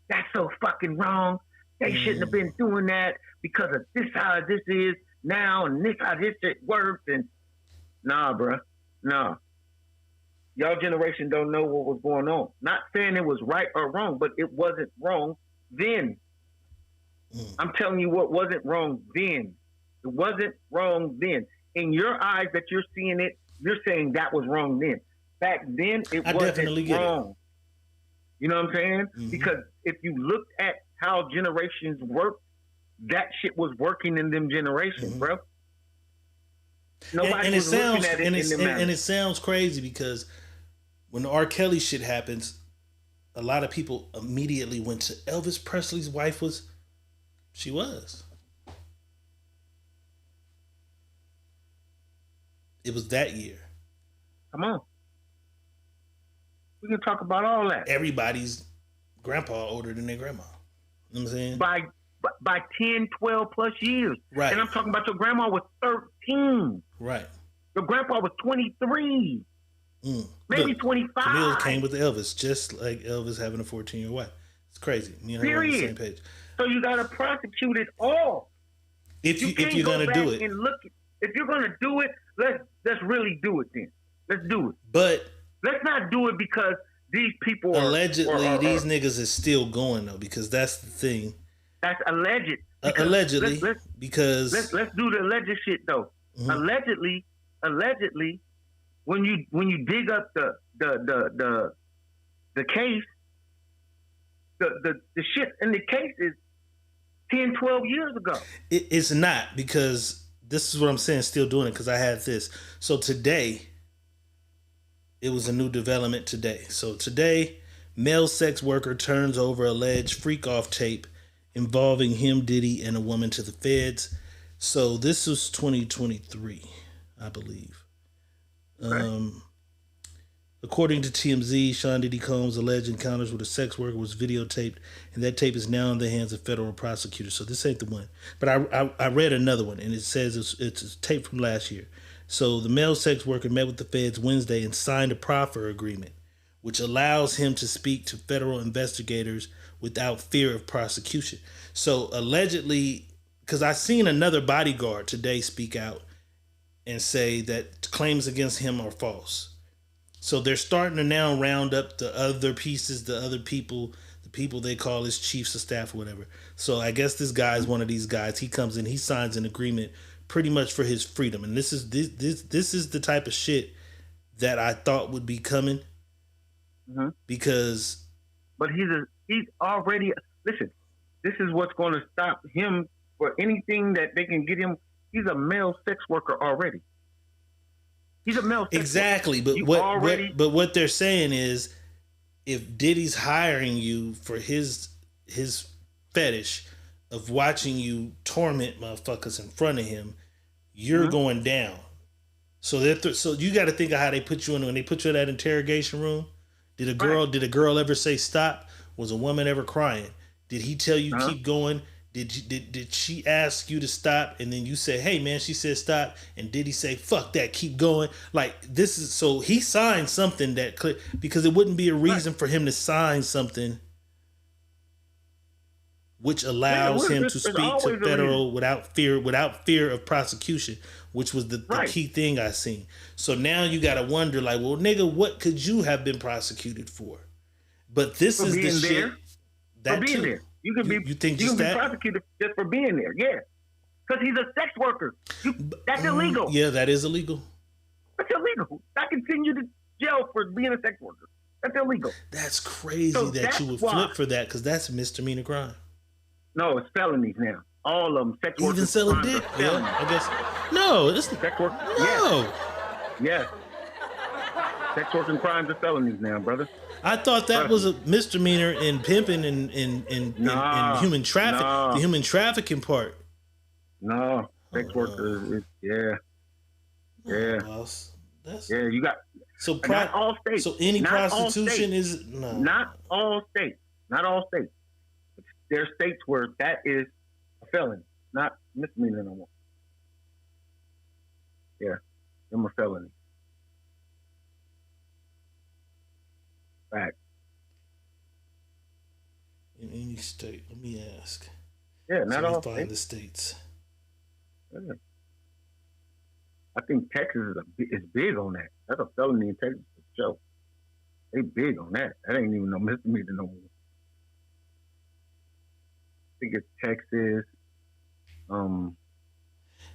that's so fucking wrong. They shouldn't have been doing that because of this how this is now, and this how this shit works. And nah, bruh, nah. Y'all generation don't know what was going on. Not saying it was right or wrong, but it wasn't wrong then. I'm telling you what wasn't wrong then. It wasn't wrong then. In your eyes that you're seeing it, you're saying that was wrong then. Back then, it wasn't wrong. You know what I'm saying? Because if you looked at how generations work, that shit was working in them generations, bro. Nobody was looking at it in them and it sounds crazy because when the R. Kelly shit happens, a lot of people immediately went to Elvis Presley's wife she was. It was that year. Come on. We can talk about all that. Everybody's grandpa older than their grandma. You know what I'm saying? By 10, 12 plus years. Right. And I'm talking about your grandma was 13. Right. Your grandpa was 23. Maybe Look, 25. Camille came with Elvis, just like Elvis having a 14-year wife. It's crazy. Me and her on the same page. So you got to prosecute it all. If you're gonna do it, and look, if you're gonna do it, let's really do it then. Let's do it. But let's not do it because these people allegedly these niggas is still going though, because that's the thing. That's alleged. Allegedly, because let's do the alleged shit though. Allegedly, when you dig up the case, the shit in the case is 10, 12 years ago. It's not, because this is what I'm saying, still doing it, because I had this. So today, it was a new development today. So today, male sex worker turns over alleged freak-off tape involving him, Diddy, and a woman to the feds. So this was 2023, I believe. Okay. According to TMZ, Sean Diddy Combs' alleged encounters with a sex worker was videotaped, and that tape is now in the hands of federal prosecutors. So this ain't the one. But I read another one, and it says it's a tape from last year. So the male sex worker met with the feds Wednesday and signed a proffer agreement, which allows him to speak to federal investigators without fear of prosecution. So allegedly, because I seen another bodyguard today speak out and say that claims against him are false. So they're starting to now round up the other pieces, the other people, the people they call his chiefs of staff or whatever. So I guess this guy is one of these guys. He comes in, he signs an agreement pretty much for his freedom. And this is the type of shit that I thought would be coming. Because but he's already, listen, this is what's going to stop him for anything that they can get him. He's a male sex worker already. He's a male sex exactly, worker. But what they're saying is, if Diddy's hiring you for his fetish of watching you torment motherfuckers in front of him, you're going down. So so you got to think of how they put you in when they put you in that interrogation room. Did a girl ever say stop? Was a woman ever crying? Did he tell you keep going? Did she ask you to stop and then you say, hey man, she said stop, and did he say fuck that, keep going? Like this is, so he signed something that because it wouldn't be a reason for him to sign something which allows him to speak to federal without fear of prosecution, which was the key thing I seen. So now you gotta wonder, like, well nigga, what could you have been prosecuted for? But this is the shit that for being too. there. You can be prosecuted just for being there, yeah. Because he's a sex worker. That's illegal. Yeah, that is illegal. That's illegal. I can send you to jail for being a sex worker. That's illegal. That's crazy that you would flip for that, because that's a misdemeanor crime. No, it's felonies now. All of them. Sex workers. Even selling dick? Yeah, I guess. No, it's sex work. No. Yes. Sex working crimes are felonies now, brother. I thought that was a misdemeanor in pimping and human traffic. The human trafficking part. No, sex workers. Yeah. Boss. You got. So not all states. So any prostitution is no. Not all states. Not all states. There are states where that is a felony, not misdemeanor no more. Yeah, them are felony. Fact. In any state, let me ask. Yeah, not all find the states. Yeah. I think Texas is big on that. That's a felony in Texas for sure. They big on that. That ain't even no misdemeanor no more. I think it's Texas.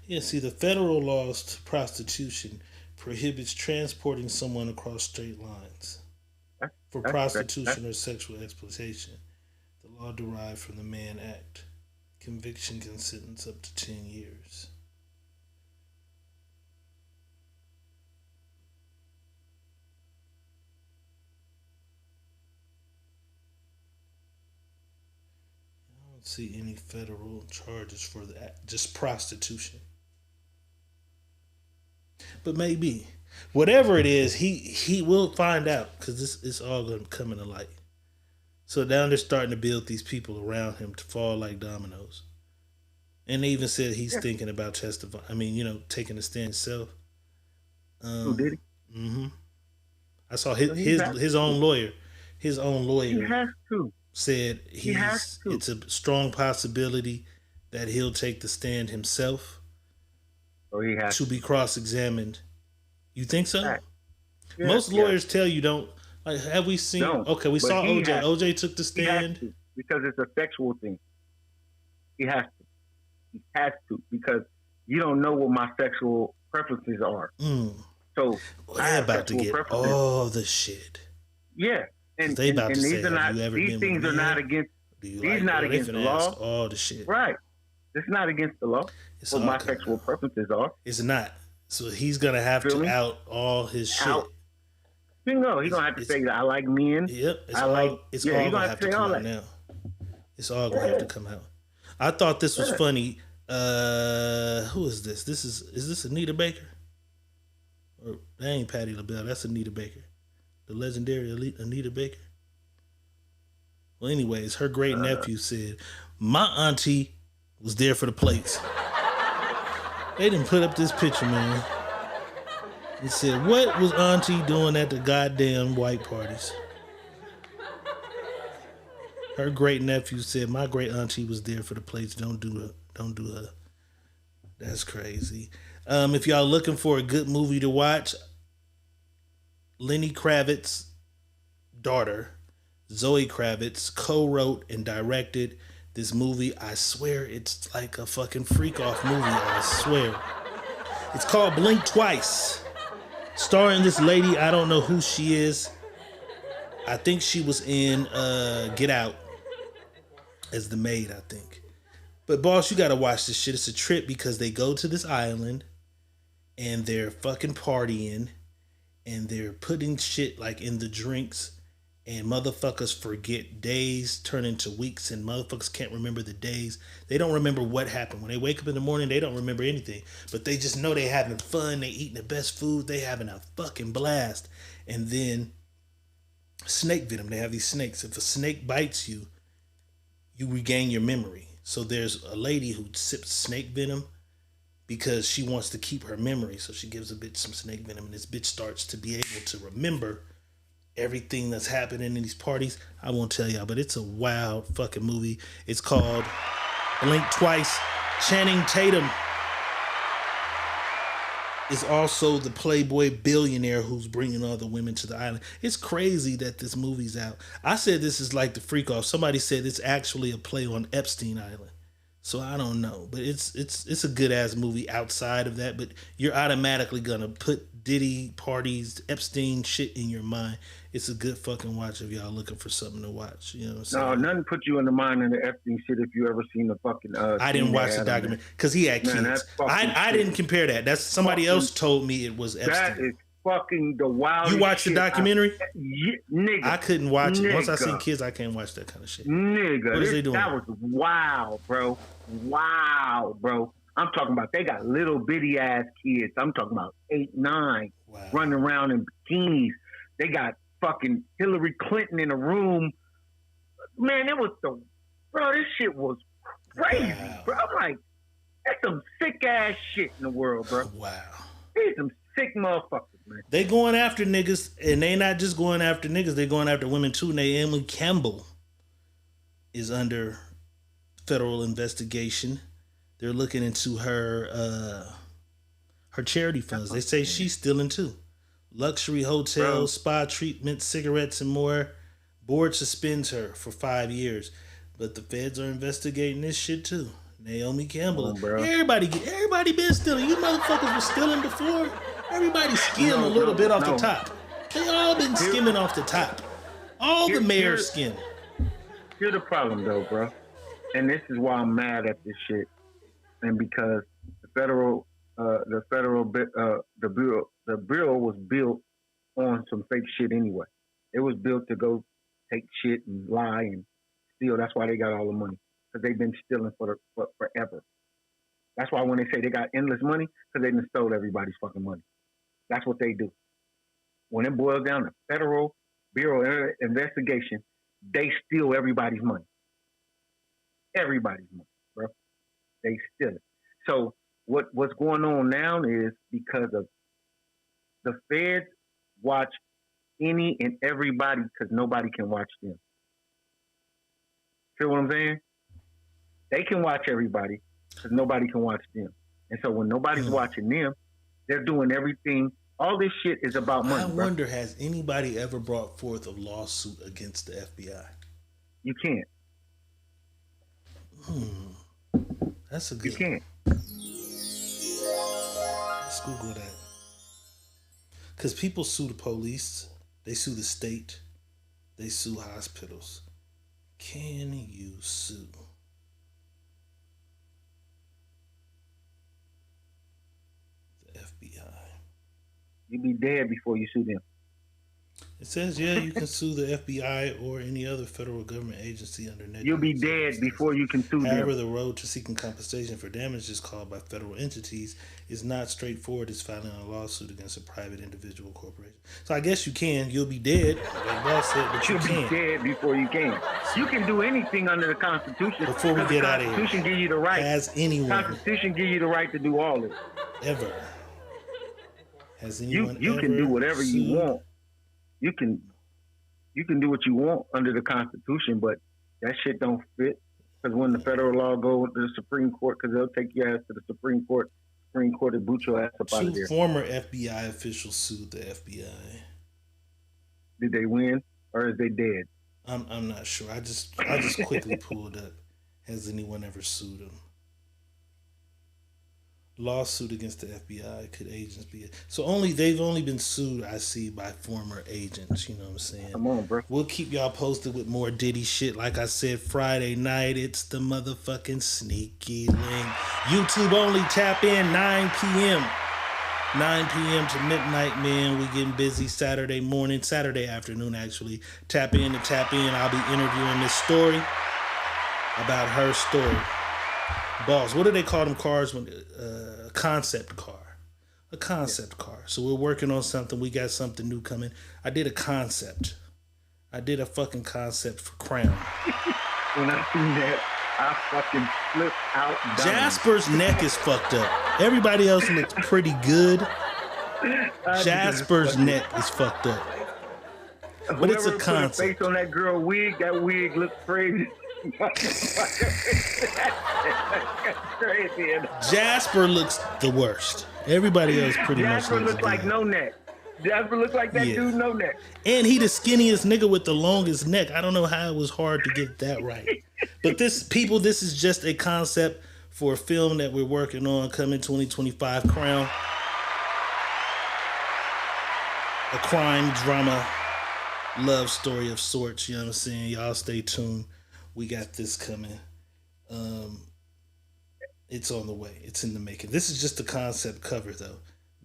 Yeah, see, the federal laws to prostitution prohibits transporting someone across state lines for prostitution or sexual exploitation. The law derived from the Mann Act. Conviction can sentence up to 10 years. I don't see any federal charges for that, just prostitution. But maybe, whatever it is, he will find out, because this is all going to come into light. So now they're starting to build these people around him to fall like dominoes. And they even said he's thinking about testifying. I mean, taking a stand himself. Who did he? Mm-hmm. I saw his own lawyer. His own lawyer. He has to. Said it's a strong possibility that he'll take the stand himself. So he has to be cross-examined. You think so? Right. Yeah, most lawyers tell you don't. Like, have we seen? No, okay, we saw OJ. OJ took the stand because it's a sexual thing. He has to. He has to, because you don't know what my sexual preferences are. So they're about to get all the shit. Yeah, and they about to say, these things are not against. These not against the law. All the shit. Right. It's not against the law. It's what my sexual preferences are. It's not. So he's gonna have to out all his shit. He's gonna have to say that I like men. Yep. It's all gonna have to come out now. It's all gonna have to come out. I thought this was funny. Who is this? Is this Anita Baker? Or that ain't Patti LaBelle. That's Anita Baker, the legendary Anita Baker. Well, anyways, her great nephew said, "My auntie was there for the plates." They didn't put up this picture, man. It said, "What was auntie doing at the goddamn white parties?" Her great nephew said, "My great auntie was there for the plates. Don't do her." That's crazy. If y'all looking for a good movie to watch, Lenny Kravitz's daughter, Zoe Kravitz co-wrote and directed this movie. I swear it's like a fucking freak off movie. I swear. It's called Blink Twice. Starring this lady, I don't know who she is. I think she was in Get Out as the maid, I think. But boss, you gotta watch this shit. It's a trip because they go to this island and they're fucking partying and they're putting shit like in the drinks and motherfuckers forget days turn into weeks and motherfuckers can't remember the days. They don't remember what happened. When they wake up in the morning, they don't remember anything. But they just know they having fun, they eating the best food, they having a fucking blast. And then snake venom, they have these snakes. If a snake bites you, you regain your memory. So there's a lady who sips snake venom because she wants to keep her memory. So she gives a bitch some snake venom and this bitch starts to be able to remember everything that's happening in these parties. I won't tell y'all, but it's a wild fucking movie. It's called Blink Twice. Channing Tatum is also the Playboy billionaire who's bringing all the women to the island. It's crazy that this movie's out. I said this is like the freak off. Somebody said it's actually a play on Epstein Island. So I don't know, but it's a good ass movie outside of that. But you're automatically gonna put Diddy parties, Epstein shit in your mind. It's a good fucking watch if y'all looking for something to watch. You know what I'm saying? No, nothing put you in the mind of the Epstein shit if you ever seen the fucking. I didn't watch the documentary because he had kids. I didn't compare that. That's somebody else told me it was Epstein. That is fucking the wildest. You watched the documentary? Nigga. I couldn't watch it. Once I seen kids, I can't watch that kind of shit. Nigga, what is they doing? That was wild, bro. Wow, bro. I'm talking about they got little bitty ass kids. I'm talking about 8, 9, running around in bikinis. They got fucking Hillary Clinton in a room. Man, it was this shit was crazy, bro. I'm like, that's some sick ass shit in the world, bro. Wow. These some sick motherfuckers, man. They going after niggas, and they not just going after niggas, they going after women too. Naomi Campbell is under federal investigation. They're looking into her charity funds. They say she's stealing too. Luxury hotels, spa treatments, cigarettes, and more. Board suspends her for 5 years, but the feds are investigating this shit too. Naomi Campbell. Everybody been stealing. You motherfuckers were stealing before. Everybody skimmed a little bit off the top. They all been skimming off the top. All the mayors skim. Here's the problem though, bro. And this is why I'm mad at this shit. And because the bill was built on some fake shit anyway. It was built to go take shit and lie and steal. That's why they got all the money, because they've been stealing for forever. That's why when they say they got endless money, because they done stole everybody's fucking money. That's what they do. When it boils down to Federal Bureau of Investigation, they steal everybody's money. Everybody's money, bro. They steal it. So what's going on now is because of the feds watch any and everybody because nobody can watch them. Feel what I'm saying? They can watch everybody because nobody can watch them. And so when nobody's watching them, they're doing everything. All this shit is about money. I wonder, has anybody ever brought forth a lawsuit against the FBI? You can't. That's a good. You can't. Let's Google that. Because people sue the police, they sue the state, they sue hospitals. Can you sue the FBI? You'd be dead before you sue them. It says, yeah, you can sue the FBI or any other federal government agency under negligence. You'll be dead before you can sue them. However, the road to seeking compensation for damages caused by federal entities is not straightforward as filing a lawsuit against a private individual corporation. So I guess you can. You'll be dead, like boss said, but you'll be dead before you can. You can do anything under the Constitution. Before we get out of here, the Constitution gives you the right. Has anyone? Constitution gives you the right to do all this. Ever? Has anyone you ever can do whatever sued? you want. You can do what you want under the Constitution, but that shit don't fit. Because when the federal law goes to the Supreme Court, because they'll take your ass to the Supreme Court will boot your ass up out of there. Former FBI officials sued the FBI. Did they win, or is they dead? I'm not sure. I just quickly pulled up. Has anyone ever sued him? Lawsuit against the FBI. Could agents be? So they've only been sued, I see, by former agents. You know what I'm saying? Come on, bro. We'll keep y'all posted with more Diddy shit. Like I said, Friday night, it's the motherfucking sneaky link. YouTube only. Tap in 9 p.m. 9 p.m. to midnight, man. We getting busy Saturday morning, Saturday afternoon, actually. Tap in. I'll be interviewing this story about her story. Boss, what do they call them cars when a concept car? A concept car. So we're working on something. We got something new coming. I did a concept. I did a fucking concept for Crown. When I seen that, I fucking flipped out. Jasper's neck is fucked up. Everybody else looks pretty good. Jasper's neck is fucked up. But it's a concept. Put a face on that girl wig. That wig looks crazy. Crazy. Jasper looks the worst. Everybody else pretty much looks good. Like no neck. Jasper looks like that dude, no neck. And he the skinniest nigga with the longest neck. I don't know how it was hard to get that right. But this is just a concept for a film that we're working on coming 2025. Crown. A crime drama love story of sorts. You know what I'm saying? Y'all stay tuned. We got this coming. It's on the way. It's in the making. This is just the concept cover, though.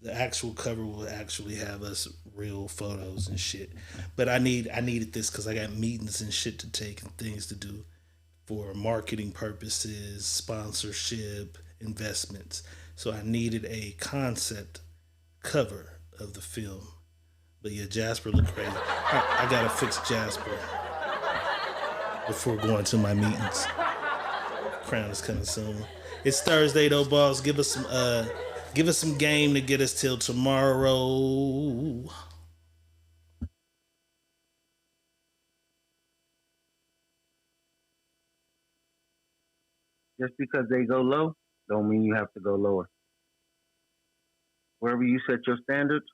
The actual cover will actually have us real photos and shit. But I needed this because I got meetings and shit to take and things to do for marketing purposes, sponsorship, investments. So I needed a concept cover of the film. But yeah, Jasper looked crazy. I gotta fix Jasper before going to my meetings. Crown is coming soon. It's Thursday though, boss. Give us some game to get us till tomorrow. Just because they go low, don't mean you have to go lower. Wherever you set your standards,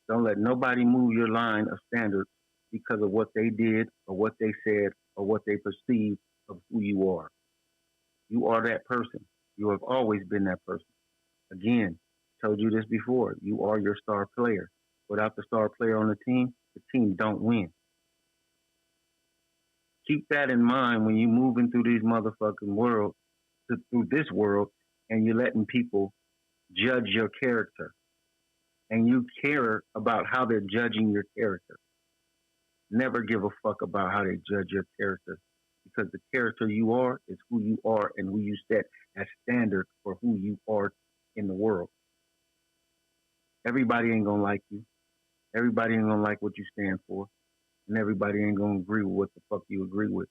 don't let nobody move your line of standards because of what they did or what they said or what they perceive of who you are. You are that person. You have always been that person. Again, told you this before. You are your star player. Without the star player on the team don't win. Keep that in mind when you're moving through these motherfucking world, through this world, and you're letting people judge your character. And you care about how they're judging your character. Never give a fuck about how they judge your character. Because the character you are is who you are and who you set as standard for who you are in the world. Everybody ain't gonna like you. Everybody ain't gonna like what you stand for. And everybody ain't gonna agree with what the fuck you agree with.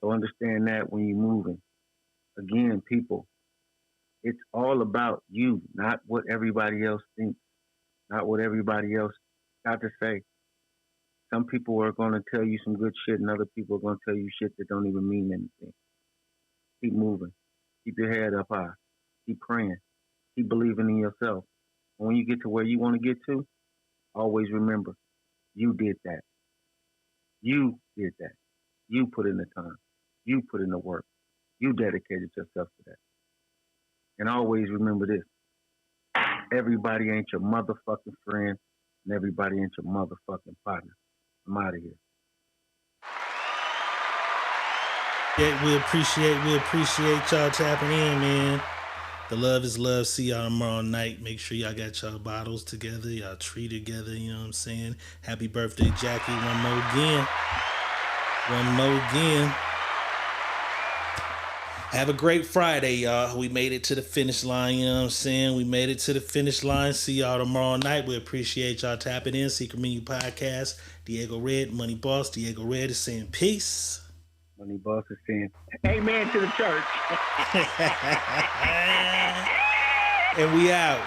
So understand that when you're moving. Again, people, it's all about you, not what everybody else thinks, not what everybody else got to say. Some people are going to tell you some good shit, and other people are going to tell you shit that don't even mean anything. Keep moving. Keep your head up high. Keep praying. Keep believing in yourself. And when you get to where you want to get to, always remember, you did that. You did that. You put in the time. You put in the work. You dedicated yourself to that. And always remember this. Everybody ain't your motherfucking friend, and everybody ain't your motherfucking partner. I'm out of here. Yeah, we appreciate y'all tapping in, man. The love is love. See y'all tomorrow night. Make sure y'all got y'all bottles together, y'all tree together, you know what I'm saying? Happy birthday, Jackie. One more again. Have a great Friday, y'all. We made it to the finish line, you know what I'm saying? We made it to the finish line. See y'all tomorrow night. We appreciate y'all tapping in. Secret Menu Podcast. Diego Red, Money Boss. Diego Red is saying peace. Money Boss is saying amen to the church. And we out.